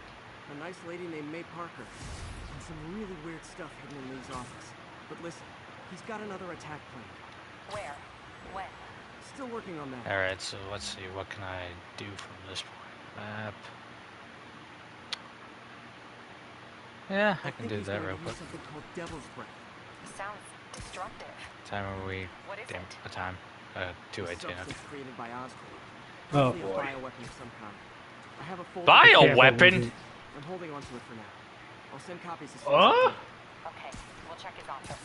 A nice lady named May Parker. And some really weird stuff hidden in Lee's office. But listen, he's got another attack planned. Where? When? Still working on that. Alright, so let's see. What can I do from this point? Map. Yeah, I can do that real quick. Something called Devil's Breath. Sounds destructive. Time are we? What is Damn, it? what time? 2:18. Substance created by Oscorp. Oh Probably boy. a bioweapon of some kind. I have a folder. Bioweapon? I'm holding on to it for now. I'll send copies as soon as Huh? I can. Okay, we'll check his office.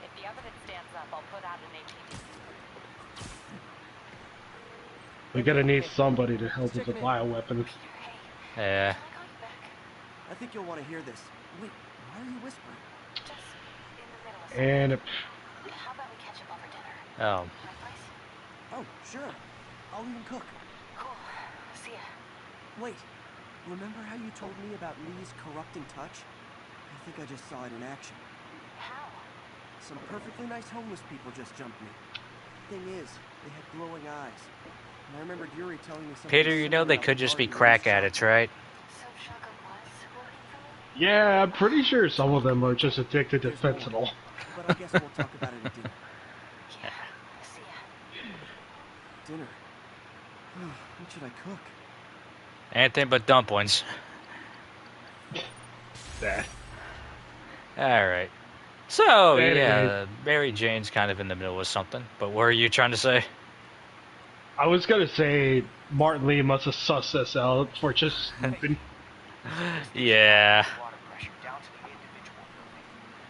If the evidence stands up, I'll put out an APB. We're gonna need somebody to help with the bioweapons. Yeah. Can I call you back? I think you'll want to hear this. Wait, why are you whispering? Just in the middle of something. And How about we catch up over dinner? Oh. My place? Oh, sure. I'll even cook. Cool. See ya. Wait, remember how you told me about Lee's corrupting touch? I think I just saw it in action. How? Some perfectly nice homeless people just jumped me. Thing is, they had glowing eyes. And I remembered Yuri telling me something. Peter, you know they could just be crack addicts, right? So Shaka was working for me? yeah, I'm pretty sure some of them are just addicted to fentanyl. But I guess we'll talk about it at dinner. Yeah. See ya. Dinner? What should I cook? Anything but dumplings. That. Alright. So, Anyway. yeah, Mary Jane's kind of in the middle of something. But what are you trying to say? I was gonna say Martin Lee must have sussed this out for just snooping. Yeah. Water pressure down to the individual building.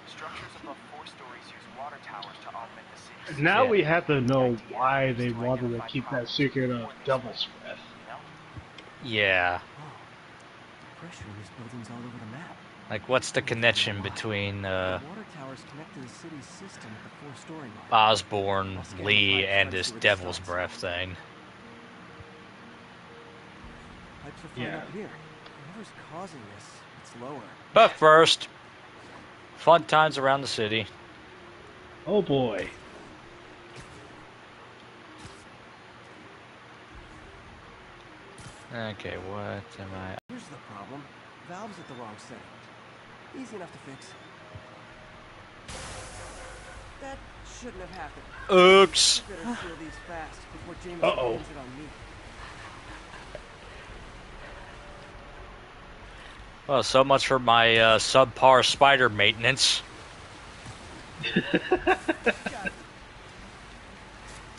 Structures above 4 stories use water towers to augment the city. Now Yeah. we have to know why they wanted to keep that secret of Devil's Breath. Yeah. The pressure in these buildings all over the map. Like, what's the connection between The water towers connect to the city's system at the 4-story mark. Osborne, Lee, and this Devil's Breath thing? Pipes are fine Yeah. up here. Whoever's causing this, it's lower. But first, fun times around the city. Oh boy. Okay, what am I? Here's the problem. Valve's at the wrong setting. Easy enough to fix. That shouldn't have happened. Oops. I better seal these fast before James Uh-oh. blames it on me. Well, so much for my subpar spider maintenance.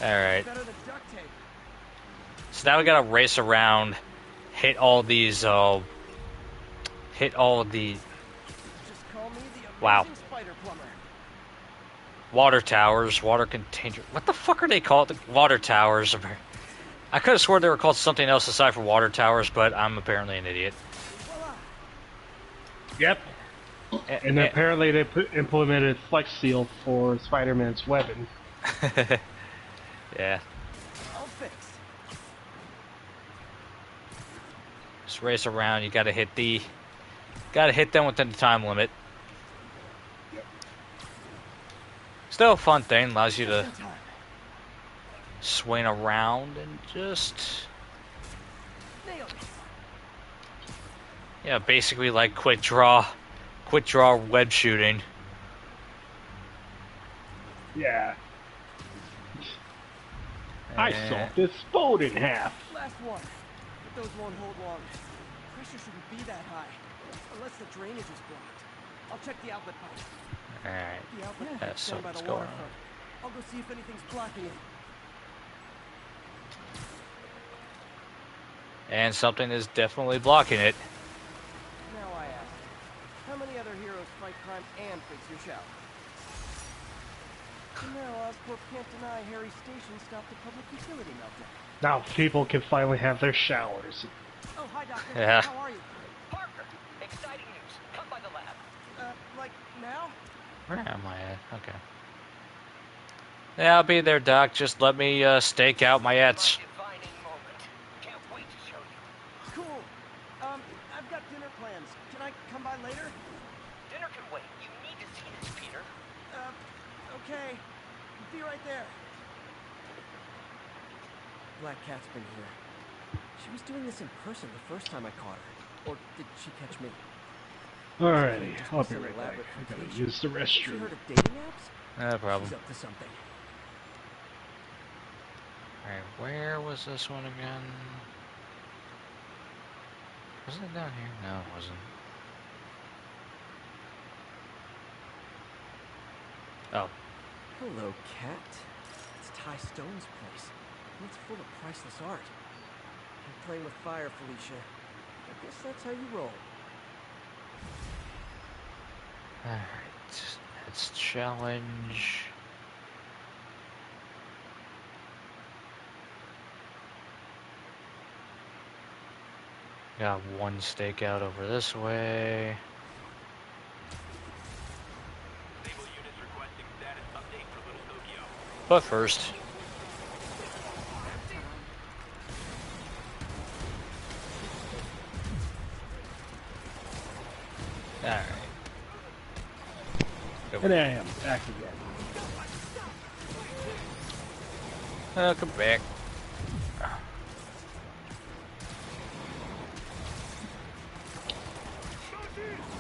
Alright. Better than duct tape. So now we gotta race around, hit all these, hit all of the Just call me the amazing Wow. spider plumber. water towers, water container. What the fuck are they called? Water towers. I could have sworn they were called something else aside from water towers, but I'm apparently an idiot. Voila! Yep. And apparently they implemented Flex Seal for Spider-Man's weapon. Yeah. All fixed. Just race around. You gotta hit them within the time limit. Still a fun thing. Allows you to In time. swing around and just Nailed it. Yeah, basically like quick draw web shooting. Yeah. I saw this boat in half. Last one. But those won't hold long. Pressure shouldn't be that high. Unless the drainage is blocked. I'll check the outlet pipe. Alright. The outlet Yeah, pipe's so down by what's the going waterfront. I'll go see if anything's blocking it. And something is definitely blocking it. Now I ask, how many other heroes fight crime and fix your shower? And now Oscorp can't deny Harry's station stopped a public utility meltdown. Now people can finally have their showers. Oh, hi, Doctor. Yeah. How are you? Parker, exciting news. Come by the lab. Like, now? Where am I at? Okay. Yeah, I'll be there, Doc. Just let me stake out my ets. Defining moment. Can't wait to show you. Cool. I've got dinner plans. Can I come by later? Dinner can wait. You need to see this, Peter. Okay. Be right there. Black Cat's been here. She was doing this in person the first time I caught her. Or did she catch me? Alrighty, I'll be right back. I gotta use the She restroom. heard of dating apps? No problem. She's up to something. Alright, where was this one again? Wasn't it down here? No, it wasn't. Oh. Hello, Cat. It's Ty Stone's place. And it's full of priceless art. You're playing with fire, Felicia. I guess that's how you roll. Alright. Let's challenge. Got one stakeout over this way. But first. Alright. And I am back again. Welcome back.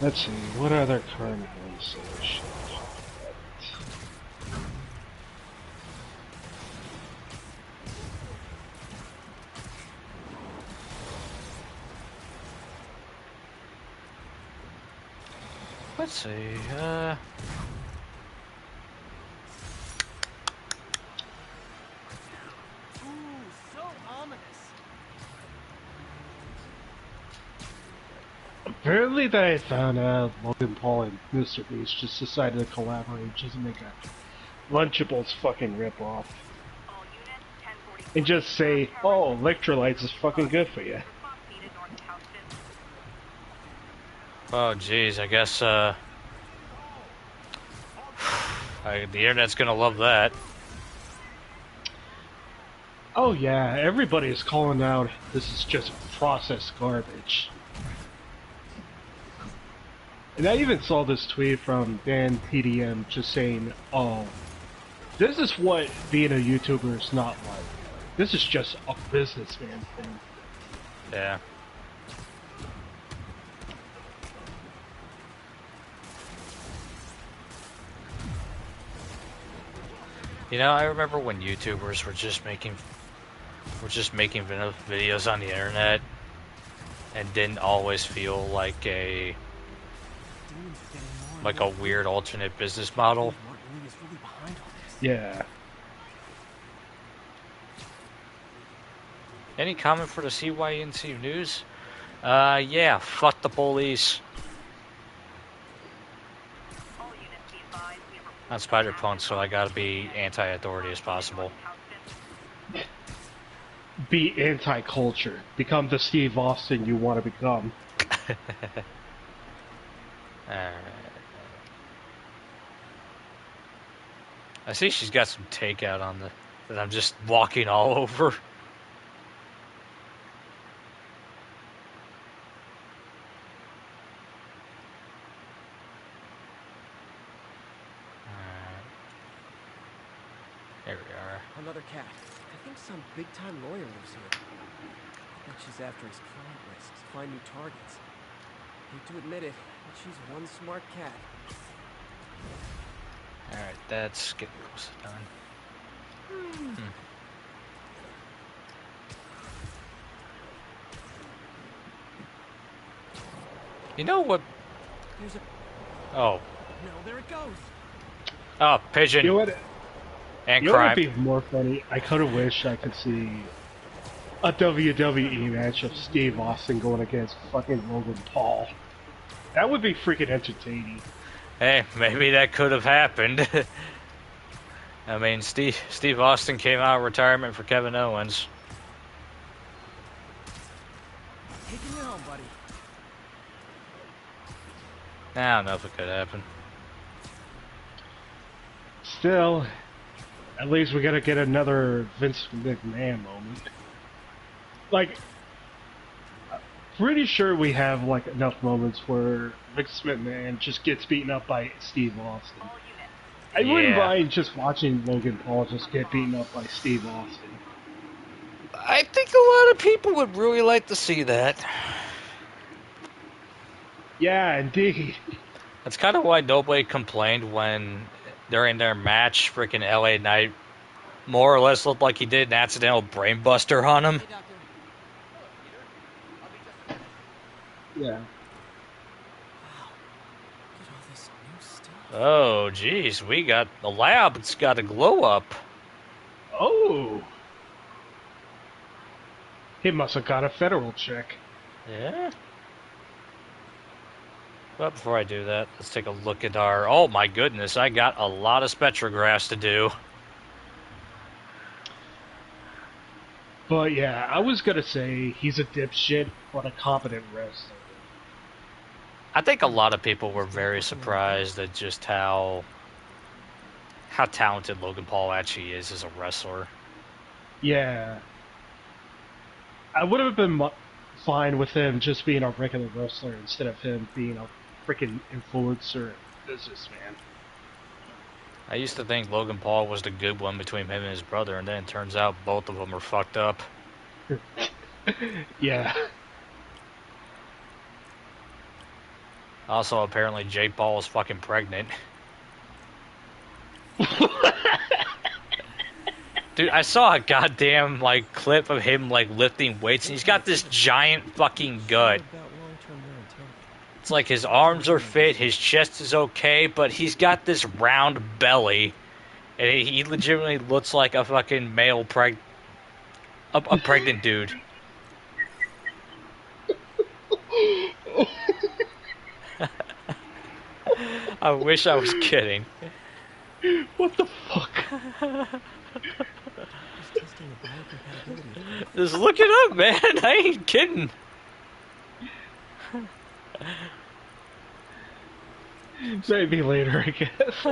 Let's see, what other current events should I talk about? Let's see, Ooh, so ominous. Apparently they found out Logan Paul and Mr. Beast just decided to collaborate just to make a Lunchables fucking ripoff. And just say, oh, electrolytes is fucking good for you. oh geez, I guess, the internet's gonna love that. Oh yeah, everybody is calling out this is just processed garbage. And I even saw this tweet from Dan TDM just saying, oh, this is what being a YouTuber is not like. This is just a businessman thing. Yeah. You know, I remember when YouTubers were just making videos on the internet and didn't always feel like a weird alternate business model. Yeah. Any comment for the CYNC news? Yeah, fuck the police. I'm Spider-Punk, so I gotta be anti-authority as possible. Be anti-culture. Become the Steve Austin you want to become. Alright. I see she's got some takeout on that I'm just walking all over. There we are. Another cat. I think some big-time lawyer lives here. I bet she's after his client lists, find new targets. Hate to admit it, but she's one smart cat. Alright, that's getting close to done. You know what? There's a... Oh. No, there it goes. Oh, pigeon. You know what? And You know what crime. would be more funny? I could have wished I could see a WWE match of Steve Austin going against fucking Logan Paul. That would be freaking entertaining. Hey, maybe that could have happened. I mean, Steve Austin came out of retirement for Kevin Owens. Taking you home, buddy. I don't know if it could happen. Still, at least we gotta get another Vince McMahon moment. Like, pretty sure we have like enough moments where Vince McMahon just gets beaten up by Steve Austin. I wouldn't mind just watching Logan Paul just get beaten up by Steve Austin. I think a lot of people would really like to see that. Yeah, indeed. That's kind of why nobody complained when during their match, freaking LA Knight more or less looked like he did an accidental brainbuster on him. Yeah. Oh, geez, we got the lab. It's got a glow up. Oh. He must have got a federal check. Yeah. But before I do that, let's take a look at our... Oh my goodness, I got a lot of spectrographs to do. But yeah, I was gonna say he's a dipshit, but a competent wrestler. I think a lot of people were very surprised at just how talented Logan Paul actually is as a wrestler. Yeah. I would have been fine with him just being a regular wrestler instead of him being a freaking influencer businessman. I used to think Logan Paul was the good one between him and his brother, and then it turns out both of them are fucked up. Yeah. Also, apparently Jake Paul is fucking pregnant. Dude, I saw a goddamn, like, clip of him, like, lifting weights, and he's got this giant fucking gut. It's like his arms are fit, his chest is okay, but he's got this round belly, and he legitimately looks like a fucking male a pregnant dude. I wish I was kidding. What the fuck? Just look it up, man. I ain't kidding. Maybe later, I guess.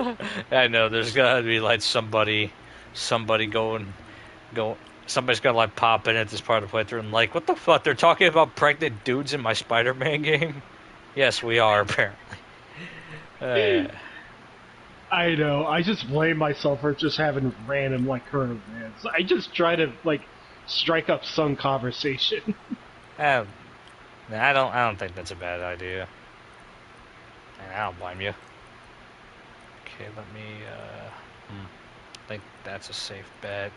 I know, there's gotta be like somebody somebody's gonna like pop in at this part of the playthrough and like, what the fuck? They're talking about pregnant dudes in my Spider-Man game? Yes, we are, apparently. I know. I just blame myself for just having random like current events. I just try to like strike up some conversation. I don't think that's a bad idea. And I don't blame you. Okay, let me I think that's a safe bet.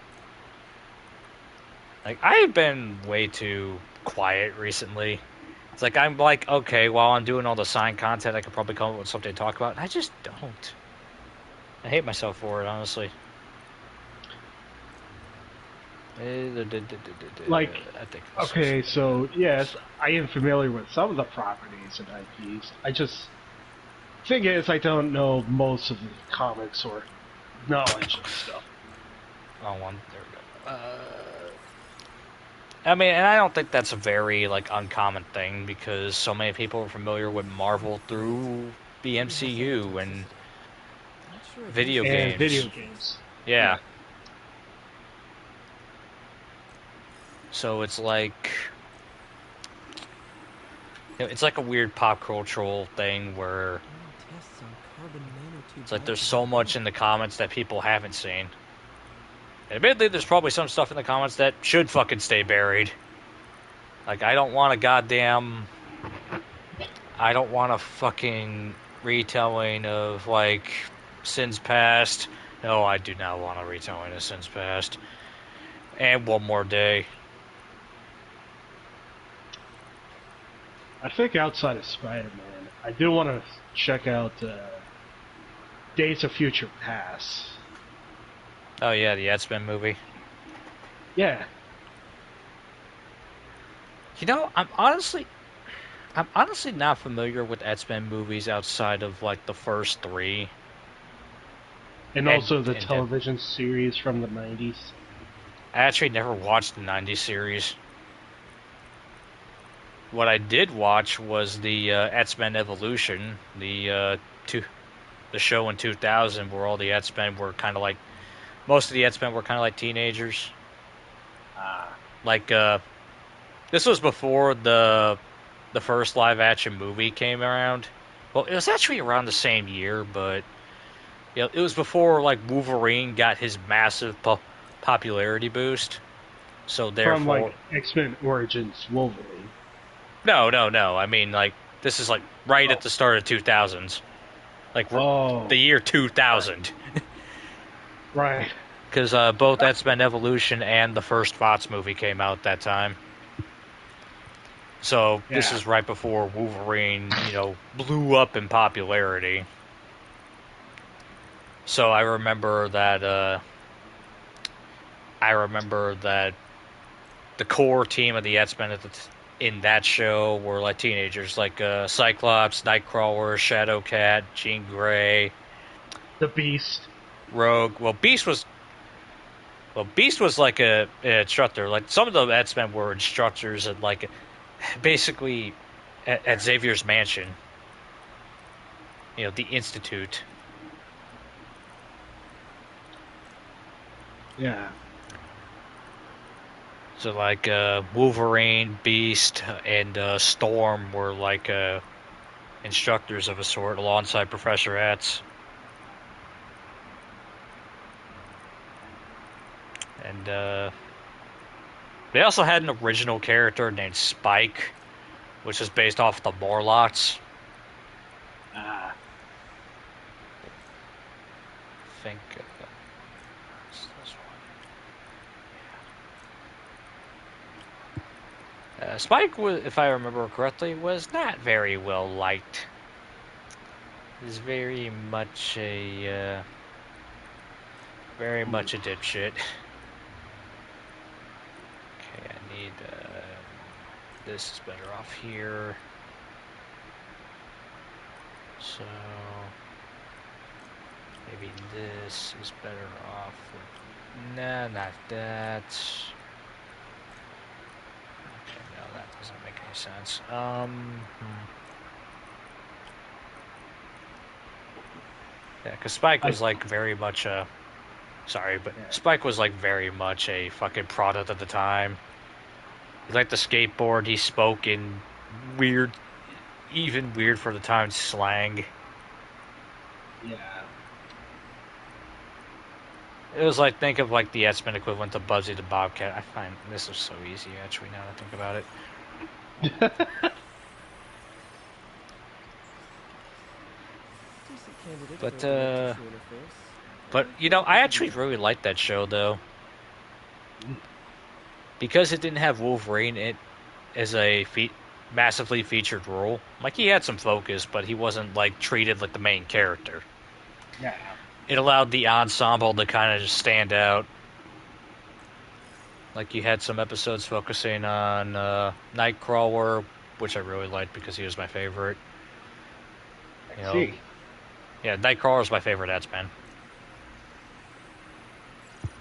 Like, I've been way too quiet recently. It's like, I'm like, okay, while I'm doing all the signed content, I could probably come up with something to talk about. And I just don't. I hate myself for it, honestly. Like, I think okay, so yes, I am familiar with some of the properties and IPs. Thing is, I don't know most of the comics or knowledge and stuff. Wrong one. There we go. I mean, and I don't think that's a very, like, uncommon thing, because so many people are familiar with Marvel through the MCU and video games. Yeah. So it's like... it's like a weird pop cultural thing where... it's like there's so much in the comments that people haven't seen. Admittedly, there's probably some stuff in the comments that should fucking stay buried. Like, I don't want a goddamn... I don't want a fucking retelling of, like, Sins Past. No, I do not want a retelling of Sins Past. And One More Day. I think outside of Spider-Man, I do want to check out Days of Future Past. Oh yeah, the X-Men movie. Yeah. You know, I'm honestly not familiar with X-Men movies outside of, like, the first three. And also the and television series from the 90s. I actually never watched the 90s series. What I did watch was the X-Men Evolution, the show in 2000 where all the X-Men were kind of like, most of the X-Men were kind of like teenagers. Like, this was before the first live-action movie came around. Well, it was actually around the same year, but you know, it was before, like, Wolverine got his massive popularity boost. So therefore, from like X-Men Origins Wolverine. No. I mean, like, this is like right at the start of 2000s, like the year 2000. Right. Because both X-Men Evolution and the first Fox movie came out that time. So this is right before Wolverine, you know, blew up in popularity. So I remember that. The core team of the X-Men in that show were like teenagers, like Cyclops, Nightcrawler, Shadowcat, Jean Grey, the Beast, Rogue. Beast was like a instructor. Like, some of the X-Men were instructors at, like, basically at Xavier's mansion. You know, the Institute. Yeah. So, like, Wolverine, Beast, and Storm were like instructors of a sort alongside Professor X. And they also had an original character named Spike, which is based off the Morlocks. I think it's this one. Spike, was, if I remember correctly, was not very well liked. He's very much a dipshit. Okay, I need this is better off here. So maybe this is better off with, nah, not that. Okay, no, that doesn't make any sense. Yeah, because Spike was like very much a, Spike was like very much a fucking product of the time. He liked the skateboard, he spoke in weird, even weird for the time, slang. Yeah. It was like, think of like the X-Men equivalent to Buzzy the Bobcat. I find this is so easy, actually, now that I think about it. But you know, I actually really liked that show, though. Because it didn't have Wolverine in it as a massively featured role. Like, he had some focus, but he wasn't, like, treated like the main character. Yeah. It allowed the ensemble to kind of just stand out. Like, you had some episodes focusing on Nightcrawler, which I really liked because he was my favorite. You know, yeah, Nightcrawler is my favorite X-Men.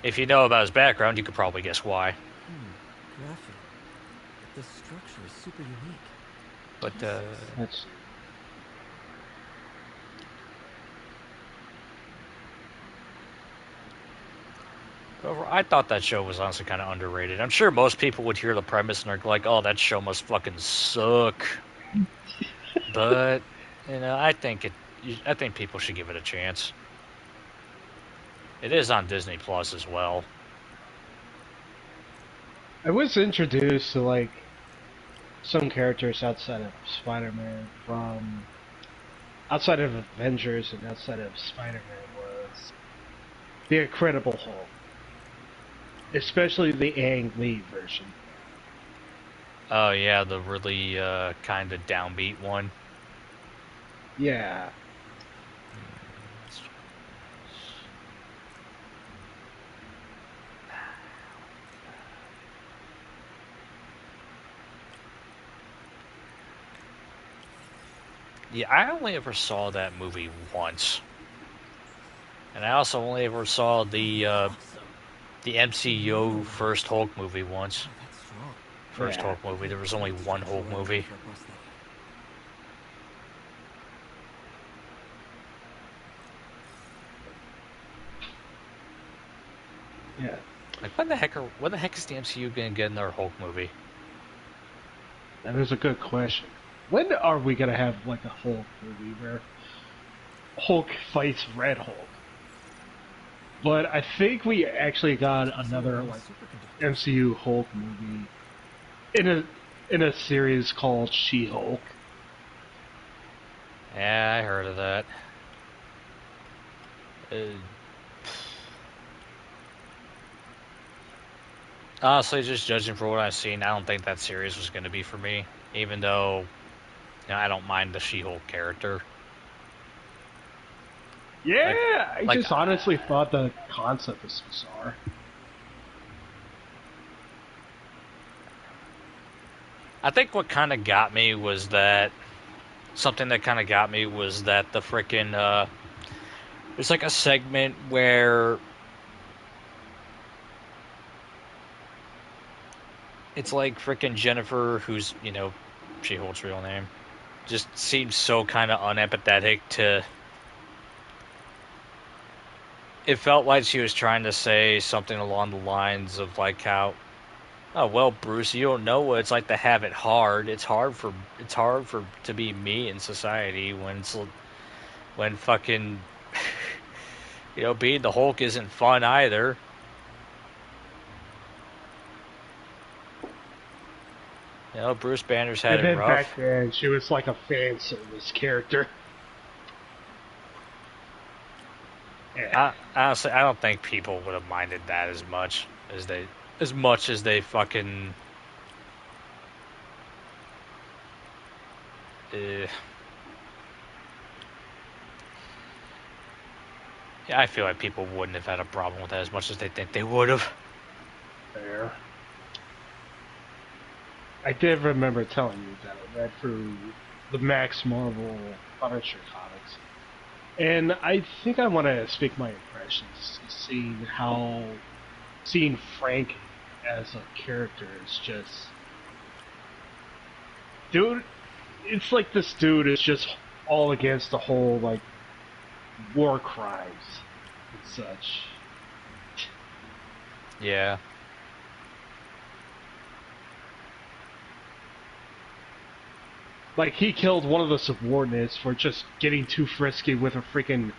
If you know about his background, you could probably guess why. Graphite. This structure is super unique. But, I thought that show was honestly kind of underrated. I'm sure most people would hear the premise and are like, oh, that show must fucking suck. But, you know, I think people should give it a chance. It is on Disney Plus as well. I was introduced to, like, some characters outside of Spider-Man from outside of Avengers and outside of Spider-Man was the Incredible Hulk, especially the Ang Lee version. Oh yeah, the really kind of downbeat one. Yeah. Yeah, I only ever saw that movie once, and I also only ever saw the MCU first Hulk movie once. Oh, that's strong. First Yeah. Hulk movie. There was only one Hulk Right away movie. for a prosthetic. Yeah. Like, when the heck is the MCU gonna get another Hulk movie? That is a good question. When are we gonna have like a Hulk movie where Hulk fights Red Hulk? But I think we actually got another like MCU Hulk movie in a series called She-Hulk. Yeah, I heard of that. Honestly, just judging for what I've seen, I don't think that series was going to be for me. Even though, I don't mind the She-Hulk character. Yeah, I just honestly thought the concept was bizarre. I think what kind of got me was that something that kind of got me was that the frickin' there's like a segment where it's like frickin' Jennifer, who's She-Hulk's real name, just seems so kind of unempathetic to. It felt like she was trying to say something along the lines of like how, oh well, Bruce, you don't know what it's like to have it hard. It's hard for to be me in society when fucking being the Hulk isn't fun either. Bruce Banner's had And it then back rough. then, she was like a fan service character. Yeah. Honestly, I don't think people would have minded that as much as they fucking. Yeah, I feel like people wouldn't have had a problem with that as much as they think they would have. Fair. I did remember telling you that I read through the Max Marvel Punisher comics. And I think I want to speak my impressions, seeing Frank as a character is just, dude. It's like this dude is just all against the whole like war crimes and such. Yeah. Like he killed one of the subordinates for just getting too frisky with a freaking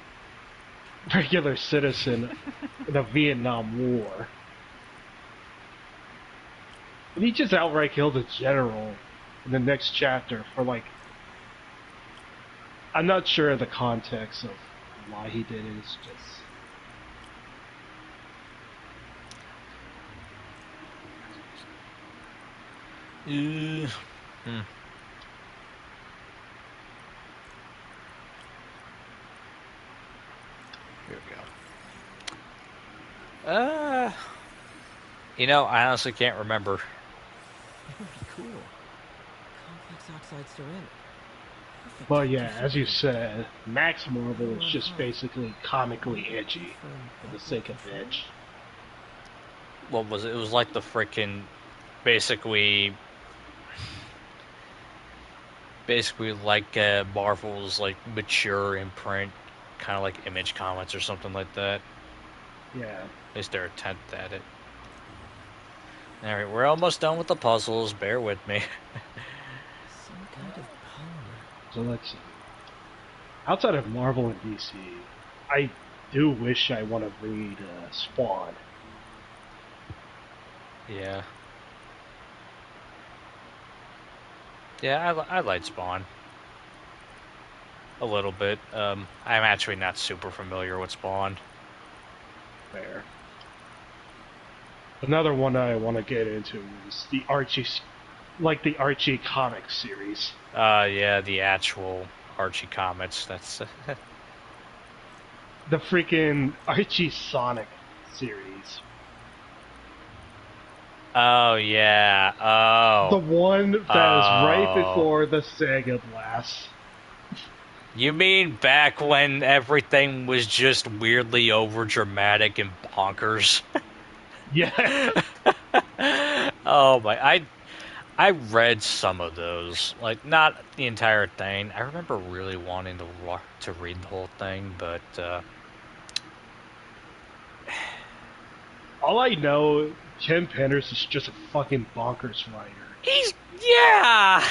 regular citizen in the Vietnam War. And he just outright killed a general in the next chapter for like, I'm not sure of the context of why he did it. It's just Hmm. Here we go. I honestly can't remember. Very cool. Complex oxide ceramic. Perfect. Well, yeah, as you said, Max Marvel is just basically comically edgy for the sake of edge. What was it? It was like the frickin' basically like Marvel's like mature imprint, kind of like Image Comics or something like that. Yeah. At least their attempt at it. Alright, we're almost done with the puzzles. Bear with me. Some kind of polymer. So let's see. Outside of Marvel and DC, I do wish I want to read Spawn. Yeah. Yeah, I like Spawn. A little bit. I'm actually not super familiar with Spawn. Fair. Another one I want to get into is the Archie, like the Archie comic series. Yeah, the actual Archie comics. That's The freaking Archie Sonic series. Oh yeah. The Oh. one that is right before the Sega Blast. You mean back when everything was just weirdly over dramatic and bonkers? Yeah. Oh my! I read some of those, like not the entire thing. I remember really wanting to read the whole thing, but All I know, Ken Penders is just a fucking bonkers writer. yeah.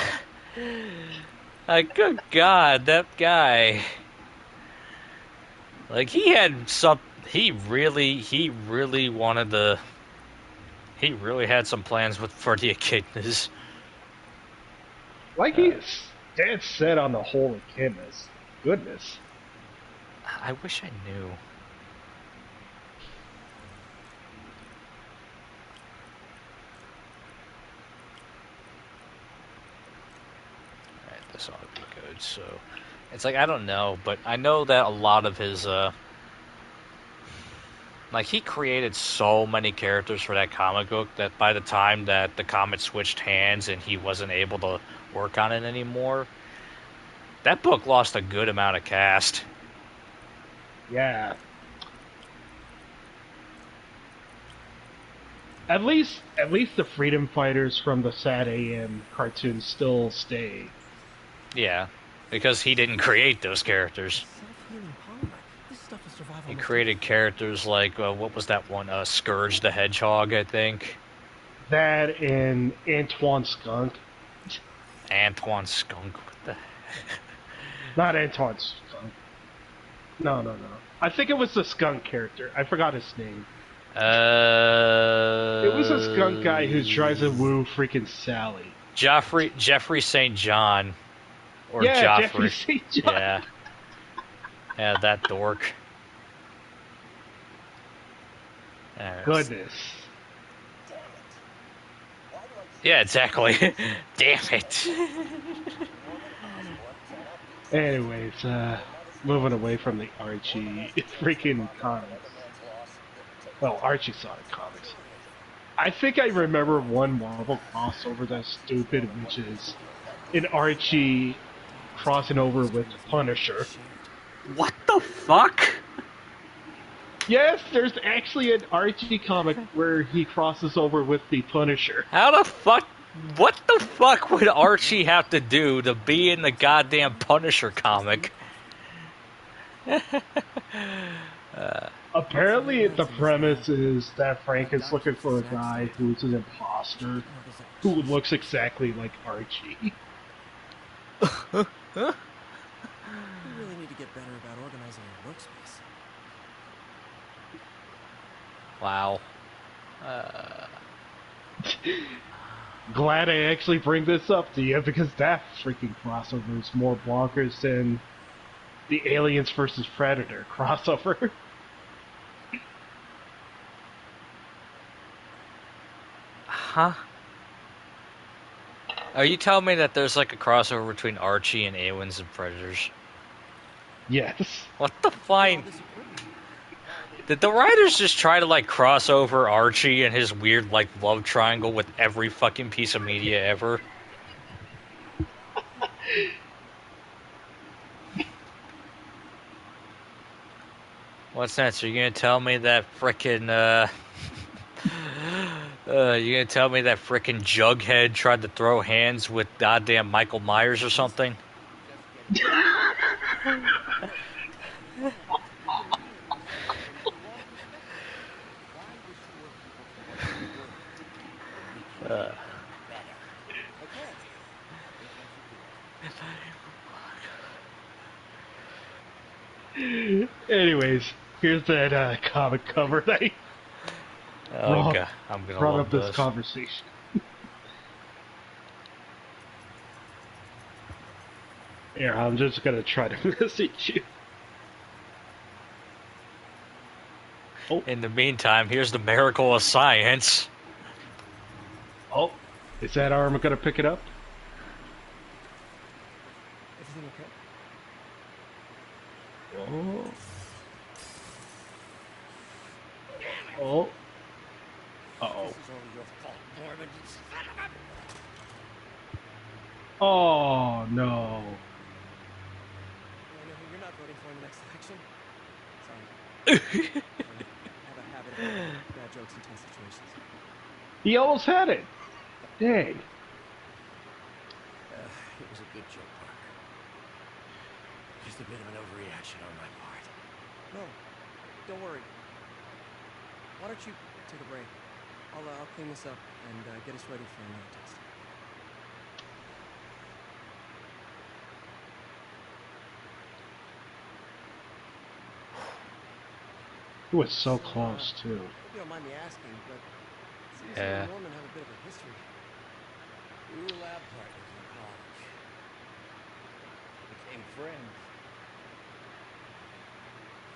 Good God, that guy. Like he had some. He really wanted to. He really had some plans for the echidnas. Like he is dead set on the whole echidnas. Goodness. I wish I knew. Alright, this ought to be good. So, it's like, I don't know, but I know that a lot of his, like, he created so many characters for that comic book that by the time that the comic switched hands and he wasn't able to work on it anymore, that book lost a good amount of cast. Yeah. At least the freedom fighters from the Sad AM cartoon still stay. Yeah, because he didn't create those characters. Self-healing polymer. This stuff will survive He almost created characters like, what was that one? Scourge the Hedgehog, I think. That and Antoine Skunk. Antoine Skunk. What the... Not Antoine Skunk. No. I think it was the skunk character. I forgot his name. It was a skunk guy who tries to woo freaking Sally. Jeffrey St. John. Or yeah, Joffrey. Jeffrey St. John. Yeah. Yeah, that dork. Goodness. Yeah, exactly. Damn it. Anyways, moving away from the Archie freaking comics. Well, Archie Sonic comics. I think I remember one Marvel crossover that's stupid, which is an Archie crossing over with Punisher. What the fuck? Yes, there's actually an Archie comic where he crosses over with the Punisher. How the fuck? What the fuck would Archie have to do to be in the goddamn Punisher comic? Apparently, the premise is that Frank is looking for a guy who's an imposter who looks exactly like Archie. You really need to get better about organizing your workspace. Wow. Glad I actually bring this up to you because that freaking crossover is more bonkers than the Aliens vs. Predator crossover. Huh? Are you telling me that there's like a crossover between Archie and Aliens and Predators? Yes. What the fine? Did the writers just try to like cross over Archie and his weird like love triangle with every fucking piece of media ever? What's next? Are you gonna tell me that frickin' you gonna tell me that frickin' Jughead tried to throw hands with goddamn Michael Myers or something? Anyways, here's that comic cover that I God, I'm gonna brought love up this conversation. Here, I'm just gonna try to message you. Oh. In the meantime, here's the miracle of science. Oh, is that arm gonna pick it up? Everything okay? Oh. Oh. Uh-oh. This is all your fault, Norman. You son of a... Oh, no. I know who you're not voting for in the next election. Sorry. I have a habit of making bad jokes in tense situations. He almost had it. Dang. It was a good joke, Parker. Just a bit of an overreaction on my part. No, don't worry. Why don't you take a break? I'll clean this up and get us ready for another test. It was so close, too. I hope you don't mind me asking, but it seems you Yeah. and Norman have a bit of a history. We were lab partners in college. Became friends.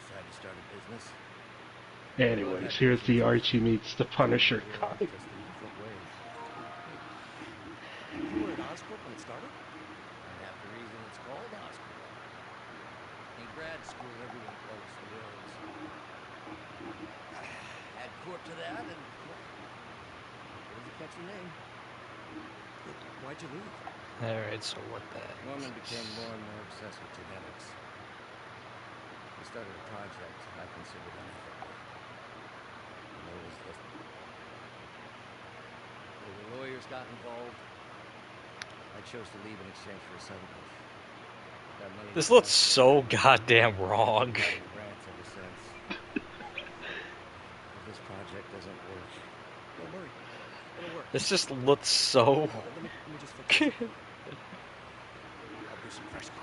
Decided to start a business. Anyways, here's the Archie meets the Punisher comic. Just in different ways. You were at Oscorp when it started? I'm half the reason it's called Oscorp. In grad school, everyone follows the roads. Add Corp to that, and there's a catchy name. Why'd you leave? Alright, so what the... Norman became more and more obsessed with genetics. He started a project I considered unethical. And there was the lawyers got involved. I chose to leave in exchange for a settlement. Got money This to looks invest. so goddamn wrong. Writing grants ever since. If this project doesn't work, don't worry, it'll work. This just looks so... Let me just fix it. I'll brew some fresh coffee.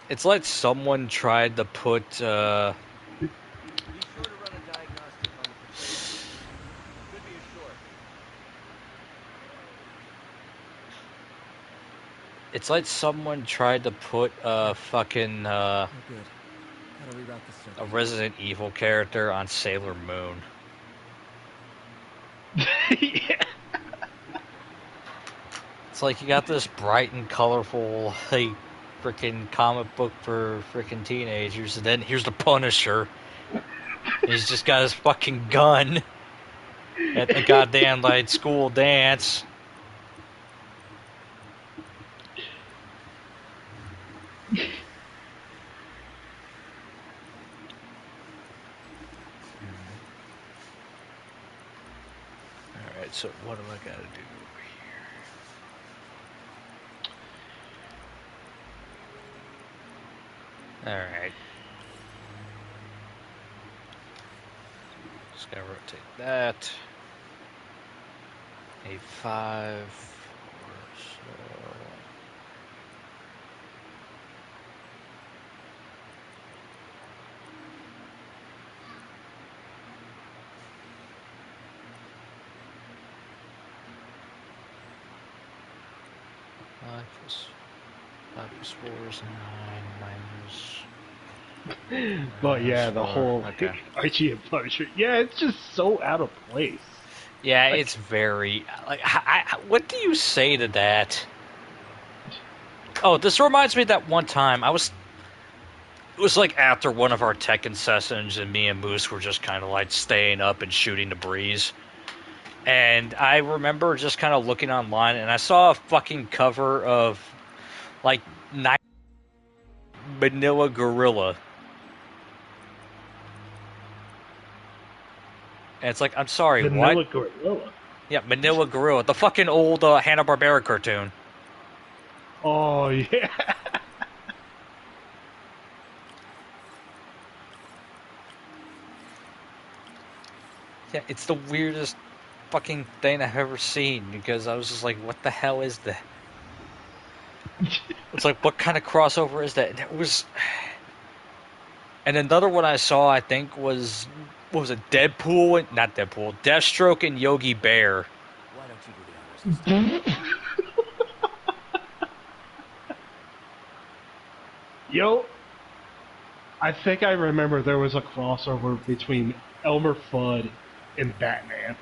It's like someone tried to put, Be sure to run a diagnostic on the potato. Could be a short. It's like someone tried to put a fucking, Oh, good. Gotta reroute this a circuit. Resident Evil character on Sailor Moon. Yeah. It's like you got this bright and colorful, like, freaking comic book for freaking teenagers, and then here's the Punisher. He's just got his fucking gun at the goddamn, like, school dance. Alright, so what do I gotta do over here? Alright. Just gotta rotate that. A5 or so. Five plus 4 is 9 minus... But yeah, the whole Okay. Archie and Punisher. Yeah, it's just so out of place. Yeah, it's very... Like, what do you say to that? Oh, this reminds me of that one time it was like after one of our Tekken sessions, and me and Moose were just kind of like staying up and shooting the breeze. And I remember just kind of looking online, and I saw a fucking cover of like Manila Gorilla. And it's like, I'm sorry, Vanilla what? Gorilla. Yeah, Manila Gorilla, the fucking old Hanna-Barbera cartoon. Oh yeah. Yeah, it's the weirdest fucking thing I've ever seen, because I was just like, what the hell is that? It's like, what kind of crossover is that? And it was... And another one I saw, I think, was... What was it? Deadpool? Not Deadpool. Deathstroke and Yogi Bear. Why don't you do the honors this time? Yo, I think I remember there was a crossover between Elmer Fudd and Batman.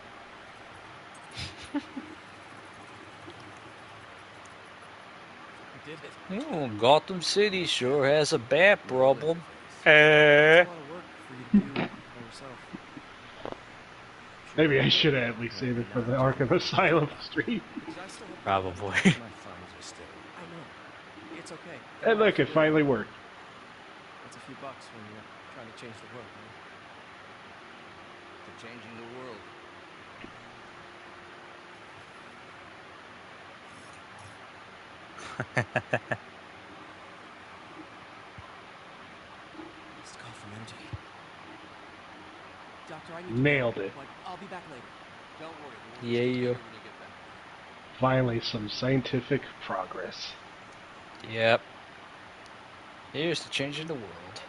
We did it. Oh, Gotham City sure has a bat problem. It's a lot of work for you to do by yourself. Maybe I should have at least saved it for the Arkham Asylum stream. Probably. I know. It's okay. And look, it finally worked. It's a few bucks when you're trying to change the world, right? To changing the world. It's call from MJ. Doctor, I need Nailed to go, it. but I'll be back later. Don't worry. Yeah. Finally, some scientific progress. Yep. Here's to changing the world.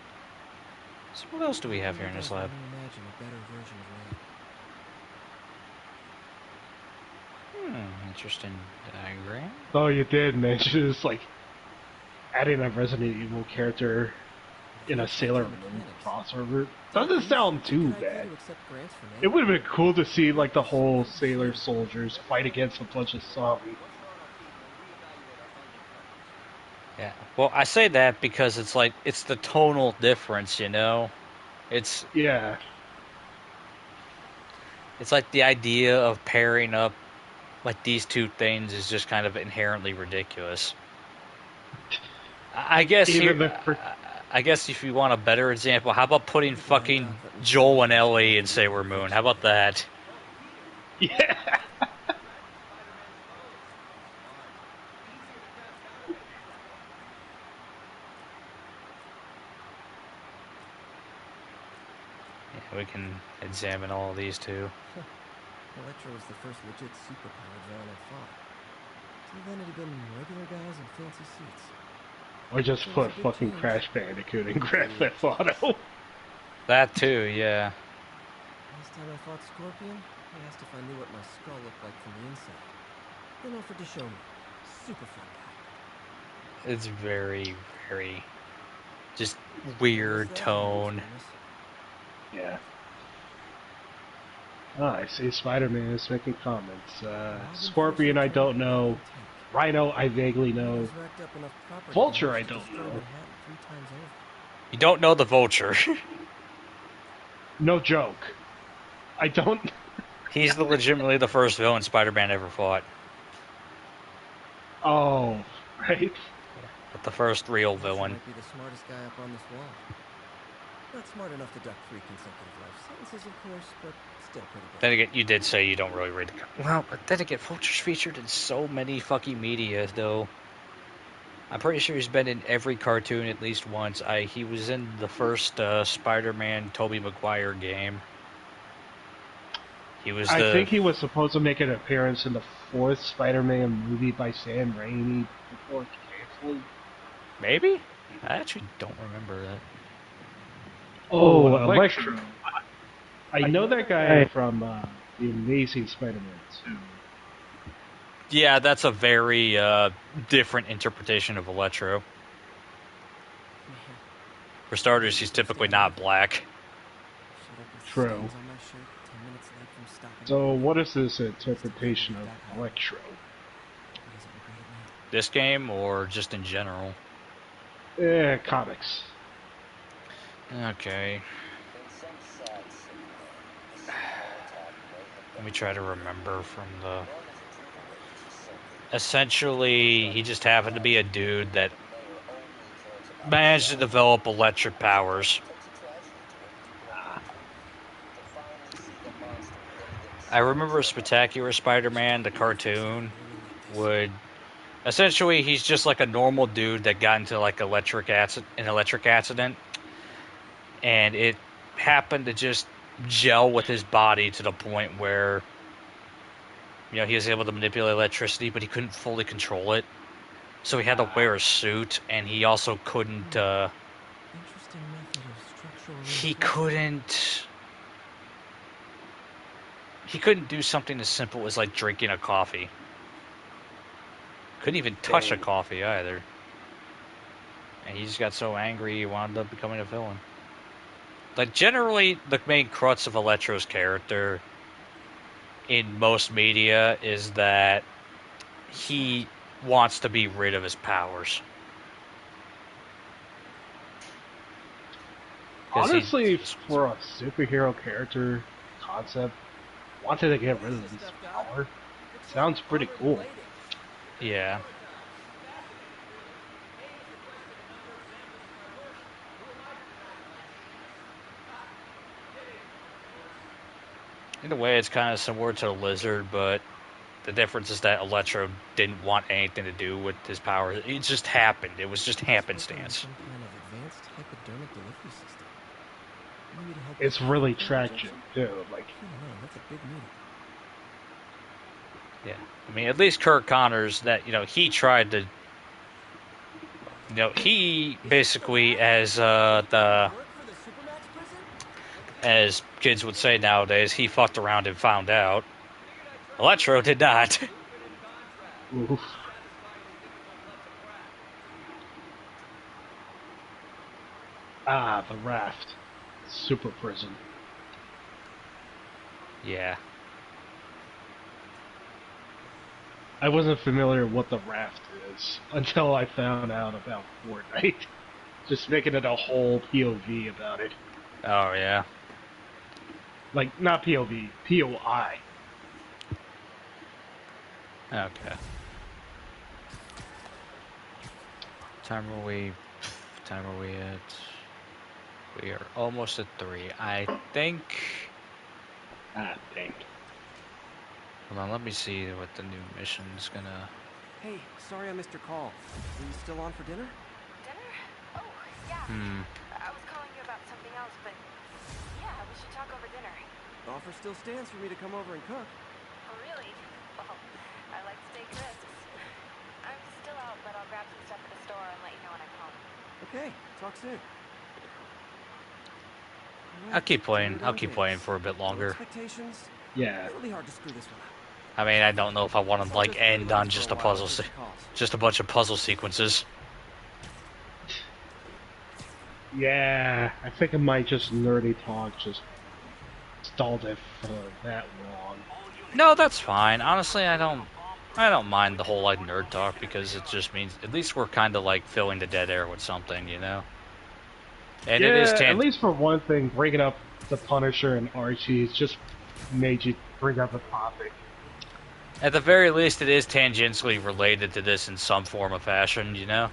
So what else do we have here in this lab? Imagine a better version of reality. Interesting diagram. Oh, you did mention it's like adding a Resident Evil character in a Sailor Moon crossover. Doesn't sound too bad. It would have been cool to see like the whole Sailor soldiers fight against a bunch of zombies. Yeah. Well, I say that because it's like it's the tonal difference, you know. It's Yeah. It's like the idea of pairing up like these two things is just kind of inherently ridiculous. I guess I guess if you want a better example, how about putting fucking Joel and Ellie in Sailor Moon? How about that? Yeah. Yeah, we can examine all of these too. Electro was the first legit superpowered villain I fought. Till then it had been regular guys in fancy suits. Or just put fucking Crash Bandicoot in Grand Theft Auto. That too, yeah. Last time I fought Scorpion, he asked if I knew what my skull looked like from the inside. Then offered to show me. Super fun guy. It's very, very just weird tone. Yeah. Oh, I see Spider-Man is making comments. Scorpion, I don't know. Rhino, I vaguely know. Vulture, I don't know. You don't know the Vulture. No joke. I don't... He's legitimately the first villain Spider-Man ever fought. Oh, right. But the first real villain. Might be the smartest guy up on this wall. Not smart enough to duck 3 consecutive life sentences, of course, but still pretty good. Then again, you did say you don't really read the... Well, but then again, Vulture's featured in so many fucking media, though. I'm pretty sure he's been in every cartoon at least once. He was in the first Spider-Man Tobey Maguire game. He was I think he was supposed to make an appearance in the 4th Spider-Man movie by Sam Raimi before it's canceled. Maybe? I actually don't remember that. Oh, Electro. I know that guy from The Amazing Spider-Man 2. Yeah, that's a very different interpretation of Electro. For starters, he's typically not black. True. So, what is this interpretation of Electro? This game, or just in general? Comics. Okay. Let me try to remember from the... Essentially, he just happened to be a dude that managed to develop electric powers. I remember Spectacular Spider-Man, the cartoon, would... Essentially, he's just like a normal dude that got into like an electric accident, and it happened to just gel with his body to the point where, you know, he was able to manipulate electricity, but he couldn't fully control it. So he had to wear a suit, and he also couldn't, he couldn't do something as simple as, like, drinking a coffee. Couldn't even touch a coffee, either. And he just got so angry he wound up becoming a villain. Like, generally, the main crux of Electro's character in most media is that he wants to be rid of his powers. Honestly, for a superhero character concept, wanting to get rid of this power sounds pretty cool. Yeah. In a way, it's kind of similar to the Lizard, but the difference is that Electro didn't want anything to do with his power. It just happened. It was just happenstance. Some kind of advanced hypodermic delivery system. You need me to help It's with really the tragic injection? too. Like, I don't know. That's a big meeting. Yeah. I mean, at least Kirk Connors, that, he tried to, he basically, as kids would say nowadays, he fucked around and found out. Electro did not. oof. Ah, the raft, super prison. Yeah. I wasn't familiar with what the raft is until I found out about Fortnite. Just making it a whole POV about it. Oh, yeah. Like, not POV, POI. Okay. Time are we at? We are almost at 3. I think. Ah, dang. Hold on, let me see what the new mission's gonna. Hey, sorry I missed your call. Were you still on for dinner? Dinner? Oh, yeah. I was calling you about something else, but yeah, we should talk over dinner. The offer still stands for me to come over and cook. Oh, really? Well, I like to take risks. I'm still out, but I'll grab some stuff at the store and let you know when I'm home. Okay, talk soon. I'll keep playing. I'll keep playing for a bit longer. Expectations? Yeah. It'll be hard to screw this one up. I mean, I don't know if I want to like end on just a puzzle, just a bunch of puzzle sequences. Yeah, I think I might just nerdy talk, just stalled it for that long. No, that's fine. Honestly, I don't mind the whole like nerd talk because it just means at least we're kind of like filling the dead air with something, And yeah, it is at least for one thing, bringing up the Punisher and Archie just made you bring up a topic. At the very least, it is tangentially related to this in some form or fashion, Yeah.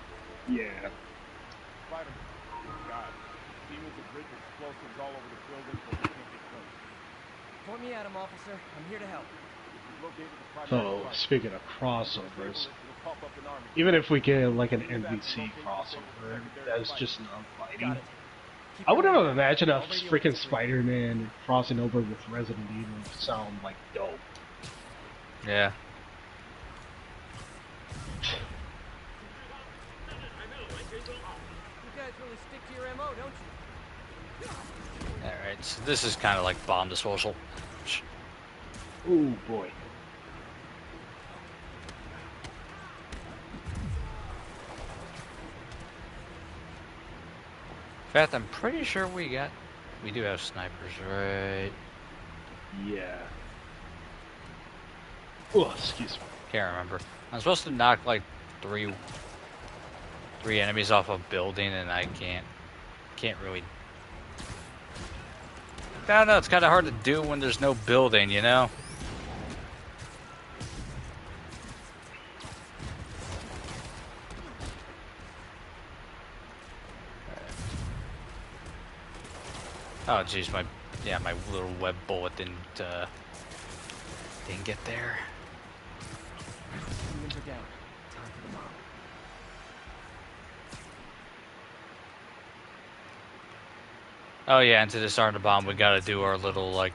Point me at him, officer. I'm here to help. So, speaking of crossovers, even if we get like an N.Y.C crossover that's just non-fighting, I would have imagined a freaking Spider-Man crossing over with Resident Evil would sound like dope. Yeah. You guys really stick to your MO, don't you? Alright, so this is kind of like bomb disposal. Ooh, boy. In fact, I'm pretty sure we do have snipers, right? Yeah. Oh, excuse me. Can't remember. I'm supposed to knock like three enemies off a building, and I can't really. I don't know. It's kind of hard to do when there's no building, Oh jeez, my little web bullet didn't get there. Humans are down. Time for the bomb. Oh yeah, and to disarm the bomb, we gotta do our little like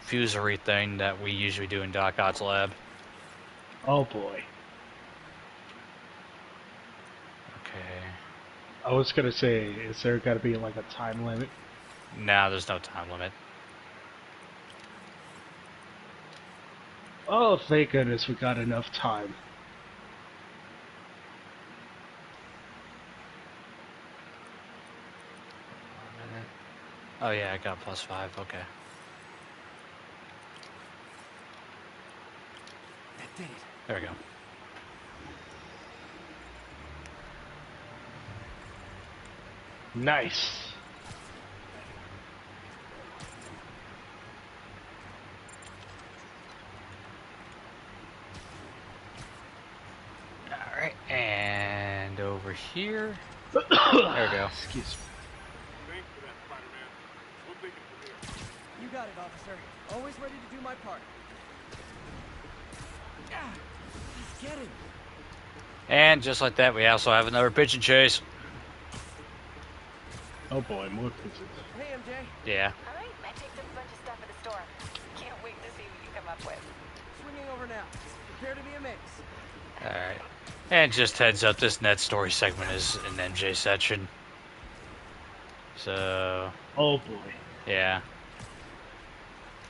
fusery thing that we usually do in Doc Ott's lab. Oh boy. Okay. I was gonna say, is there gotta be like a time limit? Nah, there's no time limit. Oh, thank goodness we got enough time. Oh yeah, I got +5. Okay. That did it. There we go. Nice. All right, and over here. There we go. Excuse me. Thanks for that, Spider-Man. We'll take it from here. You got it, officer. Always ready to do my part. Ah, he's getting. And just like that, we also have another pigeon chase. Oh boy, more pigeons. Hey, MJ. Yeah. Alright, I picked up a bunch of stuff at the store. Can't wait to see what you come up with. Swinging over now. Prepare to be amazed. All right. And just heads up, this net story segment is an MJ section. So. Oh boy. Yeah.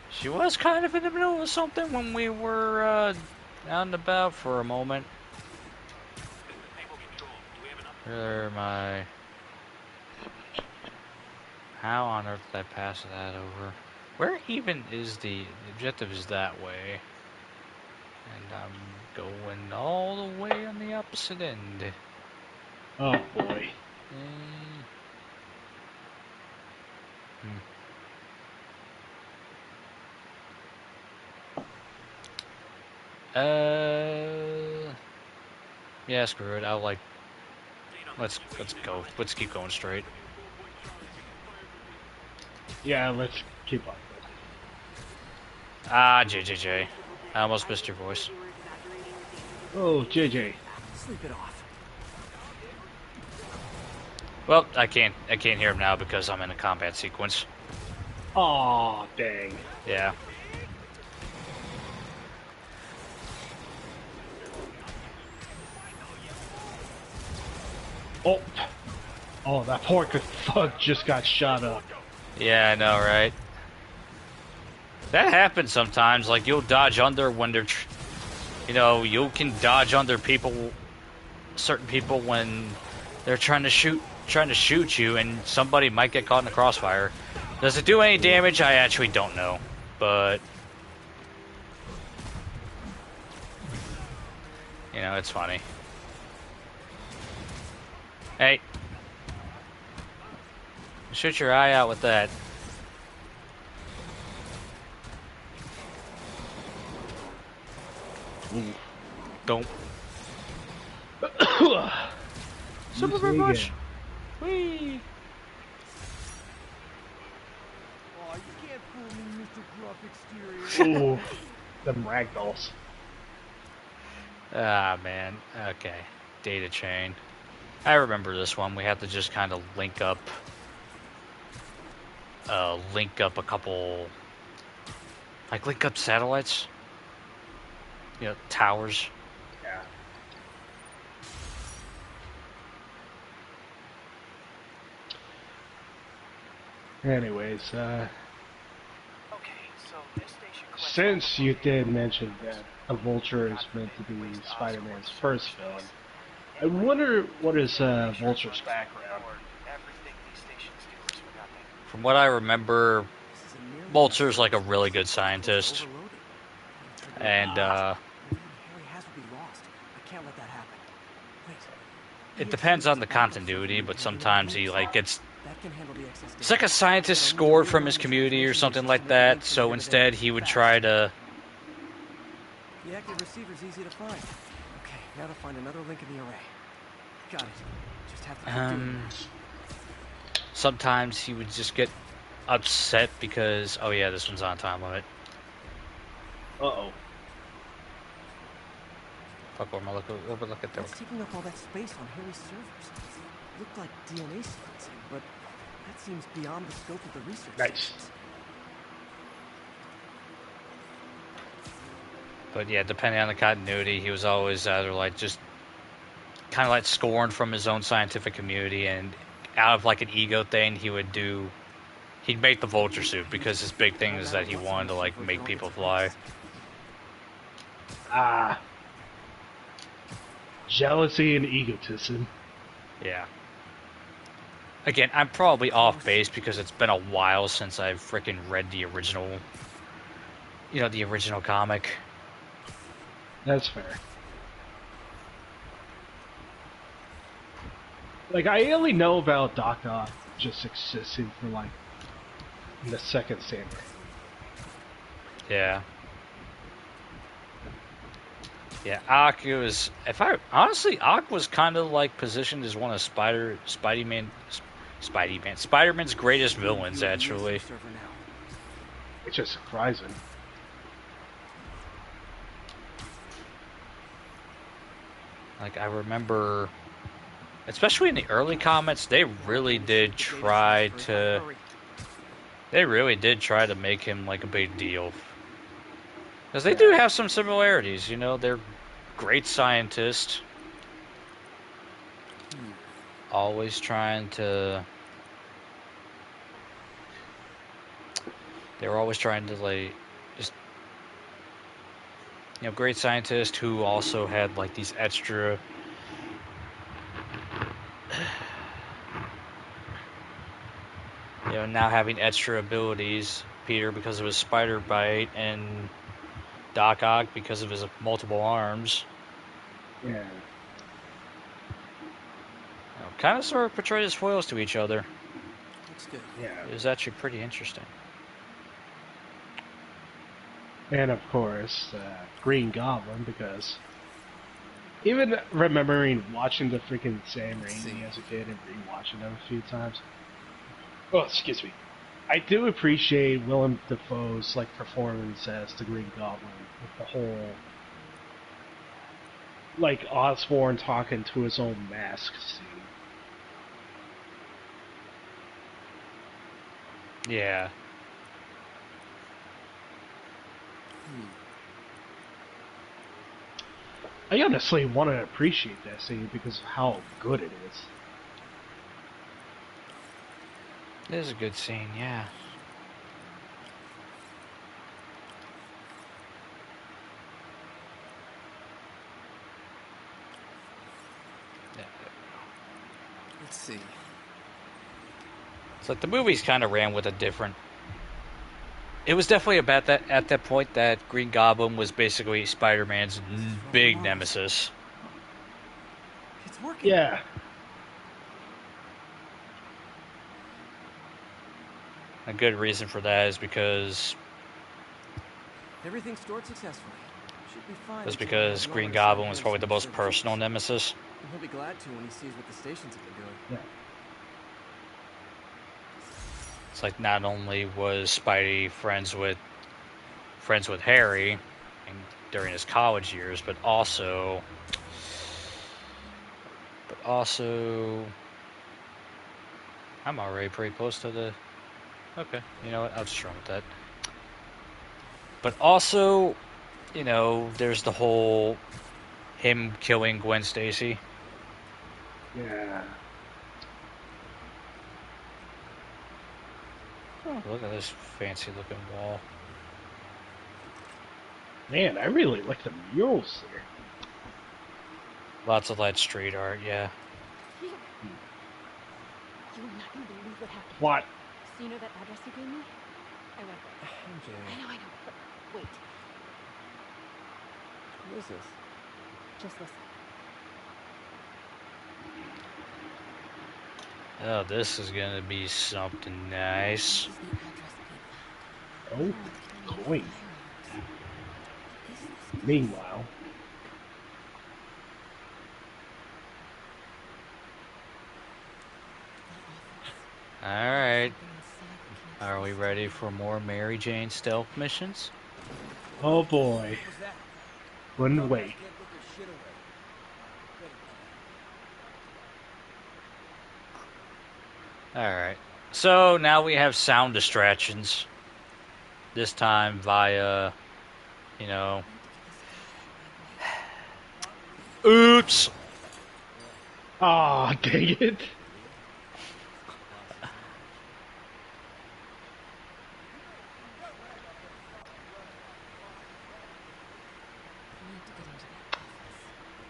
She was kind of in the middle of something when we were out and about for a moment. Where am I? How on earth did I pass that over? Where even is the objective is that way. And I'm going all the way on the opposite end. Oh boy. Yeah, screw it. I'll like. Let's go. Let's keep going straight. Yeah, let's keep on. Ah, JJJ. I almost missed your voice. Oh, JJ. Sleep it off. Well, I can't hear him now because I'm in a combat sequence. Aw, dang. Yeah. Oh. Oh, that poor thug just got shot up. Yeah, I know, right? That happens sometimes. Like, you'll dodge under when they're, you can dodge under people, certain people when they're trying to shoot you, and somebody might get caught in the crossfire. Does it do any damage? I actually don't know, but it's funny. Hey, shoot your eye out with that. Don't. Super very much. Whee! Oh, you can't fool me, Mr. Gruff Exterior. Ooh, them ragdolls. Ah, man. Okay. Data chain. I remember this one. We had to just kind of link up a couple, like link up satellites. Towers. Yeah. Anyways, Okay, so this station since you did mention that a Vulture is meant to be Spider-Man's first villain, I wonder what is Vulture's background. From what I remember, Vulture's like a really good scientist. And Harry has to be lost. I can't let that happen. Wait. it depends on the continuity, but sometimes he gets. That can handle the excess. It's like a scientist scored from his community or something like that. So instead, he would try to. The active receiver's easy to find. Okay, now to find another link in the array. Got it. Just have to keep doing this. Sometimes he would just get upset because, oh yeah, this one's on time limit. Uh-oh. Fuck, look at that. What's taking up all that space on Harry's servers? Looked like DNA sequencing, but that seems beyond the scope of the research. Nice. But yeah, depending on the continuity, he was always either just kind of scorned from his own scientific community, and out of an ego thing, he'd make the Vulture suit because his big thing is that he wanted to make people fly. Ah. Jealousy and egotism. Yeah. Again, I'm probably off base because it's been a while since I've freaking read the original, the original comic. That's fair. Like, I only know about Doc Ock just existing for, like, the second Samurai. Yeah. Yeah, Ock was. Ock was kind of like positioned as one of Spider-Man's greatest villains, actually. Which is surprising. Like, I remember, especially in the early comics, they really did try to make him like a big deal. Because they do have some similarities, they're great scientists. Always trying to... They were always trying to, like, just... great scientists who also had, like, these extra... now having extra abilities. Peter because of his spider bite, and Doc Ock because of his multiple arms. Yeah. Kind of sort of portrayed as foils to each other. Looks good. Yeah. It was actually pretty interesting. And of course, Green Goblin, because even remembering watching the freaking Sam Raimi as a kid and rewatching them a few times. Oh, excuse me. I do appreciate Willem Dafoe's like performance as the Green Goblin with the whole like Osborn talking to his own mask scene. Yeah. I honestly want to appreciate that scene because of how good it is. It is a good scene, yeah. Let's see. It's like the movies kind of ran with a different... It was definitely about that at that point that Green Goblin was basically Spider-Man's big nemesis. It's working. Yeah. A good reason for that is because... Everything's stored successfully. Should be fine. That's because Green Goblin was probably the most personal nemesis. And he'll be glad to when he sees what the stations have been doing. Yeah. It's like not only was Spidey friends with Harry during his college years, but also I'm already pretty close to the... Okay, you know what? I'll just run with that. But also, there's the whole him killing Gwen Stacy. Yeah. Oh, look at this fancy looking wall. Man, I really like the murals there. Lots of that street art, yeah. You're not gonna believe what happened. What? So you know that address you gave me? I went there. MJ. I know, but wait. What is this? Just listen. Oh, this is gonna be something nice. Oh, coin. Meanwhile. Alright. Are we ready for more Mary Jane stealth missions? Oh boy. Wouldn't wait. Alright. So now we have sound distractions. This time via, Oops! Aw, dang it.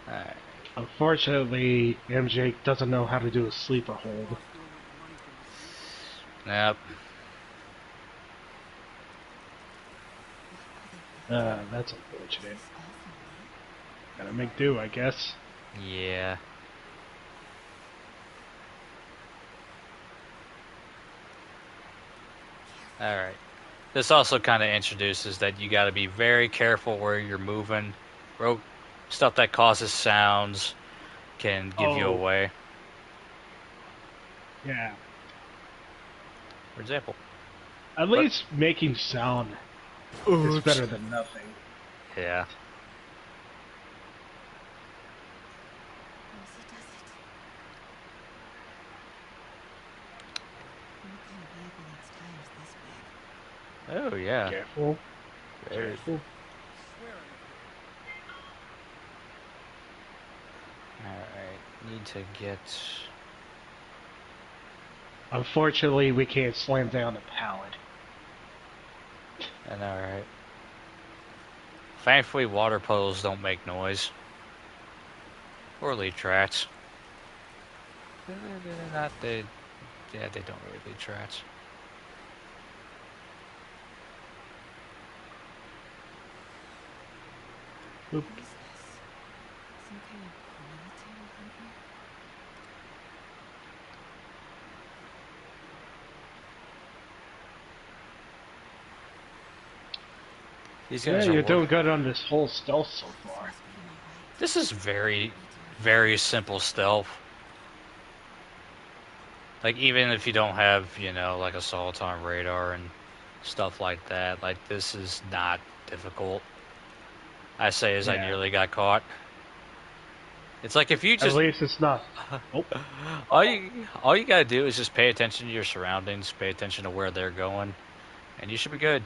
Alright. Unfortunately, MJ doesn't know how to do a sleeper hold. Yep. That's unfortunate. Gotta make do, I guess. Yeah. Alright. This also kind of introduces that you gotta be very careful where you're moving. Stuff that causes sounds can give you away. Yeah. For example. At least making sound is better than nothing. Yeah. Oh, yeah. Careful. Very. Careful. Alright. Need to get... Unfortunately, we can't slam down the pallet. And alright. Thankfully, water puddles don't make noise. Or lead tracks. They're not, they don't really lead tracks. Oop. Some kind of military bunker? These Yeah, guys you're are doing good on this whole stealth so far. This is very, very simple stealth. Like, even if you don't have, you know, like assault on radar and stuff like that, like, this is not difficult. I say as I nearly got caught. It's like if you just... At least it's not. all you gotta do is just pay attention to your surroundings, pay attention to where they're going, and you should be good.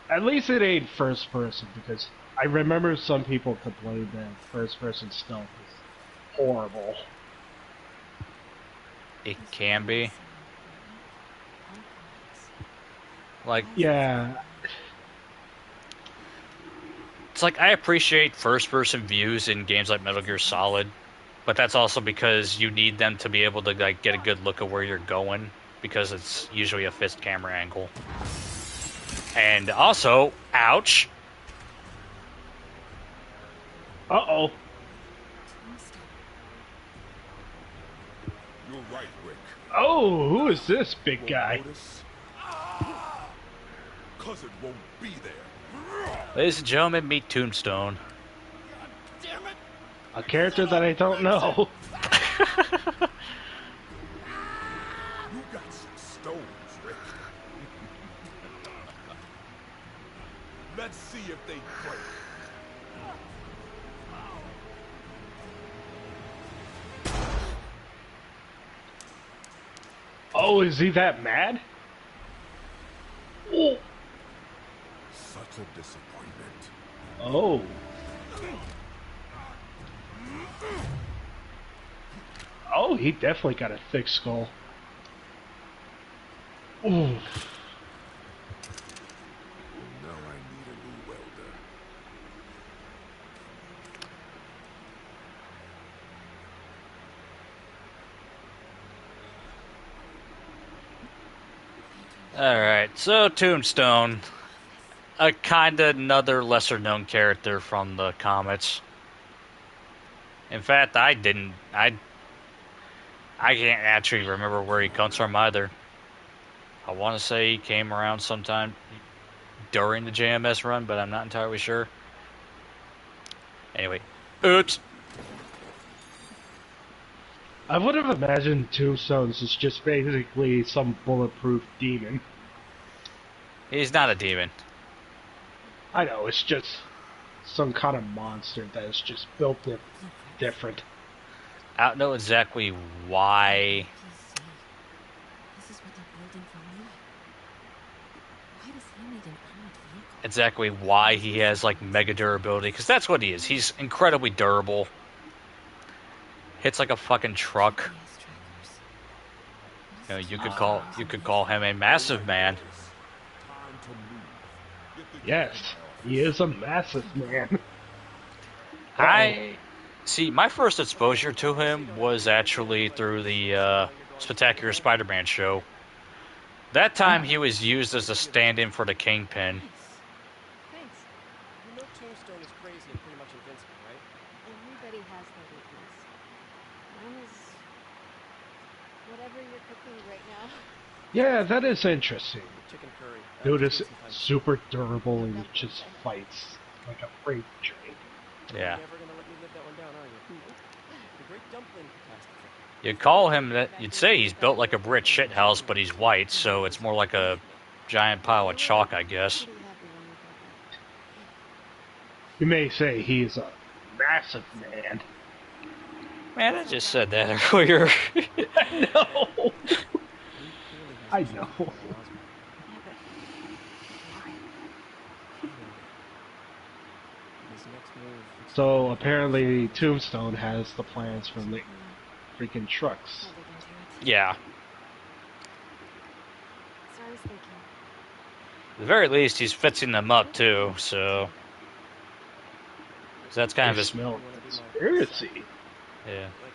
At least it ain't first person, because I remember some people complained that first person stealth is horrible. It can be. Like... Yeah. It's like, I appreciate first-person views in games like Metal Gear Solid, but that's also because you need them to be able to, like, get a good look at where you're going, because it's usually a fixed camera angle. And also, ouch! Uh-oh. You're right, Rick. Oh, who is this big guy? Cause it won't be there. Ladies and gentlemen, meet Tombstone. A character that I don't know. You got some stones, Rick. Let's see if they break. Oh, is he that mad? Oh. Such a disappointment. Oh. Oh, he definitely got a thick skull. Ooh. Now I need a new welder. Alright, so Tombstone. A kinda another lesser-known character from the comics. In fact, I can't actually remember where he comes from either. I want to say he came around sometime during the JMS run, but I'm not entirely sure. Anyway, oops. I would have imagined Tombstones is just basically some bulletproof demon. He's not a demon. I know, it's just some kind of monster that is just built different. I don't know exactly why. This is what they're building for me. Why does he need an armored vehicle? Exactly why he has like mega durability, because that's what he is. He's incredibly durable. Hits like a fucking truck. You know, you could call him a massive man. Yes, he is a massive man. I see. My first exposure to him was actually through the Spectacular Spider-Man show. That time he was used as a stand-in for the Kingpin. Thanks. You know Tombstone is crazy and pretty much invincible, right? Everybody has their weakness. Mine is whatever you're cooking right now. Yeah, that is interesting. Chicken curry. Notice super durable and just fights like a freight train. Yeah. You're never gonna let me live that one down, are you? The Great Dumpling Catastrophe. You'd call him that. You'd say he's built like a Brit shithouse, but he's white, so it's more like a giant pile of chalk, I guess. You may say he's a massive man. Man, I just said that earlier. I know. I know. So apparently Tombstone has the plans for the freaking trucks. Yeah. So I was thinking. At the very least, he's fixing them up too, so. So that's kind of his. Smell conspiracy. Yeah. Like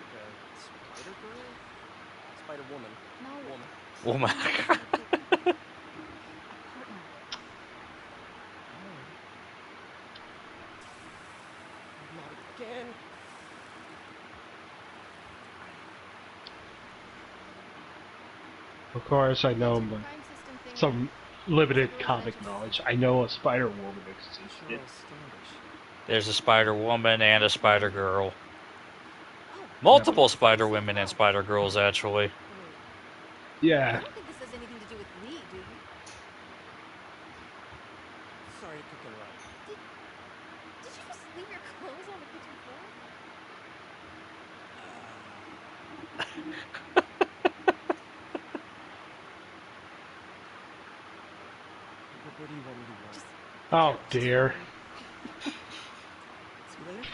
Spider Girl? Spider Woman. No. Woman. Not again. Of course, I know some limited comic knowledge. I know a Spider Woman existed. There's a Spider Woman and a Spider Girl. Multiple Spider Women and Spider Girls, actually. Yeah. I don't think this has anything to do with me, do you? Sorry to cook and run. Did you just leave your clothes on the kitchen floor? What do you want me to want? Oh dear. See you later?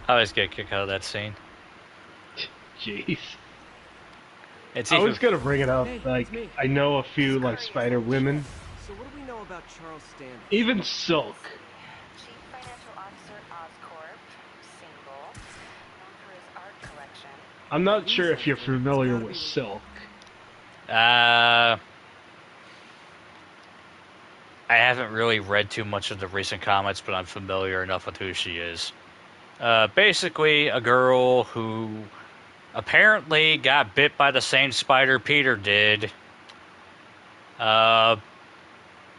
I always get a kick out of that scene. Jeez. It's I even... was gonna bring it up. Like, I know a few like Spider Women. So what do we know about Charles Standish? Even Silk. Chief Financial Officer at Oscorp, single, known for his art collection. I'm not sure if you're familiar with Silk. I haven't really read too much of the recent comics, but I'm familiar enough with who she is. Basically, a girl who apparently got bit by the same spider Peter did.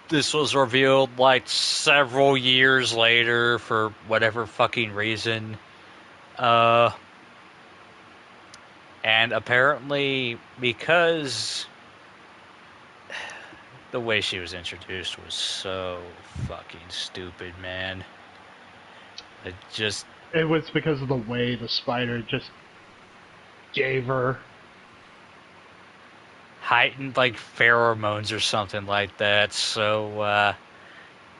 This was revealed like several years later for whatever fucking reason. And apparently, because the way she was introduced was so fucking stupid, man. It was because of the way the spider just gave her heightened, like, pheromones or something like that, so,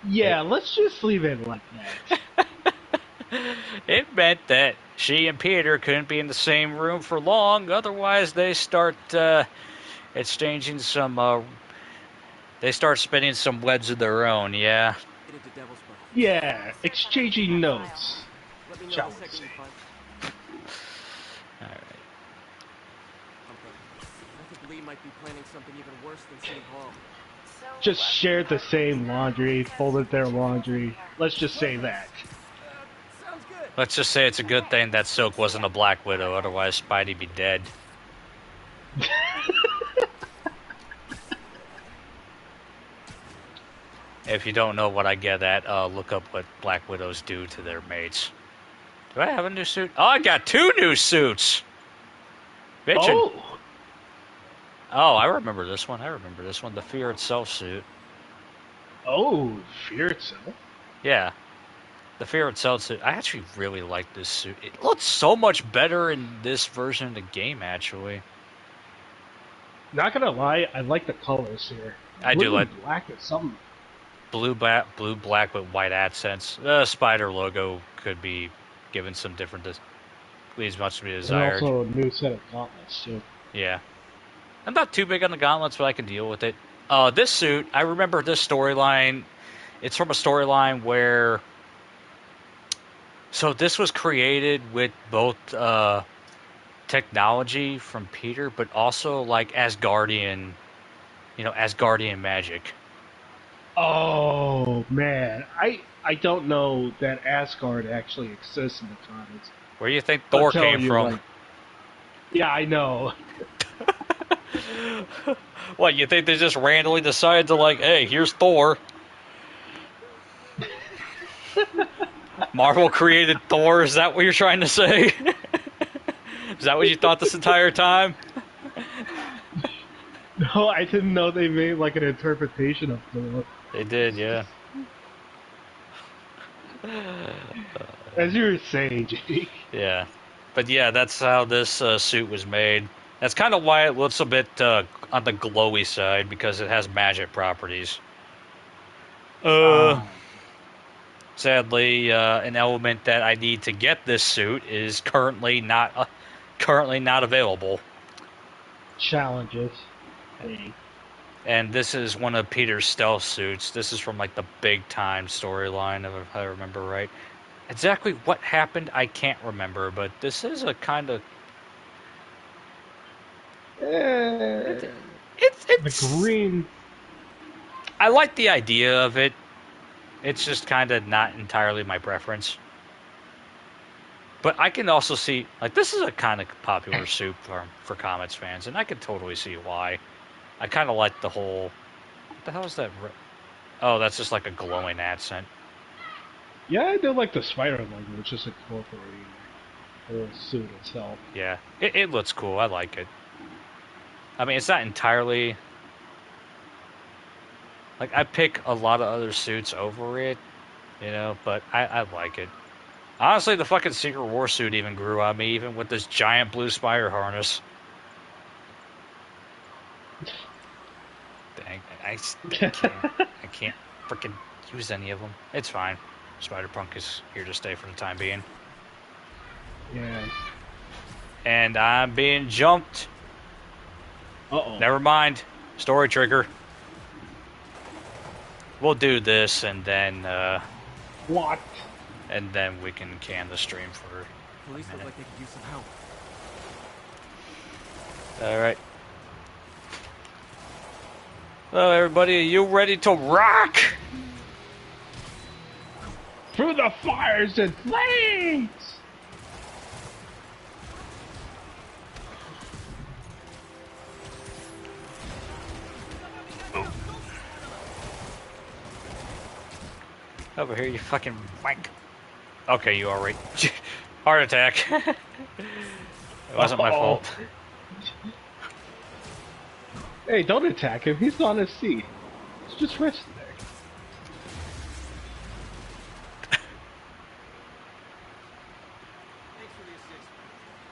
yeah, let's just leave it like that. It meant that she and Peter couldn't be in the same room for long, otherwise they start, exchanging some, they start spinning some webs of their own, yeah. Yeah, exchanging notes. Let me know Shall the we second say. you find. Alright. I think Lee might be planning something even worse than City Hall. Just shared the same laundry, folded their laundry. Let's just say that. Sounds good. Let's just say it's a good thing that Silk wasn't a Black Widow, otherwise Spidey'd be dead. If you don't know what I get at, look up what Black Widows do to their mates. Do I have a new suit? Oh, I got 2 new suits! Bitchin'. Oh, I remember this one. The Fear Itself suit. Oh, Fear Itself? Yeah. The Fear Itself suit. I actually really like this suit. It looks so much better in this version of the game, actually. Not gonna lie, I like the colors here. I do like... black is something. Blue, black with white accents. The spider logo could be given some different... leaves much to be desired. And also a new set of gauntlets, too. Yeah. I'm not too big on the gauntlets, but I can deal with it. This suit, I remember this storyline It's from a storyline where... So this was created with both technology from Peter, but also like Asgardian, Asgardian magic. Oh man, I don't know that Asgard actually exists in the comics. Where do you think Thor came from? Yeah, I know. What, you think they just randomly decided to like, hey, here's Thor? Marvel created Thor, is that what you're trying to say? Is that what you thought this entire time? No, I didn't know they made like an interpretation of Thor. They did, yeah. As you were saying, Jake. Yeah. But yeah, that's how this suit was made. That's kind of why it looks a bit on the glowy side, because it has magic properties. Sadly, an element that I need to get this suit is currently not available. Challenges. Hey. And this is one of Peter's stealth suits. This is from like the big time storyline, if I remember right. Exactly what happened, I can't remember, but this is a kind of... It's the green. I like the idea of it. It's just kind of not entirely my preference. But I can also see, like, this is a kind of popular suit for comics fans, and I can totally see why. I kind of like the whole... What the hell is that? Oh, that's just like a glowing accent. Yeah, I do like the spider logo. It's just incorporating the whole suit itself. Yeah, it looks cool. I like it. I mean, it's not entirely... Like, I pick a lot of other suits over it, but I like it. Honestly, the fucking Secret War suit even grew on me, even with this giant blue spider harness. Dang, I can't freaking use any of them. It's fine. Spider-Punk is here to stay for the time being. Yeah. And I'm being jumped. Uh-oh. Never mind. Story trigger. We'll do this, and then... What? And then we can can the stream for Police look like they could use some help. Alright. Hello, everybody. Are you ready to rock? Through the fires and flames! Over here, you fucking wank. Okay, you alright. Heart attack. It wasn't my fault. Hey, don't attack him. He's on his seat. He's just resting there.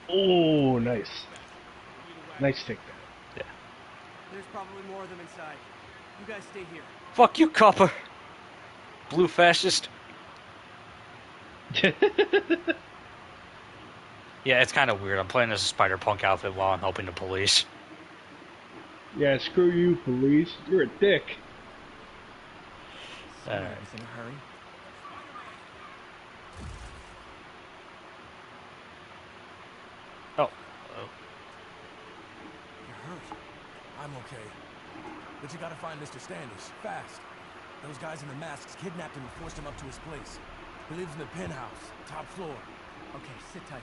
Oh, nice. Nice takedown. Yeah. There's probably more of them inside. You guys stay here. Fuck you, copper. Blue fascist. Yeah, it's kind of weird. I'm playing as a Spider-Punk outfit while I'm helping the police. Yeah, screw you, police. You're a dick. Alright. In a hurry. Oh. You're hurt. I'm okay. But you gotta find Mr. Standish, fast. Those guys in the masks kidnapped him and forced him up to his place. He lives in the penthouse, top floor. Okay, sit tight.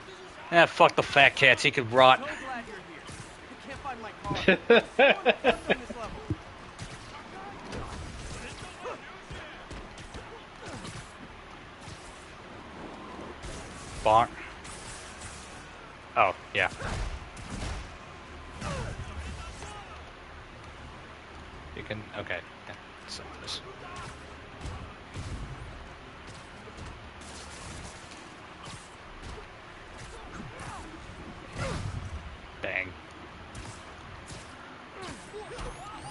Ah, fuck the fat cats. He could rot. So glad you're here. I can't find my car. On this level. Bonk. Oh, yeah. You can... Okay. Yeah, so this. Bang.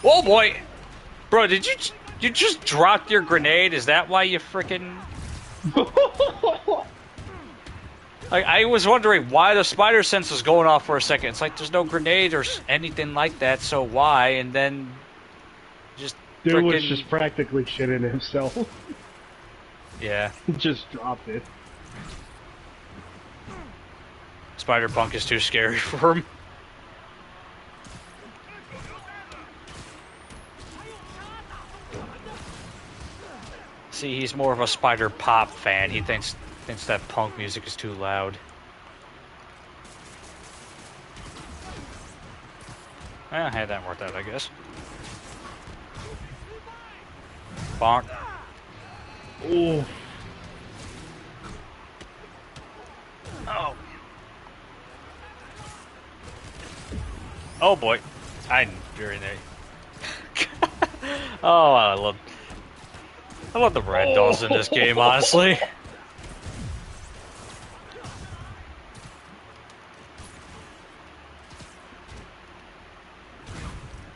Oh boy! Bro, did you just drop your grenade? Is that why you freaking... I was wondering why the spider sense was going off for a second. It's like there's no grenade or anything like that, so why? And then just Dude was Frickin' just practically shitting himself. yeah. Just dropped it. Spider-Punk is too scary for him. See, he's more of a Spider-Pop fan. He thinks that punk music is too loud. Well, hey, that worked out, I guess. Bonk. Ooh. Oh. Oh boy. You're in there. Oh, I love the ragdolls in this game, honestly.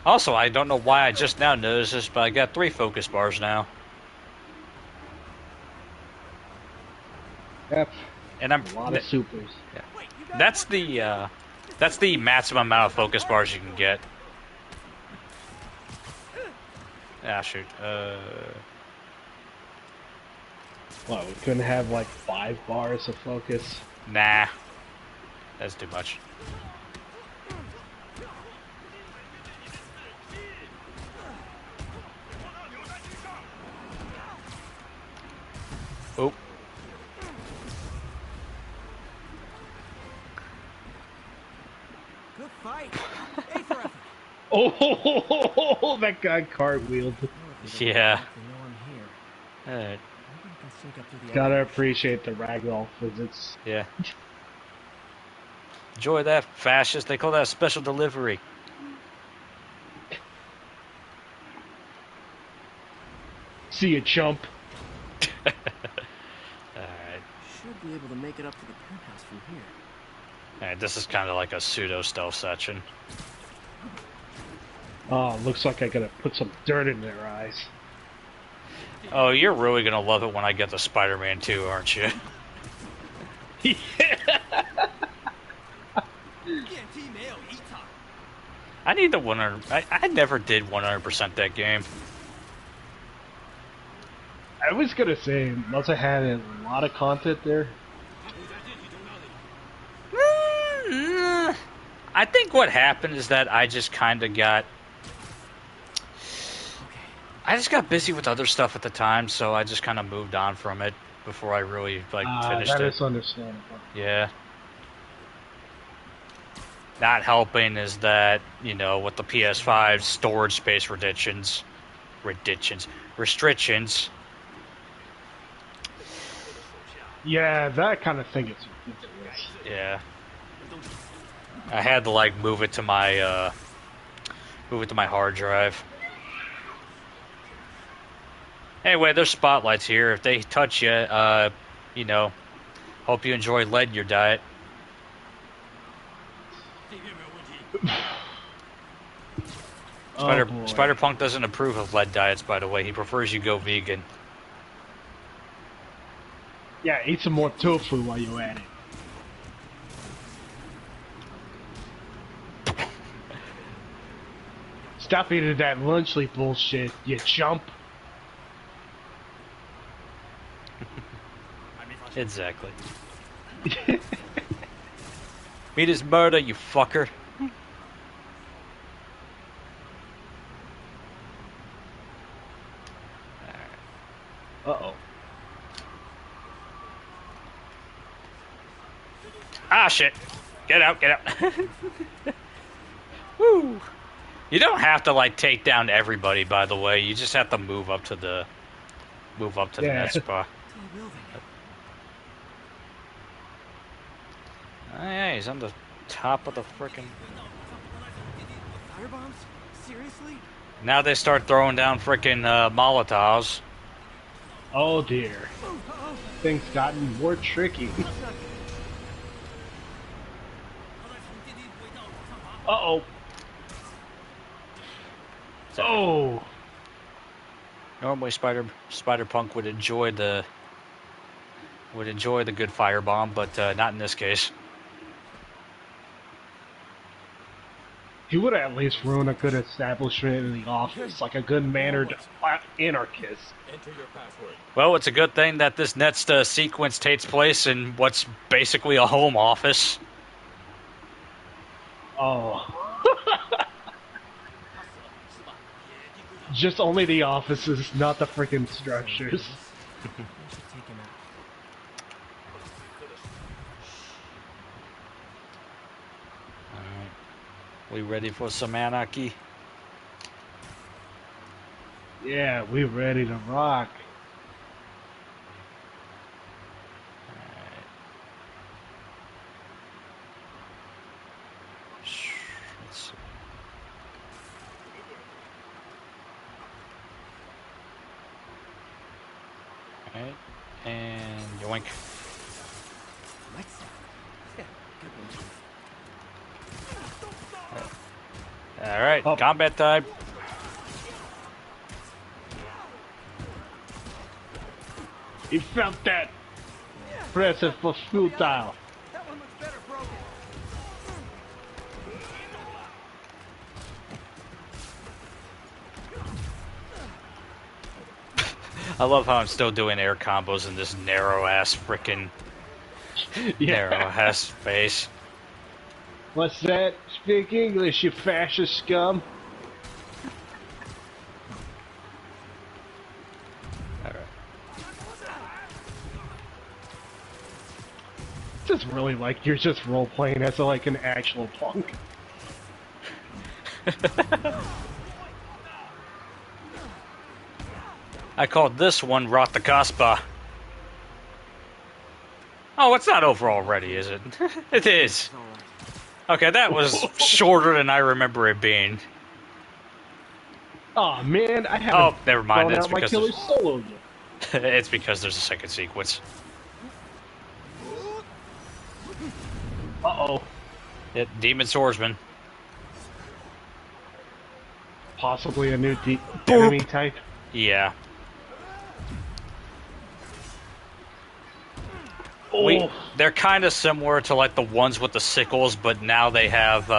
Also, I don't know why I just now noticed this, but I got 3 focus bars now. Yep. And I'm a lot of supers. Yeah. That's the maximum amount of focus bars you can get. Ah, shoot. Well, we couldn't have like 5 bars of focus. Nah. That's too much. Oh. Good fight. A for effort. Oh, that guy cartwheeled. Yeah. Alright. Gotta appreciate the ragdoll physics. Yeah. Enjoy that, fascist. They call that a special delivery. See you, chump. Alright. Should be able to make it up to the penthouse from here. Alright, this is kind of like a pseudo-stealth section. Oh, looks like I gotta put some dirt in their eyes. Oh, you're really gonna love it when I get the Spider-Man 2, aren't you? I need the 100. I never did 100% that game. I was gonna say, must have had a lot of content there. I think what happened is that I just kind of got... I just got busy with other stuff at the time, so I just kind of moved on from it before I really finished that it. That is understandable. Yeah. Not helping is that, you know, with the PS5 storage space restrictions. Yeah, that kind of thing is ridiculous. Yeah. I had to move it to my hard drive. Anyway, there's spotlights here. If they touch you, you know, hope you enjoy lead in your diet. Spider-Punk doesn't approve of lead diets, by the way. He prefers you go vegan. Yeah, eat some more tofu while you're at it. Stop eating that lunchly bullshit, you chump. Exactly. Meat is murder, you fucker. Uh-oh. Ah, shit. Get out. Woo. You don't have to, take down everybody, by the way. You just have to move up to the next spot. Oh, yeah, he's on the top of the frickin'... Firebombs? Seriously? Now they start throwing down frickin' Molotovs. Oh dear. Things gotten more tricky. Uh-oh. Oh. Normally Spider-Punk would enjoy the good firebomb, but not in this case. He would at least ruin a good establishment in the office, like a good-mannered anarchist. Enter your password. Well, it's a good thing that this next sequence takes place in what's basically a home office. Oh. Just only the offices, not the freaking structures. I should take him out. Alright. We ready for some anarchy? Yeah, we ready to rock. Alright. Let's see. Alright. And yoink. Alright, Oh. combat time. He felt that. Press it for futile. That one looks better broken. I love how I'm still doing air combos in this narrow-ass frickin' narrow-ass space. What's that? Speak English, you fascist scum. Alright. Just really like you're just role playing as like an actual punk. I called this one Rot the Casbah. Oh, it's not over already, is it? It is. Okay, that was shorter than I remember it being. Oh man, I haven't. Oh, never mind. thrown It's out my because killer there's, solo yet. it's because there's a second sequence. Uh-oh. Demon Swordsman. Possibly a new enemy type. Yeah. Oh. They're kind of similar to like the ones with the sickles, but now they have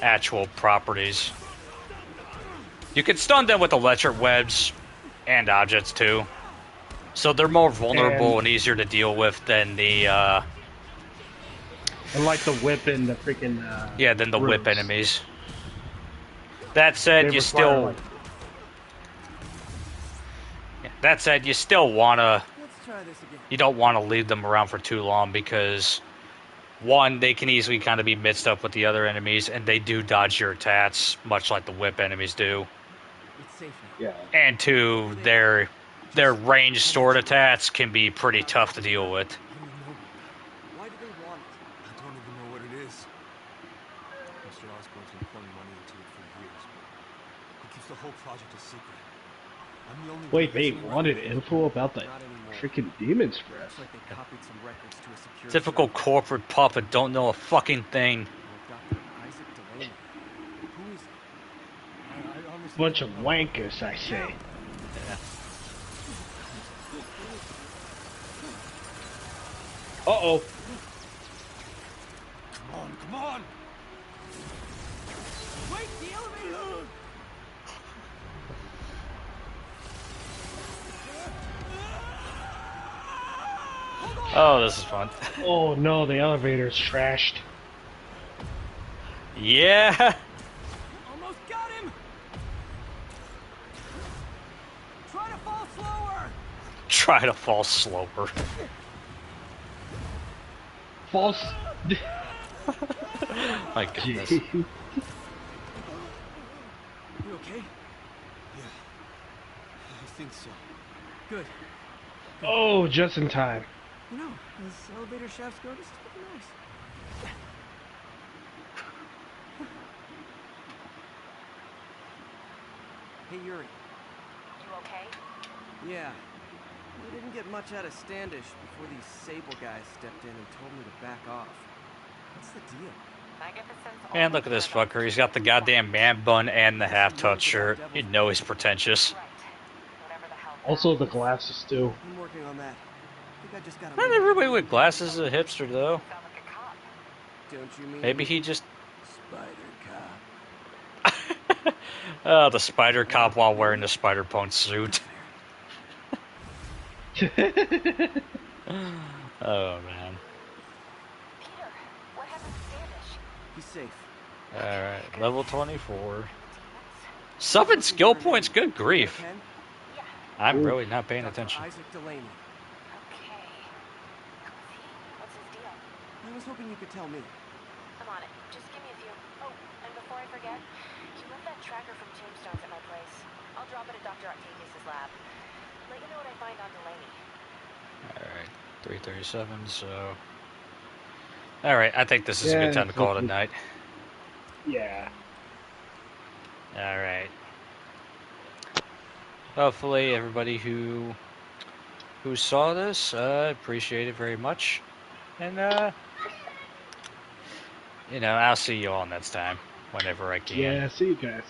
actual properties. You can stun them with electric webs and objects too. So they're more vulnerable and easier to deal with than the and like the whip and the freaking yeah, than the whip roots. enemies. That said, They you require, still like- that said, you still wanna Let's try this again. you don't want to leave them around for too long because one, they can easily kind of be mixed up with the other enemies, and they do dodge your attacks, much like the whip enemies do. It's safe now. Yeah. And two, their ranged sword attacks can be pretty tough to deal with. Why do they want it? I don't even know what it is. Mr. Osborn's been pouring money into it for years, but he keeps the whole project a secret. I'm the only Wait, one they listening right wanted now. info about the Not anymore. freaking Demon's Breath. Looks like they copied some records to a secure Typical server. corporate puppet, don't know a fucking thing. Well, Dr. Isaac Delaney. Who is he? I honestly Bunch don't of know. wankers, I say. Uh-oh. Come on, come on! Wait, the elevator! Oh, this is fun. Oh no, the elevator's trashed. Yeah. Almost got him! Try to fall slower! Try to fall slower. False. My goodness. You okay? Yeah, I think so. Good. Oh, just in time. You know, those elevator shafts go, this is pretty nice. Hey, Yuri. You okay? Yeah. We didn't get much out of Standish before these Sable guys stepped in and told me to back off. What's the deal? I get the sense all Man, look at this the fucker. He's got the goddamn man bun and the half-touch shirt. You know he's pretentious. Right. Whatever the hell. Also the glasses too. I'm working on that. I think I just gotta Not leave. everybody with glasses is a hipster, though. Sound like a cop. Don't you mean Maybe he just... Spider Cop? Oh, the spider cop while wearing the spider punk suit. Oh man. Peter, what happened to Standish? He's safe. Alright, level 24. And the demons? 7 skill points, good grief. Pen? Yeah. I'm really not paying Dr. attention. Isaac Delaney. Okay. Who's he? What's his deal? I was hoping you could tell me. I'm on it. Just give me a few. Oh, and before I forget, you left that tracker from Tombstones at my place. I'll drop it at Dr. Octavius' lab. Let you know what I find on Delaney. Alright, 337, so... Alright, I think this is a good time to call it a night. Yeah. Alright. Hopefully everybody who saw this, appreciate it very much. And, you know, I'll see you all next time, whenever I can. Yeah, see you guys.